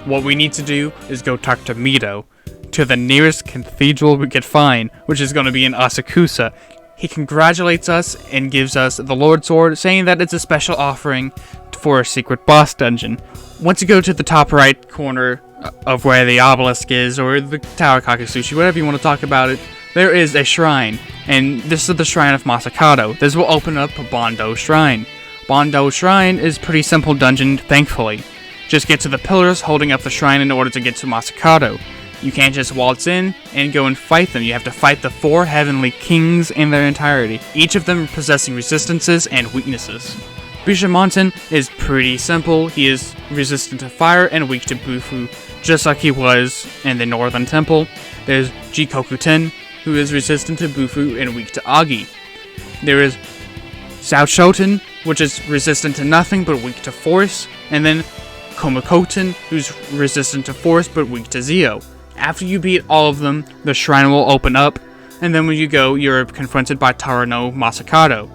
What we need to do is go talk to Mito, to the nearest cathedral we could find, which is going to be in Asakusa. He congratulates us and gives us the Lord Sword, saying that it's a special offering for a secret boss dungeon. Once you go to the top right corner of where the obelisk is, or the Tower Kakasushi, whatever you want to talk about it, there is a shrine, and this is the Shrine of Masakado. This will open up Bondo Shrine. Bondo Shrine is a pretty simple dungeon, thankfully. Just get to the pillars holding up the shrine in order to get to Masakado. You can't just waltz in and go and fight them. You have to fight the 4 heavenly kings in their entirety, each of them possessing resistances and weaknesses. Bishamonten is pretty simple. He is resistant to fire and weak to Bufu, just like he was in the Northern Temple. There's Jikokuten, who is resistant to Bufu and weak to Agi. There is Saochoten, which is resistant to nothing but weak to force, and then Komakoten, who's resistant to force but weak to Zio. After you beat all of them, the shrine will open up, and then when you go, you're confronted by Tarano Masakado.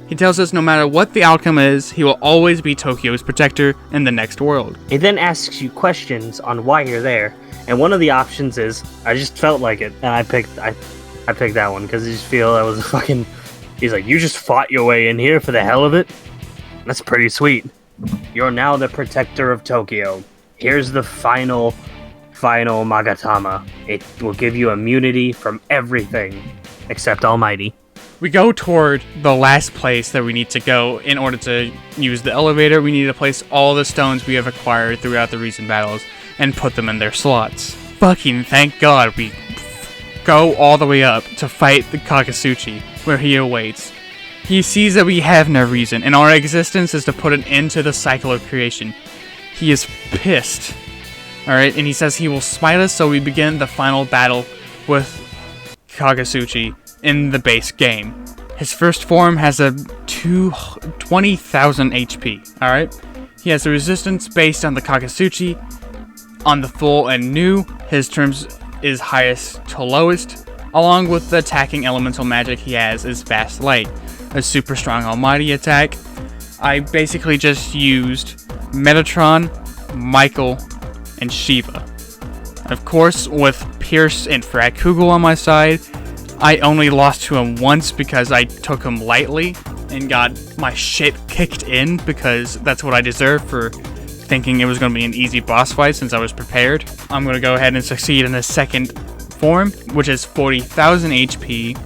He tells us no matter what the outcome is, he will always be Tokyo's protector in the next world. He then asks you questions on why you're there, and one of the options is, I just felt like it, and I picked that one, because I just feel that was a fucking... He's like, you just fought your way in here for the hell of it? That's pretty sweet. You're now the protector of Tokyo. Here's the final Magatama. It will give you immunity from everything, except Almighty. We go toward the last place that we need to go in order to use the elevator. We need to place all the stones we have acquired throughout the recent battles and put them in their slots. Fucking thank God we go all the way up to fight the Kakasuchi, where he awaits. He sees that we have no reason, and our existence is to put an end to the cycle of creation. He is pissed. Alright, and he says he will smite us, so we begin the final battle with Kakasuchi in the base game. His first form has a 20,000 HP, alright? He has a resistance based on the Kakasuchi. On the full and new, his terms is highest to lowest, along with the attacking elemental magic he has is Fast Light, a super strong almighty attack. I basically just used Metatron, Michael, and Shiva. Of course, with Pierce and Fragkugel on my side, I only lost to him once because I took him lightly and got my shit kicked in because that's what I deserve for thinking it was going to be an easy boss fight since I was prepared. I'm going to go ahead and succeed in the second form, which is 40,000 HP.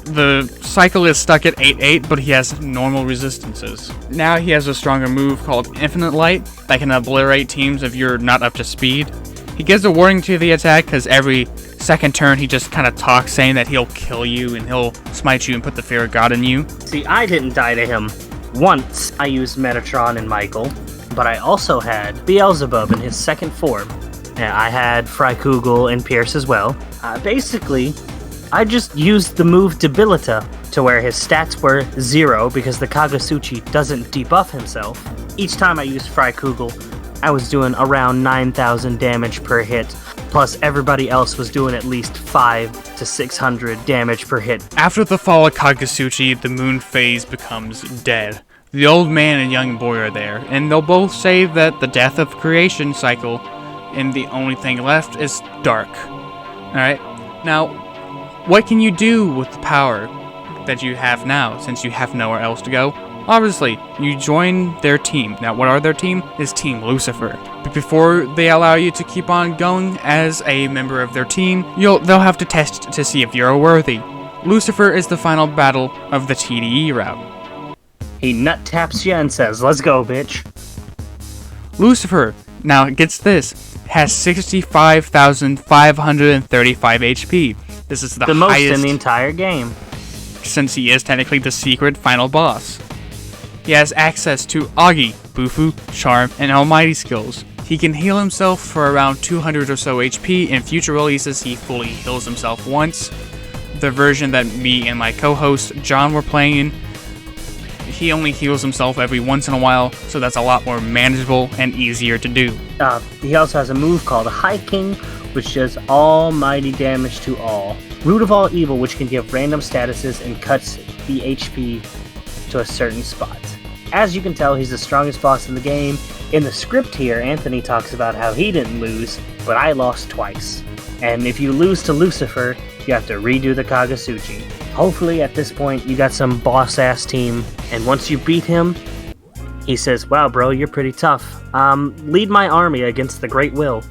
The cycle is stuck at 8-8, but he has normal resistances. Now he has a stronger move called Infinite Light that can obliterate teams if you're not up to speed. He gives a warning to the attack because every second turn he just kind of talks saying that he'll kill you and he'll smite you and put the fear of God in you. See, I didn't die to him. Once I used Metatron and Michael, but I also had Beelzebub in his second form. And I had Frykugel and Pierce as well. Basically, I just used the move Debilita to where his stats were 0 because the Kagasuchi doesn't debuff himself. Each time I used Frykugel, I was doing around 9,000 damage per hit, plus everybody else was doing at least 500 to 600 damage per hit. After the fall of Kagasuchi, the moon phase becomes dead. The old man and young boy are there, and they'll both say that the death of creation cycle, and the only thing left is dark. Alright, now, what can you do with the power that you have now, since you have nowhere else to go? Obviously, you join their team. Now, what are their team? Is Team Lucifer. But before they allow you to keep on going as a member of their team, they'll have to test to see if you're worthy. Lucifer is the final battle of the TDE route. He nut taps you and says, "Let's go, bitch." Lucifer, now it gets this, has 65,535 HP. This is the most highest in the entire game, since he is technically the secret final boss. He has access to Agi, Bufu, Charm, and Almighty skills. He can heal himself for around 200 or so HP. In future releases, he fully heals himself once. The version that me and my co-host John were playing, he only heals himself every once in a while, so that's a lot more manageable and easier to do. He also has a move called Hiking, which does almighty damage to all. Root of all evil, which can give random statuses and cuts the HP to a certain spot. As you can tell, he's the strongest boss in the game. In the script here, Anthony talks about how he didn't lose, but I lost twice. And if you lose to Lucifer, you have to redo the Kagasuchi. Hopefully at this point you got some boss-ass team, and once you beat him, he says, "Wow bro, you're pretty tough. Lead my army against the Great Will."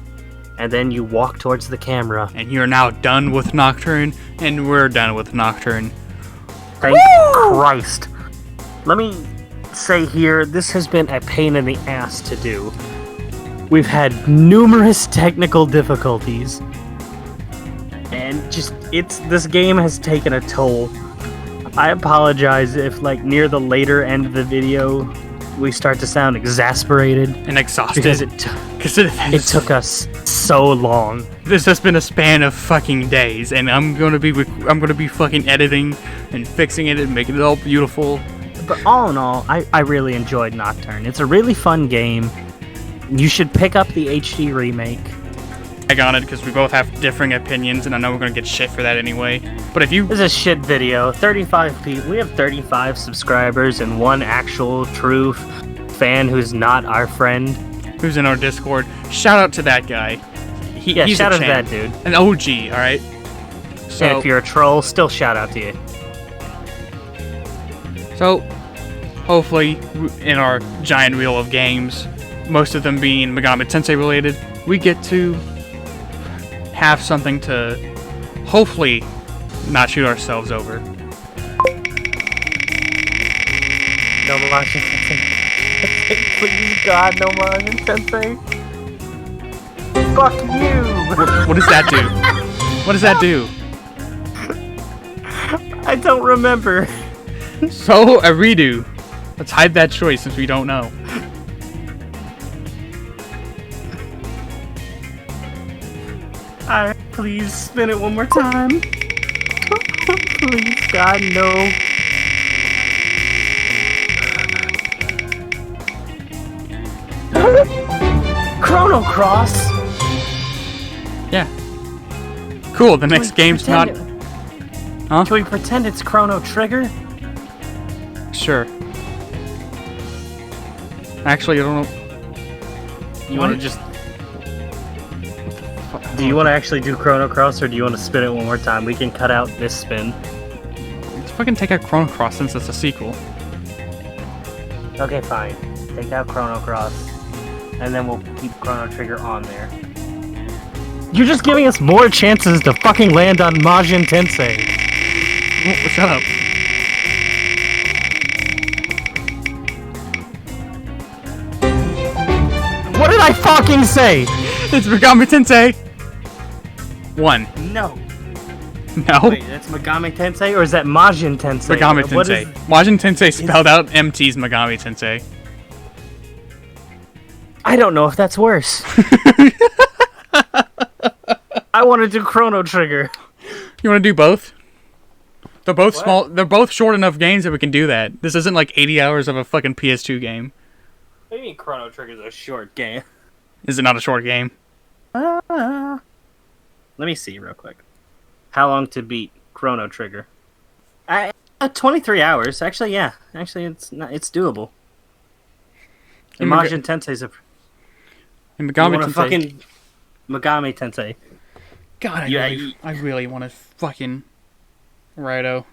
And then you walk towards the camera. And you're now done with Nocturne, and we're done with Nocturne. Thank Christ. Let me say here, this has been a pain in the ass to do. We've had numerous technical difficulties. And this game has taken a toll I apologize if, like, near the later end of the video, we start to sound exasperated. And exhausted. Because it took us so long. This has been a span of fucking days, and I'm gonna be fucking editing and fixing it and making it all beautiful. But all in all, I really enjoyed Nocturne. It's a really fun game. You should pick up the HD remake. On it because we both have differing opinions, and I know we're gonna get shit for that anyway. But if you This is a shit video. 35 people. We have 35 subscribers and one actual true fan who's not our friend. who's in our Discord, shout out to that guy. He's shout a out to champ. that dude. An OG, all right. So And if you're a troll, still shout out to you. So, hopefully, in our giant wheel of games, most of them being Megami Tensei related, we get to have something to hopefully not shoot ourselves over. No Martian Sensei. Please God, no Martian Sensei. Fuck you! What does that do? What does that do? I don't remember. So, a redo. Let's hide that choice since we don't know. Alright, please spin it one more time. Please, God, no. Chrono Cross! Yeah. Cool, the next game's not... Huh? Can we pretend it's Chrono Trigger? Sure. Actually, I don't know... You want to just... Do you want to actually do Chrono Cross, or do you want to spin it one more time? We can cut out this spin. Let's fucking take out Chrono Cross since it's a sequel. Okay, fine. Take out Chrono Cross, and then we'll keep Chrono Trigger on there. You're just giving us more chances to fucking land on Majin Tensei. Oh, shut up. What did I fucking say? It's Megami Tensei 1. No. No? Wait, that's Megami Tensei, or is that Majin Tensei? Megami What Tensei. is- Majin Tensei spelled out MT's Megami Tensei. I don't know if that's worse. I want to do Chrono Trigger. You want to do both? They're both What? small. They're both short enough games that we can do that. This isn't like 80 hours of a fucking PS2 game. What do you mean Chrono Trigger's a short game? Is it not a short game? Let me see real quick. How long to beat Chrono Trigger? 23 hours. Actually, yeah. Actually, it's doable. And Majin Tensei's a... In Megami you wanna Tensei. fucking... Megami Tensei. God, I really want to fucking... Righto.